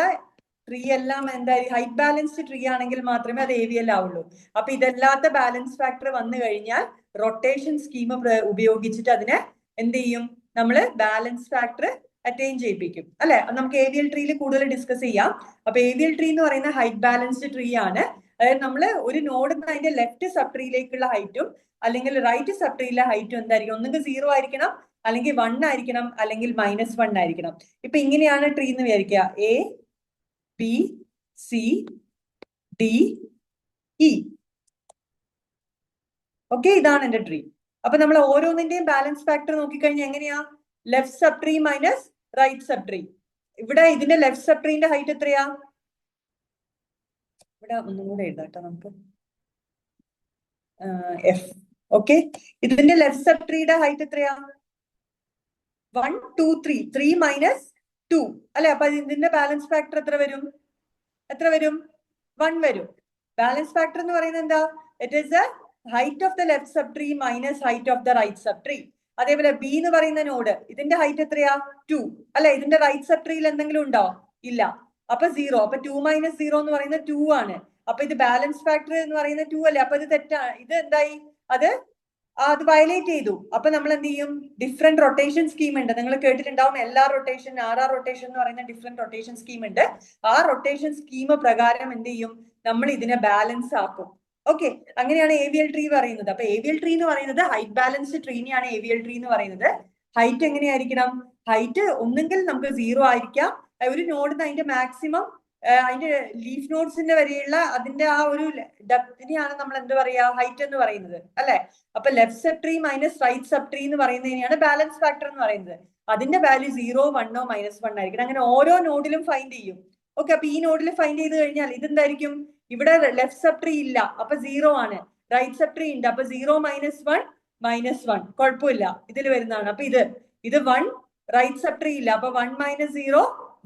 Speaker 3: ട്രീ എല്ലാം എന്തായാലും ഹൈറ്റ് ബാലൻസ്ഡ് ട്രീ ആണെങ്കിൽ മാത്രമേ അത് AVL ആവുള്ളൂ. അപ്പൊ ഇതല്ലാത്ത ബാലൻസ് ഫാക്ടർ വന്നു കഴിഞ്ഞാൽ റൊട്ടേഷൻ സ്കീം ഉപയോഗിച്ചിട്ട് അതിനെ എന്ത് ചെയ്യും, നമ്മള് ബാലൻസ് ഫാക്ടർ അറ്റൈൻ ചെയ്യിപ്പിക്കും അല്ലെ. നമുക്ക് AVL ട്രീയിൽ കൂടുതൽ ഡിസ്കസ് ചെയ്യാം. അപ്പൊ AVL ട്രീ എന്ന് പറയുന്ന ഹൈറ്റ് ബാലൻസ്ഡ് ട്രീ ആണ്. അതായത് നമ്മള് ഒരു നോഡിൽ നിന്ന് അതിന്റെ ലെഫ്റ്റ് സബ് ട്രീയിലേക്കുള്ള ഹൈറ്റും അല്ലെങ്കിൽ റൈറ്റ് സബ് ട്രീയിലെ ഹൈറ്റും എന്തായിരിക്കും, ഒന്നുകിൽ 0 ആയിരിക്കണം, അല്ലെങ്കിൽ 1 ആയിരിക്കണം, അല്ലെങ്കിൽ -1 ആയിരിക്കണം. ഇപ്പൊ ഇങ്ങനെയാണ് ട്രീ എന്ന് വിചാരിക്കുക, ABCDE. ഓക്കെ, ഇതാണ് എന്റെ ട്രീ. അപ്പൊ നമ്മൾ ഓരോന്നിന്റെയും ബാലൻസ് ഫാക്ടർ നോക്കിക്കഴിഞ്ഞാൽ എങ്ങനെയാ, left sub tree minus right sub tree. ഇവിടെ ഇതിന്റെ ലെഫ്റ്റ് സബ് ട്രീന്റെ ഹൈറ്റ് എത്രയാ, ഇവിടെ ഒന്നും കൂടെ എഴുതാട്ടോ നമുക്ക്, F. ഓക്കെ, ഇതിന്റെ ലെഫ്റ്റ് സബ് ട്രീയുടെ ഹൈറ്റ് എത്രയാ, 1, 2, 3, 3 - 2 അല്ലെ. അപ്പൊ ഇതിന്റെ ബാലൻസ് ഫാക്ടർ എത്ര വരും, 1 വരും. ബാലൻസ് ഫാക്ടർ എന്ന് പറയുന്നത് എന്താ, it is the height of the left sub tree minus height of the right sub tree. അതേപോലെ B എന്ന് പറയുന്ന നോഡ്, ഇതിന്റെ ഹൈറ്റ് എത്രയാ, 2 അല്ലെ. ഇതിന്റെ റൈറ്റ് സബ് ട്രീയിൽ എന്തെങ്കിലും ഉണ്ടോ, ഇല്ല. അപ്പൊ 0. അപ്പൊ 2 - 0 എന്ന് പറയുന്നത് 2 ആണ്. അപ്പൊ ഇത് ബാലൻസ് ഫാക്ടർ എന്ന് പറയുന്നത് 2 അല്ലേ. അപ്പൊ ഇത് തെറ്റാണ്. ഇത് എന്തായി, അത് വയലേറ്റ് ചെയ്തു. അപ്പൊ നമ്മൾ എന്ത് ചെയ്യും, ഡിഫറെന്റ് റൊട്ടേഷൻ സ്കീം ഉണ്ട്. നിങ്ങൾ കേട്ടിട്ടുണ്ടാവും, LR റൊട്ടേഷൻ, RR റൊട്ടേഷൻ എന്ന് പറയുന്ന ഡിഫറെന്റ് റൊട്ടേഷൻ സ്കീം ഉണ്ട്. ആ റൊട്ടേഷൻ സ്കീം പ്രകാരം എന്ത് ചെയ്യും, നമ്മൾ ഇതിനെ ബാലൻസ് ആക്കും. ഓക്കെ, അങ്ങനെയാണ് AVL ട്രീ പറയുന്നത്. അപ്പൊ AVL ട്രീ എന്ന് പറയുന്നത് ഹൈറ്റ് ബാലൻസ്ഡ് ട്രീനെയാണ് AVL ട്രീ എന്ന് പറയുന്നത്. ഹൈറ്റ് എങ്ങനെയായിരിക്കണം, ഹൈറ്റ് ഒന്നെങ്കിൽ നമുക്ക് 0 ആയിരിക്കാം, ഒരു നോഡിന് അതിന്റെ മാക്സിമം അതിന്റെ ലീഫ് നോഡ്സിന്റെ വരെയുള്ള അതിന്റെ ആ ഒരു ഡെപ്തിനെയാണ് നമ്മൾ എന്ത് പറയാ, ഹൈറ്റ് എന്ന് പറയുന്നത് അല്ലെ. അപ്പൊ left sub tree minus right sub tree എന്ന് പറയുന്നതിനെയാണ് ബാലൻസ് ഫാക്ടർ എന്ന് പറയുന്നത്. അതിന്റെ വാല്യൂ 0, 1 -1 ആയിരിക്കണം. അങ്ങനെ ഓരോ നോഡിലും ഫൈൻഡ് ചെയ്യും. ഓക്കെ, അപ്പൊ ഈ നോഡിൽ ഫൈൻഡ് ചെയ്ത് കഴിഞ്ഞാൽ ഇതെന്തായിരിക്കും, ഇവിടെ ലെഫ്റ്റ് സബ് ട്രീ ഇല്ല, അപ്പൊ 0 ആണ്. റൈറ്റ് സബ് ട്രീ ഉണ്ട്, അപ്പൊ 0 - 1 കുഴപ്പമില്ല, ഇതിൽ വരുന്നതാണ്. അപ്പൊ ഇത് 1, റൈറ്റ് സബ് ട്രീ ഇല്ല, അപ്പൊ 1 - 0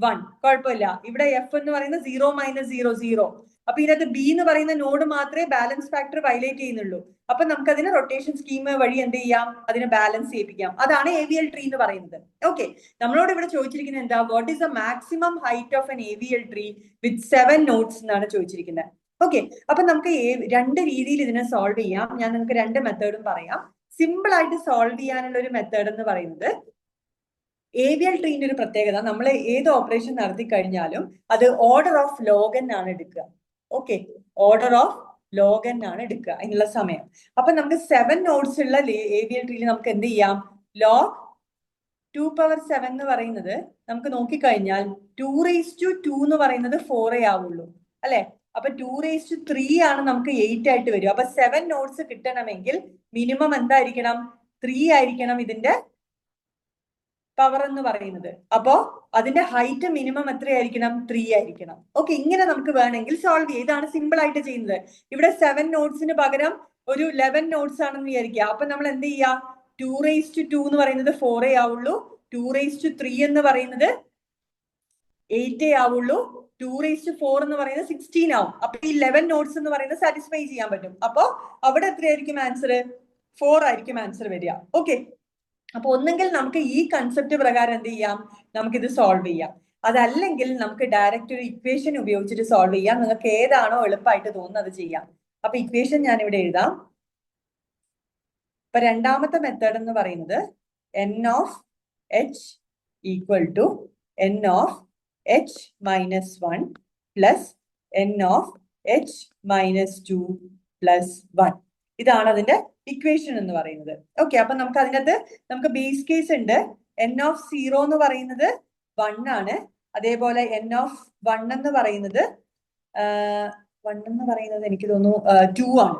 Speaker 3: 1 കുഴപ്പമില്ല. ഇവിടെ F എന്ന് പറയുന്നത് 0 - 0 0. അപ്പൊ ഇതിനകത്ത് B എന്ന് പറയുന്ന നോഡ് മാത്രമേ ബാലൻസ് ഫാക്ടർ വയലേറ്റ് ചെയ്യുന്നുള്ളൂ. അപ്പൊ നമുക്ക് അതിന് റൊട്ടേഷൻ സ്കീം വഴി എന്ത് ചെയ്യാം, അതിനെ ബാലൻസ് ചെയ്യിപ്പിക്കാം. അതാണ് AVL ട്രീ എന്ന് പറയുന്നത്. ഓക്കെ, നമ്മളോട് ഇവിടെ ചോദിച്ചിരിക്കുന്നത് എന്താ, what is the maximum height of N AVL tree with 7 nodes എന്നാണ് ചോദിച്ചിരിക്കുന്നത്. ഓക്കെ, അപ്പൊ നമുക്ക് രണ്ട് രീതിയിൽ ഇതിനെ സോൾവ് ചെയ്യാം. ഞാൻ നിങ്ങൾക്ക് രണ്ട് മെത്തേഡും പറയാം. സിമ്പിൾ ആയിട്ട് സോൾവ് ചെയ്യാനുള്ള ഒരു മെത്തേഡ് എന്ന് പറയുന്നത്, AVL ട്രീന്റെ ഒരു പ്രത്യേകത, നമ്മൾ ഏത് ഓപ്പറേഷൻ നടത്തി കഴിഞ്ഞാലും അത് ഓർഡർ ഓഫ് ലോഗൻ ആണ് എടുക്കുക. ഓക്കെ, ഓർഡർ ഓഫ് ലോഗൻ ആണ് എടുക്കുക അതിനുള്ള സമയം. അപ്പൊ നമുക്ക് 7 നോഡ്സ് ഉള്ള AVL ട്രീയിൽ നമുക്ക് എന്ത് ചെയ്യാം, log 2⁻7 എന്ന് പറയുന്നത് നമുക്ക് നോക്കിക്കഴിഞ്ഞാൽ 2⁻2 എന്ന് പറയുന്നത് 4 ആവുള്ളൂ അല്ലെ. അപ്പൊ 2⁻3 ആണ് നമുക്ക് 8 ആയിട്ട് വരും. അപ്പൊ 7 നോഡ്സ് കിട്ടണമെങ്കിൽ മിനിമം എന്തായിരിക്കണം, 3 ആയിരിക്കണം ഇതിന്റെ പവർ എന്ന് പറയുന്നത്. അപ്പോ അതിന്റെ ഹൈറ്റ് മിനിമം എത്രയായിരിക്കണം, 3 ആയിരിക്കണം. ഓക്കെ, ഇങ്ങനെ നമുക്ക് വേണമെങ്കിൽ സോൾവ് ചെയ്യാം. ഇതാണ് സിമ്പിൾ ആയിട്ട് ചെയ്യുന്നത്. ഇവിടെ 7 നോഡ്സിന് പകരം ഒരു 11 നോഡ്സ് ആണെന്ന് വിചാരിക്കുക. അപ്പൊ നമ്മൾ എന്ത് ചെയ്യാ, 2⁻2 എന്ന് പറയുന്നത് 4 ആവുള്ളൂ, 2⁻3 എന്ന് പറയുന്നത് 8 ആവുള്ളൂ, 2⁻4 എന്ന് പറയുന്നത് 16 ആവും. അപ്പൊ ഈ 11 നോഡ്സ് എന്ന് പറയുന്നത് സാറ്റിസ്ഫൈ ചെയ്യാൻ പറ്റും. അപ്പൊ അവിടെ എത്രയായിരിക്കും ആൻസർ, 4 ആയിരിക്കും ആൻസർ വരിക. ഓക്കെ, അപ്പൊ ഒന്നെങ്കിൽ നമുക്ക് ഈ കൺസെപ്റ്റ് പ്രകാരം എന്ത് ചെയ്യാം, നമുക്കിത് സോൾവ് ചെയ്യാം. അതല്ലെങ്കിൽ നമുക്ക് ഡയറക്റ്റ് ഒരു ഇക്വേഷൻ ഉപയോഗിച്ചിട്ട് സോൾവ് ചെയ്യാം. നിങ്ങൾക്ക് ഏതാണോ എളുപ്പമായിട്ട് തോന്നുന്നത് അത് ചെയ്യാം. അപ്പൊ ഇക്വേഷൻ ഞാൻ ഇവിടെ എഴുതാം. ഇപ്പൊ രണ്ടാമത്തെ മെത്തേഡ് എന്ന് പറയുന്നത് n of h equal to n of h minus 1 plus n of h minus 2 plus 1. ഇതാണ് അതിന്റെ ഇക്വേഷൻ എന്ന് പറയുന്നത്. ഓക്കെ, അപ്പൊ നമുക്ക് അതിനകത്ത് നമുക്ക് ബേസ് കേസ് ഉണ്ട്. n of 0 എന്ന് പറയുന്നത് 1 ആണ്. അതേപോലെ n of 1 എന്ന് പറയുന്നത് എനിക്ക് തോന്നുന്നു 2 ആണ്.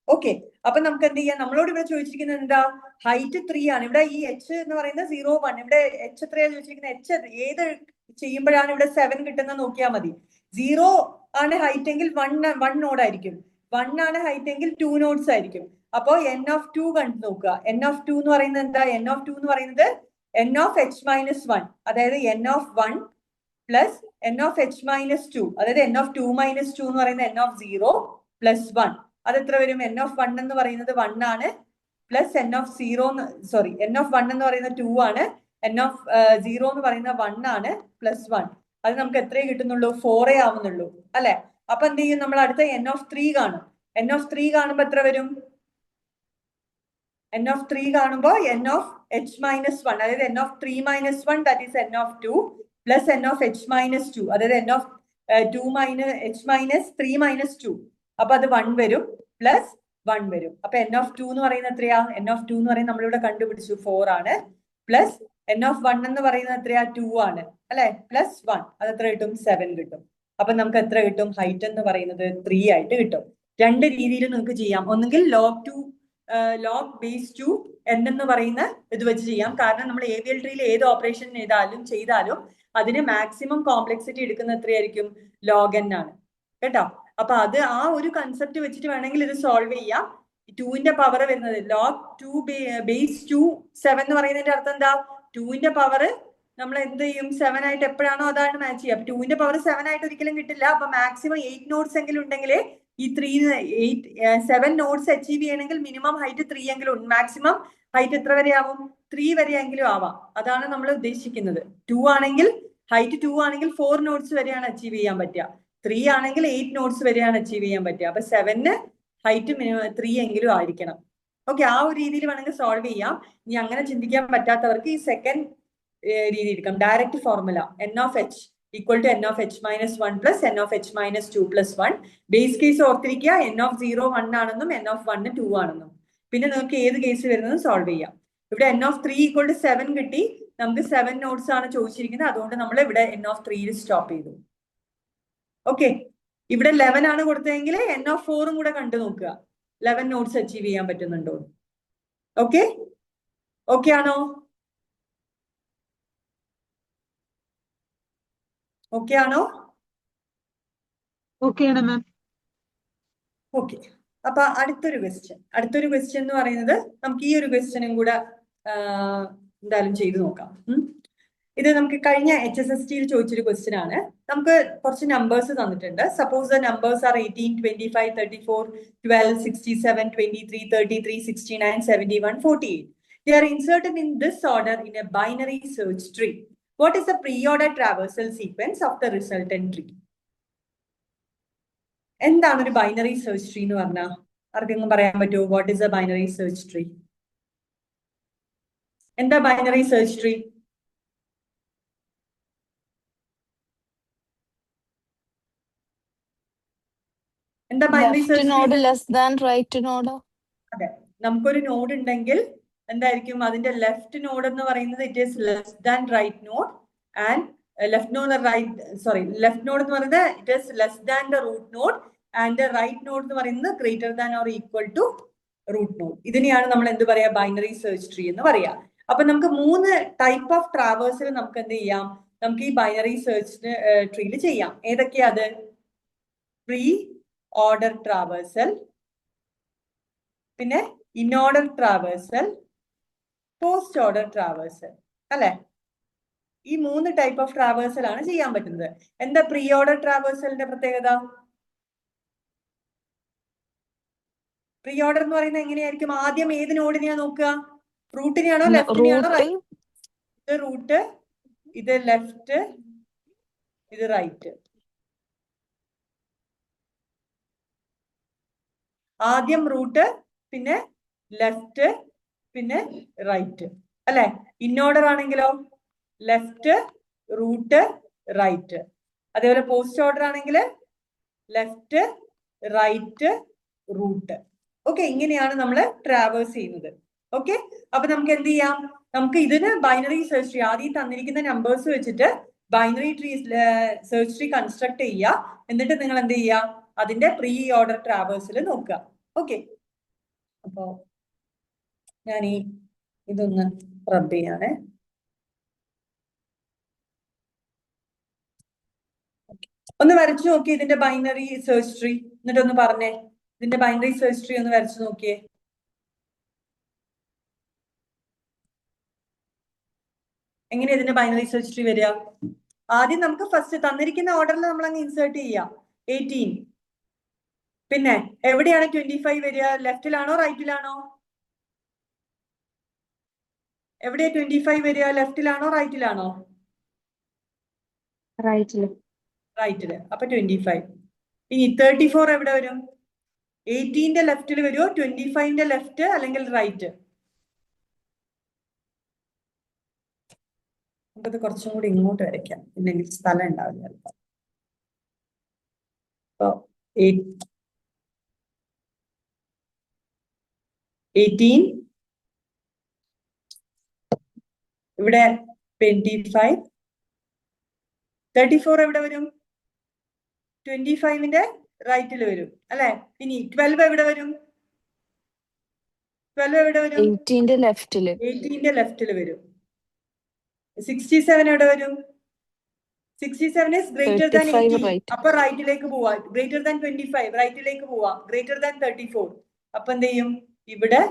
Speaker 3: ഓക്കെ, അപ്പൊ നമുക്ക് എന്ത് ചെയ്യാം, നമ്മളോട് ഇവിടെ ചോദിച്ചിരിക്കുന്നത് എന്താ, ഹൈറ്റ് 3 ആണ്. ഇവിടെ ഈ h എന്ന് പറയുന്നത് 0, 1. ഇവിടെ h എത്രയാണ് ചോദിച്ചിരിക്കുന്നത്, h ഏത് ചെയ്യുമ്പോഴാണ് ഇവിടെ 7 കിട്ടുന്നത് നോക്കിയാൽ മതി. 0 ആണ് ഹൈറ്റ് എങ്കിൽ 1 നോഡ് ആയിരിക്കും, 1 ആണ് ഹൈറ്റ് എങ്കിൽ 2 നോഡ്സ് ആയിരിക്കും. അപ്പോ n of 2 കണ്ടു നോക്കുക. n of 2 എന്ന് പറയുന്നത് എന്താ, n of 2 എന്ന് പറയുന്നത് N of H minus one, അതായത് N of one plus N of H minus two, അതായത് N of two minus two എന്ന് പറയുന്നത് N of zero plus one. അത് എത്ര വരും? എൻ ഓഫ് വൺ എന്ന് പറയുന്നത് 1 ആണ്, plus N of zero N of one എന്ന് പറയുന്നത് 2 ആണ്, എൻ ഓഫ് സീറോ എന്ന് പറയുന്നത് 1 ആണ്, പ്ലസ് 1. അത് നമുക്ക് എത്രയേ കിട്ടുന്നുള്ളൂ? 4 ആവുന്നുള്ളൂ അല്ലെ? അപ്പൊ എന്ത് ചെയ്യും? നമ്മൾ അടുത്ത എൻ ഓഫ് 3 കാണും. എൻ ഓഫ് 3 കാണുമ്പോ എത്ര വരും? എൻ ഓഫ് 3 കാണുമ്പോ N of H minus one, അതായത് N of 3 minus one, that is N of 2 plus N of H minus 2, അതായത് N of 2 minus H minus 3 minus 2. അപ്പൊ അത് 1 വരും, പ്ലസ് 1 വരും. അപ്പൊ എൻ ഓഫ് 2 എന്ന് പറയുന്നത് എത്രയാ? എൻ ഓഫ് 2 എന്ന് പറയുന്നത് നമ്മളിവിടെ കണ്ടുപിടിച്ചു 4 ആണ്, പ്ലസ് എൻ ഓഫ് 1 എന്ന് പറയുന്നത് എത്രയാ? 2 ആണ് അല്ലെ? പ്ലസ് 1, അത് എത്ര കിട്ടും? 7 കിട്ടും. അപ്പൊ നമുക്ക് എത്ര കിട്ടും? ഹൈറ്റ് എന്ന് പറയുന്നത് 3 ആയിട്ട് കിട്ടും. രണ്ട് രീതിയിൽ നിങ്ങൾക്ക് ചെയ്യാം. ഒന്നുകിൽ log base 2 n എന്ന് പറയുന്ന ഇത് വെച്ച് ചെയ്യാം. കാരണം നമ്മൾ AVL ട്രീയിൽ ഏത് ഓപ്പറേഷൻ ചെയ്താലും അതിന് മാക്സിമം കോംപ്ലക്സിറ്റി എടുക്കുന്ന എത്രയായിരിക്കും? log n ആണ് കേട്ടോ. അപ്പൊ അത് ആ ഒരു കൺസെപ്റ്റ് വെച്ചിട്ട് വേണമെങ്കിൽ ഇത് സോൾവ് ചെയ്യാം. 2ന്റെ പവർ വരുന്നത് log 2 base 2 7 എന്ന് പറയുന്നതിന്റെ അർത്ഥം എന്താ? 2ന്റെ പവർ നമ്മൾ എന്ത് ചെയ്യും? 7 ആയിട്ട് എപ്പോഴാണോ അതാണ് മാച്ച് ചെയ്യുക. അപ്പൊ 2ന്റെ പവർ 7 ആയിട്ട് ഒരിക്കലും കിട്ടില്ല. അപ്പൊ മാക്സിമം 8 നോട്ട്സ് എങ്കിലും ഉണ്ടെങ്കിൽ ഈ 7 നോട്ട്സ് അച്ചീവ് ചെയ്യണമെങ്കിൽ മിനിമം ഹൈറ്റ് 3 എങ്കിലും, മാക്സിമം ഹൈറ്റ് എത്ര വരെ ആവും? 3 വരെയെങ്കിലും ആവാം. അതാണ് നമ്മൾ ഉദ്ദേശിക്കുന്നത്. 2 ആണെങ്കിൽ ഹൈറ്റ് 2 ആണെങ്കിൽ 4 നോട്ട്സ് വരെയാണ് അച്ചീവ് ചെയ്യാൻ പറ്റുക. 3 ആണെങ്കിൽ 8 നോട്ട്സ് വരെയാണ് അച്ചീവ് ചെയ്യാൻ പറ്റുക. അപ്പൊ 7ന് ഹൈറ്റ് മിനിമം 3 എങ്കിലും ആയിരിക്കണം. ഓക്കെ, ആ ഒരു രീതിയിൽ വേണമെങ്കിൽ സോൾവ് ചെയ്യാം. ഇനി അങ്ങനെ ചിന്തിക്കാൻ പറ്റാത്തവർക്ക് ഈ സെക്കൻഡ് രീതി എടുക്കാം. Direct formula N of H equal to N of H minus one plus N of H minus two plus one. Base case ഓർത്തിരിക്കുക, എൻ ഓഫ് 0 1 ആണെന്നും എൻ ഓഫ് 1 2 ആണെന്നും. പിന്നെ നിങ്ങൾക്ക് ഏത് കേസ് വരുന്നതും സോൾവ് ചെയ്യാം. ഇവിടെ എൻ ഓഫ് 3 ഈക്വൽ ടു 7 കിട്ടി. നമുക്ക് 7 നോട്ട്സ് ആണ് ചോദിച്ചിരിക്കുന്നത്. അതുകൊണ്ട് നമ്മൾ ഇവിടെ എൻ ഓഫ് 3 സ്റ്റോപ്പ് ചെയ്തു. ഓക്കെ, ഇവിടെ 11 ആണ് കൊടുത്തതെങ്കിൽ എൻ ഓഫ് 4 കൂടെ കണ്ടു നോക്കുക, 11 നോട്ട്സ് അച്ചീവ് ചെയ്യാൻ പറ്റുന്നുണ്ടോ. ഓക്കെ, ഓക്കെ ആണോ? ഓക്കെ ആണോ?
Speaker 2: ഓക്കെ ആണ് മാം.
Speaker 3: ഓക്കെ, അപ്പൊ അടുത്തൊരു ക്വസ്റ്റ്യൻ എന്ന് പറയുന്നത് നമുക്ക് ഈ ഒരു ക്വസ്റ്റ്യനും കൂടെ എന്തായാലും ചെയ്തു നോക്കാം. ഇത് നമുക്ക് കഴിഞ്ഞ HSST-യിൽ ചോദിച്ചൊരു ക്വസ്റ്റ്യൻ ആണ്. നമുക്ക് കുറച്ച് നമ്പേഴ്സ് തന്നിട്ടുണ്ട്. Suppose the numbers are 18, 25, 34, 12, 67, 23, 33, 69, 71, 48. They are inserted in this order in a binary search tree. What is the pre-order traversal sequence of the resultant tree? എന്താണ് ഒരു ബൈനറി സെർച്ച് ട്രീ എന്ന് പറഞ്ഞാൽ? ആർക്കെങ്കിലും പറയാൻ പറ്റുമോ? What is a binary search tree? എന്താ binary search tree? എന്താ binary search tree?
Speaker 5: Less than right node.
Speaker 3: അതെ, നമുക്കൊരു നോഡ് ഉണ്ടെങ്കിൽ എന്തായിരിക്കും അതിന്റെ ലെഫ്റ്റ് നോഡ് എന്ന് പറയുന്നത് it is less than right node, and left node എന്ന് പറയുന്നത് it is less than the root node, and right node എന്ന് പറയുന്നത് greater than or equal to root node. ഇതിനെയാണ് നമ്മൾ എന്ത് പറയാ? ബൈനറി സെർച്ച് ട്രീ എന്ന് പറയാ. അപ്പൊ നമുക്ക് 3 ടൈപ്പ് ഓഫ് ട്രാവേഴ്സൽ നമുക്ക് എന്ത് ചെയ്യാം? നമുക്ക് ഈ ബൈനറി സെർച്ച് ട്രീയിൽ ചെയ്യാം. ഏതൊക്കെയാ അത്? പ്രീ ഓർഡർ ട്രാവേഴ്സൽ, പിന്നെ inorder traversal, post order traversal അല്ലെ? ഈ 3 ടൈപ്പ് ഓഫ് ട്രാവേഴ്സൽ ആണ് ചെയ്യാൻ പറ്റുന്നത്. എന്താ പ്രീ ഓർഡർ ട്രാവേഴ്സലിന്റെ പ്രത്യേകത? പ്രീ ഓർഡർ എന്ന് പറയുന്നത് എങ്ങനെയായിരിക്കും? ആദ്യം ഏത് നോഡിനെയാ നോക്കുക? റൂട്ടിനെയാണോ ലെഫ്റ്റിനെയാണോ? ഇത് റൂട്ട്, ഇത് ലെഫ്റ്റ്, ഇത് റൈറ്റ്. ആദ്യം റൂട്ട്, പിന്നെ ലെഫ്റ്റ്, പിന്നെ റൈറ്റ് അല്ലെ? ഇൻഓർഡർ ആണെങ്കിലോ ലെഫ്റ്റ്, റൂട്ട്, റൈറ്റ്. അതേപോലെ പോസ്റ്റ് ഓർഡർ ആണെങ്കിൽ ലെഫ്റ്റ്, റൈറ്റ്, റൂട്ട്. ഓക്കെ, ഇങ്ങനെയാണ് നമ്മൾ ട്രാവേഴ്സ് ചെയ്യുന്നത്. ഓക്കെ, അപ്പൊ നമുക്ക് എന്ത് ചെയ്യാം? നമുക്ക് ഇതിന് ബൈനറി സെർച്ച് ട്രീ, ആദ്യം തന്നിരിക്കുന്ന നമ്പേഴ്സ് വെച്ചിട്ട് binary tree search tree construct ചെയ്യുക. എന്നിട്ട് നിങ്ങൾ എന്ത് ചെയ്യുക? അതിന്റെ പ്രീ ഓർഡർ ട്രാവേഴ്സിൽ നോക്കുക. ഓക്കെ, അപ്പോ ഞാൻ ഇതൊന്ന് റബ്ബ് ചെയ്യാണ്. ഒന്ന് വരച്ചു നോക്കി ഇതിന്റെ ബൈനറി സെർച്ച് ട്രീ, എന്നിട്ടൊന്ന് പറഞ്ഞേ. ഇതിന്റെ ബൈനറി സെർച്ച് ട്രീ ഒന്ന് വരച്ചു നോക്കിയേ. എങ്ങനെയാ ഇതിന്റെ ബൈനറി സെർച്ച് ട്രീ വരിക? ആദ്യം നമുക്ക് ഫസ്റ്റ് തന്നിരിക്കുന്ന ഓർഡറിൽ നമ്മൾ അങ്ങ് ഇൻസേർട്ട് ചെയ്യാം 18. പിന്നെ എവിടെയാണ് 25 വരിക? ലെഫ്റ്റിലാണോ റൈറ്റിലാണോ? എവിടെയാ 25 വരിക? ലെഫ്റ്റിലാണോ റൈറ്റിലാണോ?
Speaker 4: റൈറ്റില്.
Speaker 3: റൈറ്റില്. അപ്പൊ 25. ഇനി 34 എവിടെ വരും? 18ന്റെ ലെഫ്റ്റിൽ വരുമോ 25ന്റെ ലെഫ്റ്റ് അല്ലെങ്കിൽ റൈറ്റ്? നമുക്കത് കുറച്ചും കൂടി ഇങ്ങോട്ട് വരയ്ക്കാം, ഇല്ലെങ്കിൽ സ്ഥലം ഉണ്ടാവില്ല. അപ്പൊ 18 ഇവിടെ 25. 34 എവിടെ വരും? 25ന്റെ റൈറ്റിൽ വരും അല്ലെ? ഇനി 12 എവിടെ വരും? 12 എവിടെ വരും?
Speaker 5: 18ന്റെ ലെഫ്റ്റില്.
Speaker 3: 18ന്റെ ലെഫ്റ്റിൽ വരും. 67 എവിടെ വരും? 67 is greater than
Speaker 5: 35
Speaker 3: 18.
Speaker 5: right.
Speaker 3: അപ്പൊ റൈറ്റിലേക്ക് പോവാ. greater than 25 റൈറ്റിലേക്ക് പോവാ. greater than 34 അപ്പൊ എന്ത് ചെയ്യും? ഇവിടെ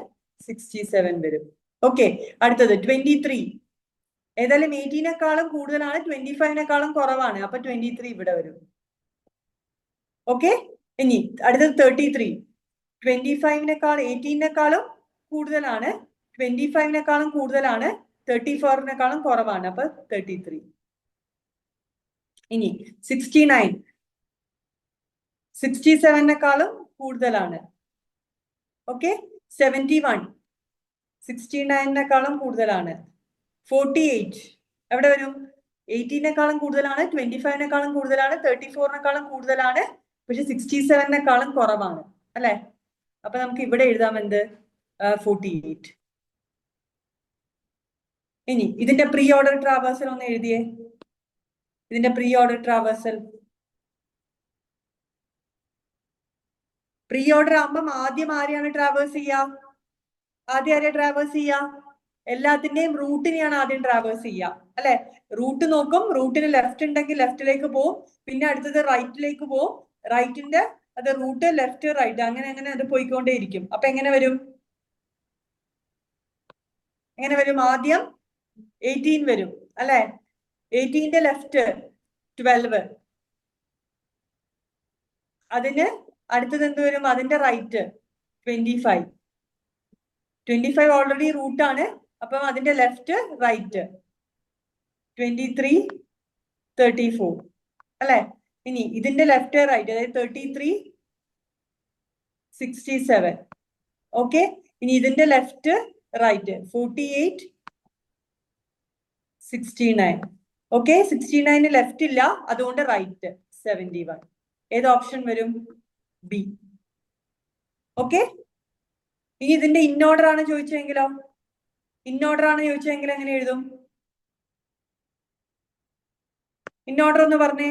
Speaker 3: 67 വരും. ഓക്കെ, അടുത്തത് 23. ഏതായാലും 18നേക്കാളും കൂടുതലാണ്, 25നേക്കാളും കുറവാണ്. അപ്പൊ 23 ഇവിടെ വരും. ഓക്കെ, ഇനി അടുത്തത് 33. 25നേക്കാൾ 18നേക്കാളും കൂടുതലാണ്, 25നേക്കാളും കൂടുതലാണ്, 34നേക്കാളും കുറവാണ്. അപ്പൊ 33. ഇനി 69. 67നേക്കാളും കൂടുതലാണ്. ഓക്കെ, 71. 69നേക്കാളും കൂടുതലാണ്. 48 എവിടെ വരും? 18നേക്കാളും കൂടുതലാണ്, 25നേക്കാളും കൂടുതലാണ്, 34നേക്കാളും കൂടുതലാണ്, പക്ഷെ 67നേക്കാളും കുറവാണ് അല്ലെ? അപ്പൊ നമുക്ക് ഇവിടെ എഴുതാം എന്ത്? 48. ഇനി ഇതിന്റെ പ്രീ ഓർഡർ ട്രാവേഴ്സൽ ഒന്ന് എഴുതിയേ. ഇതിന്റെ pre order traversal. Pre order ആകുമ്പം ആദ്യം ആരെയാണ് ട്രാവേഴ്സ് ചെയ്യുക? ആദ്യം ആരെയാ ട്രാവേഴ്സ് ചെയ്യുക? എല്ലാത്തിന്റെയും റൂട്ടിനെയാണ് ആദ്യം ട്രാവേഴ്സ് ചെയ്യുക അല്ലെ? റൂട്ട് നോക്കും, റൂട്ടിന് ലെഫ്റ്റ് ഉണ്ടെങ്കിൽ ലെഫ്റ്റിലേക്ക് പോവും, പിന്നെ അടുത്തത് റൈറ്റിലേക്ക് പോവും, റൈറ്റിന്റെ അത് റൂട്ട് ലെഫ്റ്റ് റൈറ്റ് അങ്ങനെ അങ്ങനെ അത് പോയിക്കൊണ്ടേയിരിക്കും. അപ്പൊ എങ്ങനെ വരും? എങ്ങനെ വരും? ആദ്യം 18 വരും അല്ലെ? 18ന്റെ ലെഫ്റ്റ് 12. അതിന് അടുത്തത് എന്ത് വരും? അതിന്റെ റൈറ്റ് 25. 25 ഓൾറെഡി റൂട്ടാണ്, അപ്പം അതിന്റെ ലെഫ്റ്റ് റൈറ്റ് 23, 34 അല്ലെ? ഇനി ഇതിന്റെ ലെഫ്റ്റ് റൈറ്റ്, അതായത് 33, 67. ഓക്കെ, ഇനി ഇതിന്റെ ലെഫ്റ്റ് റൈറ്റ് 48, 69. ഓക്കെ, 69 ലെഫ്റ്റ് ഇല്ല, അതുകൊണ്ട് റൈറ്റ് 71. ഏത് ഓപ്ഷൻ വരും? ബി. ഓക്കെ, ഇനി ഇതിന്റെ ഇന്നോർഡർ ആണ് ചോദിച്ചെങ്കിലോ? ഇന്നോർഡർ ആണ് ചോദിച്ചെങ്കിൽ എങ്ങനെ എഴുതും? ഇന്നോർഡർ ഒന്ന് പറഞ്ഞേ.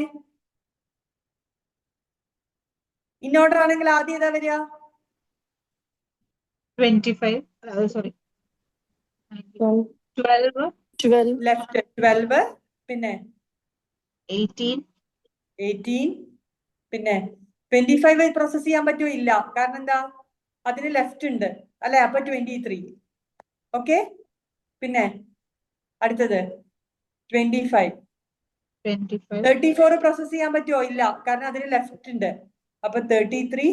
Speaker 3: ഇന്നോർഡർ ആണെങ്കിൽ ആദ്യം ഏതാ വരിക?
Speaker 2: 25 സോറി 12
Speaker 5: 12.
Speaker 3: ലെഫ്റ്റ് 12, പിന്നെ
Speaker 2: 18
Speaker 3: പിന്നെ 25 പ്രോസസ് ചെയ്യാൻ പറ്റുമോ? ഇല്ല, കാരണം എന്താ? അതിന് ലെഫ്റ്റ് ഉണ്ട് അല്ലെ? അപ്പൊ 23. ഓക്കെ, പിന്നെ അടുത്തത് 25. 34 പ്രോസസ് ചെയ്യാൻ പറ്റുമോ? ഇല്ല, കാരണം അതിന് ലെഫ്റ്റ് ഉണ്ട്. അപ്പൊ 33,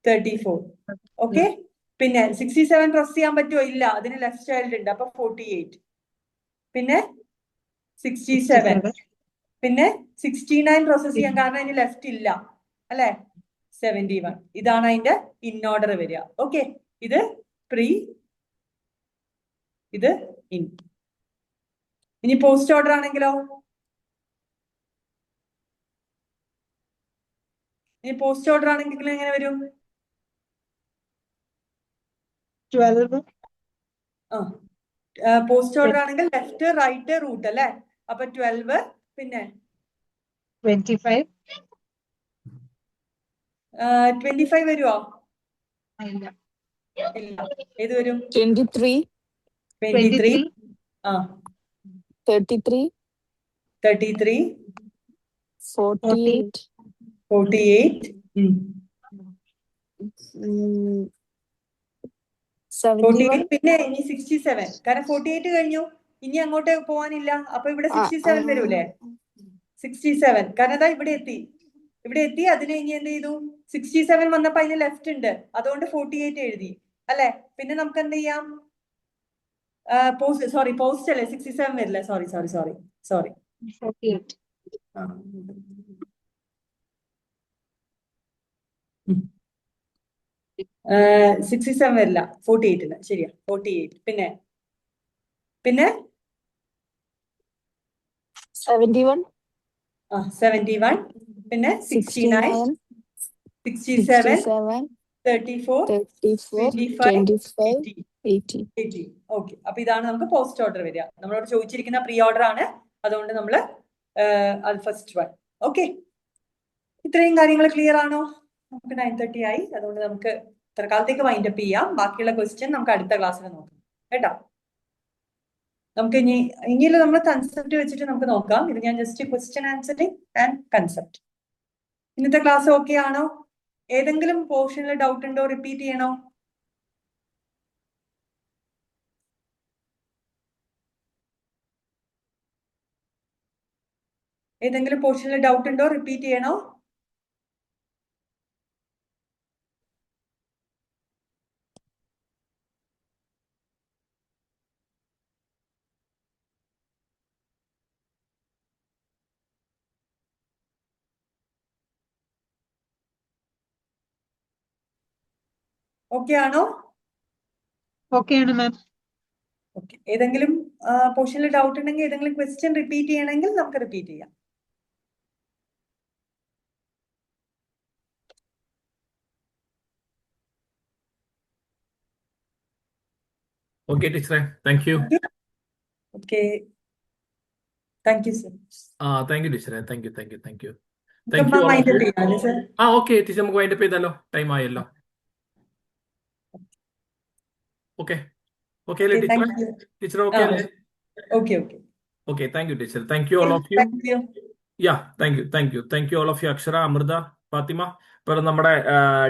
Speaker 3: 34. ഓക്കെ, പിന്നെ 67 പ്രോസസ് ചെയ്യാൻ പറ്റുമോ? ഇല്ല, അതിന് ലെഫ്റ്റ് ചൈൽഡ് ഉണ്ട്. അപ്പൊ 48. പിന്നെ 67. പിന്നെ 69 പ്രോസസ് ചെയ്യാൻ, കാരണം അതിന് ലെഫ്റ്റ് ഇല്ല അല്ലെ? 71. ഇതാണ് അതിന്റെ ഇൻഓർഡർ വരിക. ഓക്കെ, ഇത് പ്രീ, ഇത് ഇൻ. ഇനി പോസ്റ്റ് ഓർഡർ ആണെങ്കിലോ? ഇനി പോസ്റ്റ് ഓർഡർ ആണെങ്കിൽ എങ്ങനെ വരും?
Speaker 2: 12
Speaker 3: പോസ്റ്റ് ഓർഡർ ആണെങ്കിൽ ലെഫ്റ്റ് റൈറ്റ് റൂട്ട് അല്ലെ? അപ്പൊ 12, പിന്നെ
Speaker 2: 25
Speaker 3: 25 വരുമോ?
Speaker 2: ഇല്ല.
Speaker 3: ഇല്ല. ഏത് വരും?
Speaker 5: 23.
Speaker 3: 23.
Speaker 5: 33.
Speaker 3: 33.
Speaker 5: 48.
Speaker 3: 48.
Speaker 5: 71.
Speaker 3: പിന്നെ ഇനി 67, കാരണം 48 കഴിഞ്ഞു. ഇനി അങ്ങോട്ട് പോവാനില്ല. അപ്പൊ ഇവിടെ 67 വരൂലേ? 67. കാരണം അതാ ഇവിടെ എത്തി. അതിന് ഇനി എന്ത് ചെയ്തു? 67 വന്നപ്പോ അതിന് ലെഫ്റ്റ് ഉണ്ട്, അതുകൊണ്ട് 48 എഴുതി അല്ലെ. പിന്നെ നമുക്ക് എന്ത് ചെയ്യാം? പോസ്റ്റ് അല്ലേ, 67 വരില്ല. സോറി
Speaker 2: 48.
Speaker 3: 67 വരില്ല, 48 ശരിയാ, 48. പിന്നെ
Speaker 5: 71,
Speaker 3: 71, പിന്നെ 69, 67, 34, 25, 80. ഓക്കെ, അപ്പൊ ഇതാണ് നമുക്ക് പോസ്റ്റ് ഓർഡർ വരിക. നമ്മളോട് ചോദിച്ചിരിക്കുന്ന പ്രീ ഓർഡർ ആണ്, അതുകൊണ്ട് നമ്മള് അത് ഫസ്റ്റ് വൺ. ഓക്കെ, ഇത്രയും കാര്യങ്ങൾ ക്ലിയർ ആണോ? നമുക്ക് 9:30 ആയി, അതുകൊണ്ട് നമുക്ക് തൽക്കാലത്തേക്ക് വൈൻഡപ്പ് ചെയ്യാം. ബാക്കിയുള്ള ക്വസ്റ്റ്യൻ നമുക്ക് അടുത്ത ക്ലാസ്സിൽ നോക്കാം കേട്ടോ. നമുക്ക് ഇനിയുള്ള നമ്മൾ കൺസെപ്റ്റ് വെച്ചിട്ട് നമുക്ക് നോക്കാം. ഇത് ഞാൻ just question answering and concept. ഇന്നത്തെ ക്ലാസ് ഓക്കെ ആണോ? ഏതെങ്കിലും പോർഷനിൽ ഡൗട്ട് ഉണ്ടോ? റിപ്പീറ്റ് ചെയ്യണോ? ഏതെങ്കിലും പോർഷനിൽ ഡൗട്ട് ഉണ്ടോ? റിപ്പീറ്റ് ചെയ്യണോ? ഓക്കെ ആണോ?
Speaker 2: ഓക്കെ ആണ് മാം.
Speaker 3: ഓക്കെ, ഏതെങ്കിലും പോർഷനിൽ ഡൗട്ട് ഉണ്ടെങ്കിൽ, ഏതെങ്കിലും ക്വസ്റ്റ്യൻ റിപ്പീറ്റ് ചെയ്യണമെങ്കിൽ നമുക്ക് റിപ്പീറ്റ് ചെയ്യാം.
Speaker 1: ഓക്കെ ടീച്ചറെ, thank you.
Speaker 3: Okay, thank you sir.
Speaker 1: Thank you ടീച്ചറെ, താങ്ക് യു.
Speaker 3: മൈൻഡപ്പ് ചെയ്യാം സർ.
Speaker 1: ഓക്കെ ടീച്ചർ, നമുക്ക് വൈൻഡപ്പ് ചെയ്താലോ? ടൈം ആയല്ലോ. ഓക്കെ അല്ലേ ടീച്ചറെ? ടീച്ചർ ഓക്കെ അല്ലേ? Okay, thank you teacher. Thank you all of you. Thank you all of you. Akshara, Amrita, Fathima. ഇപ്പോൾ നമ്മുടെ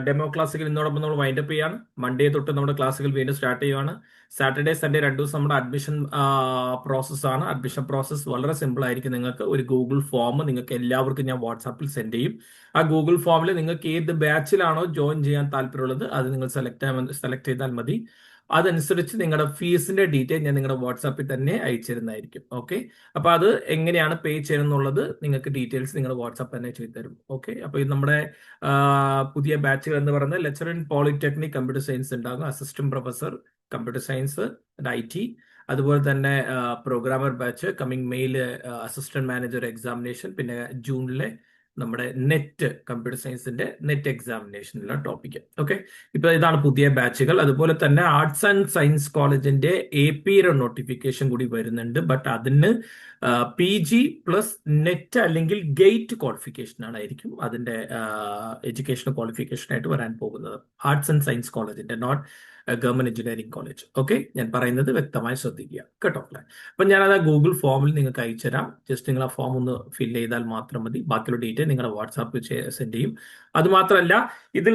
Speaker 1: ഡെമോ ക്ലാസ്സുകൾ ഇന്നോടൊപ്പം നമ്മൾ വൈൻഡപ്പ് ചെയ്യാണ്. മൺഡേ തൊട്ട് നമ്മുടെ ക്ലാസ്സുകൾ വീണ്ടും സ്റ്റാർട്ട് ചെയ്യുകയാണ്. സാറ്റർഡേ സൺഡേ 2 ദിവസം നമ്മുടെ അഡ്മിഷൻ പ്രോസസ്സാണ്. അഡ്മിഷൻ പ്രോസസ്സ് വളരെ സിമ്പിൾ ആയിരിക്കും. നിങ്ങൾക്ക് ഒരു ഗൂഗിൾ ഫോം നിങ്ങൾക്ക് എല്ലാവർക്കും ഞാൻ വാട്സാപ്പിൽ സെൻഡ് ചെയ്യും. ആ ഗൂഗിൾ ഫോമിൽ നിങ്ങൾക്ക് ഏത് ബാച്ചിലാണോ ജോയിൻ ചെയ്യാൻ താല്പര്യമുള്ളത് അത് നിങ്ങൾ സെലക്ട് ചെയ്താൽ മതി. അതനുസരിച്ച് നിങ്ങളുടെ ഫീസിന്റെ ഡീറ്റെയിൽ ഞാൻ നിങ്ങളുടെ വാട്സാപ്പിൽ തന്നെ അയച്ചു തരുന്നതായിരിക്കും. ഓക്കെ, അപ്പൊ അത് എങ്ങനെയാണ് പേ ചെയ്യുന്നുള്ളത് നിങ്ങൾക്ക് ഡീറ്റെയിൽസ് നിങ്ങളുടെ വാട്സാപ്പ് തന്നെ ചെയ്തു തരും. ഓക്കെ, അപ്പൊ ഇത് നമ്മുടെ പുതിയ ബാച്ചുകൾ എന്ന് പറയുന്നത് lecture in polytechnic computer science ഉണ്ടാകും, assistant professor computer science IT, അതുപോലെ തന്നെ programmer batch, coming mail assistant manager examination, പിന്നെ ജൂണിലെ നമ്മുടെ നെറ്റ് കമ്പ്യൂട്ടർ സയൻസിന്റെ നെറ്റ് എക്സാമിനേഷനുള്ള ടോപ്പിക്. ഓക്കെ, ഇപ്പൊ ഇതാണ് പുതിയ ബാച്ചുകൾ. അതുപോലെ തന്നെ ആർട്സ് ആൻഡ് സയൻസ് കോളേജിന്റെ APയുടെ നോട്ടിഫിക്കേഷൻ കൂടി വരുന്നുണ്ട്. ബട്ട് അതിന് PG പ്ലസ് നെറ്റ് അല്ലെങ്കിൽ ഗേറ്റ് ക്വാളിഫിക്കേഷൻ ആയിരിക്കും അതിന്റെ എഡ്യൂക്കേഷൻ ക്വാളിഫിക്കേഷൻ ആയിട്ട് വരാൻ പോകുന്നത്. ആർട്സ് ആൻഡ് സയൻസ് കോളേജിന്റെ, not government engineering college. Okay, ഞാൻ പറയുന്നത് വ്യക്തമായി ശ്രദ്ധിക്കുക കേട്ടോ. അപ്പൊ ഞാനത് ഗൂഗിൾ ഫോമിൽ നിങ്ങൾക്ക് അയച്ചുതരാം. ജസ്റ്റ് നിങ്ങൾ ആ ഫോം ഒന്ന് ഫില്ല് ചെയ്താൽ മാത്രം മതി. ബാക്കിയുള്ള ഡീറ്റെയിൽ നിങ്ങളുടെ വാട്സാപ്പിൽ സെൻഡ് ചെയ്യും. അതുമാത്രമല്ല, ഇതിൽ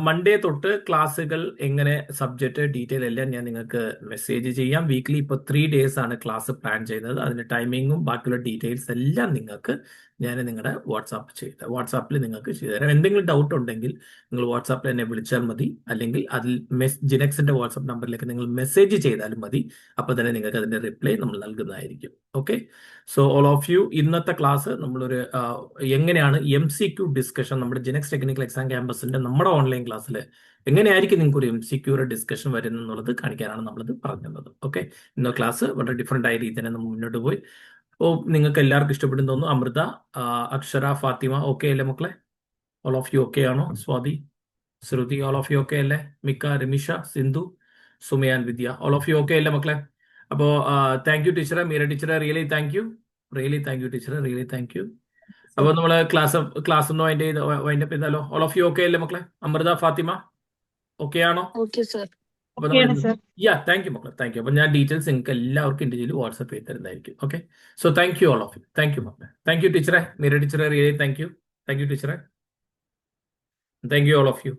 Speaker 1: മൺഡേ തൊട്ട് ക്ലാസ്സുകൾ എങ്ങനെ സബ്ജക്റ്റ് ഡീറ്റെയിൽ എല്ലാം ഞാൻ നിങ്ങൾക്ക് മെസ്സേജ് ചെയ്യാം. വീക്ക്ലി ഇപ്പോൾ 3 days ആണ് ക്ലാസ് പ്ലാൻ ചെയ്യുന്നത്. അതിന്റെ ടൈമിങ്ങും ബാക്കിയുള്ള ഡീറ്റെയിൽസ് എല്ലാം നിങ്ങൾക്ക് ഞാൻ നിങ്ങളുടെ വാട്സാപ്പിൽ നിങ്ങൾക്ക് ചെയ്തുതരാം. എന്തെങ്കിലും ഡൗട്ട് ഉണ്ടെങ്കിൽ നിങ്ങൾ വാട്സാപ്പിൽ എന്നെ വിളിച്ചാൽ മതി, അല്ലെങ്കിൽ അതിൽ ജിനെക്സിന്റെ വാട്സാപ്പ് നമ്പറിലേക്ക് നിങ്ങൾ മെസ്സേജ് ചെയ്താലും മതി. അപ്പോൾ തന്നെ നിങ്ങൾക്ക് അതിന്റെ റിപ്ലൈ നമ്മൾ നൽകുന്നതായിരിക്കും. Okay, so all of you, ഇന്നത്തെ ക്ലാസ് നമ്മളൊരു എങ്ങനെയാണ് MCQ ഡിസ്കഷൻ നമ്മുടെ ജിനെക്സ് ടെക്നിക്കൽ എക്സാം ക്യാമ്പസിന്റെ നമ്മുടെ ഓൺലൈൻ ക്ലാസ്സിൽ എങ്ങനെയായിരിക്കും നിങ്ങൾക്ക് ഒരു MCQ ഡിസ്കഷൻ വരുന്നുള്ളത് കാണിക്കാനാണ് നമ്മളിത് പറഞ്ഞത്. ഓക്കെ, ഇന്ന ക്ലാസ് വളരെ ഡിഫറെന്റ് ആയ രീതിയിൽ നമ്മൾ മുന്നോട്ട് പോയി. നിങ്ങൾക്ക് എല്ലാവർക്കും ഇഷ്ടപ്പെടുന്നു തോന്നുന്നു. അമൃത, അക്ഷര, ഫാത്തിമ ഓക്കെ അല്ലേ മക്കളെ? ഓൾ ഓഫ് യു ഓക്കെ ആണോ? സ്വാതി, ശ്രുതി, ഓൾ ഓഫ് യു ഓക്കെ അല്ലേ? മിക്ക, രമിഷ, സിന്ധു, സുമയാൻ, വിദ്യ, ഓൾ ഓഫ് യു ഓക്കെ അല്ലേ മക്കളെ? അപ്പോ താങ്ക് യു ടീച്ചറെ, മീര ടീച്ചറെ, റിയലി താങ്ക് യു ടീച്ചറെ, റിയലി താങ്ക് യു. അപ്പൊ നമ്മള് ക്ലാസ് ഒന്ന് വൈൻഡപ്പ് ചെയ്താലോ? ഓൾ ഓഫ് യു ഓക്കെ അല്ലേ മക്കളെ? അമൃത, ഫാത്തിമ ഓക്കെ ആണോ?
Speaker 5: Okay, sir.
Speaker 1: അപ്പൊ
Speaker 2: ഓക്കെയാണ് സർ.
Speaker 1: താങ്ക് യു മക്കളെ, താങ്ക് യു. അപ്പൊ ഞാൻ ഡീറ്റെയിൽസ് നിങ്ങൾക്ക് എല്ലാവർക്കും ഇൻഡിവിജ്വലി വാട്സ്ആപ്പ് ചെയ്ത് തരുന്നതായിരിക്കും. Okay, so thank you all of you. Thank you മക്കളെ. താങ്ക് യു ടീച്ചറെ, മീര ടീച്ചറെ, റിയലി താങ്ക് യു ടീച്ചറെ. Thank you all of U.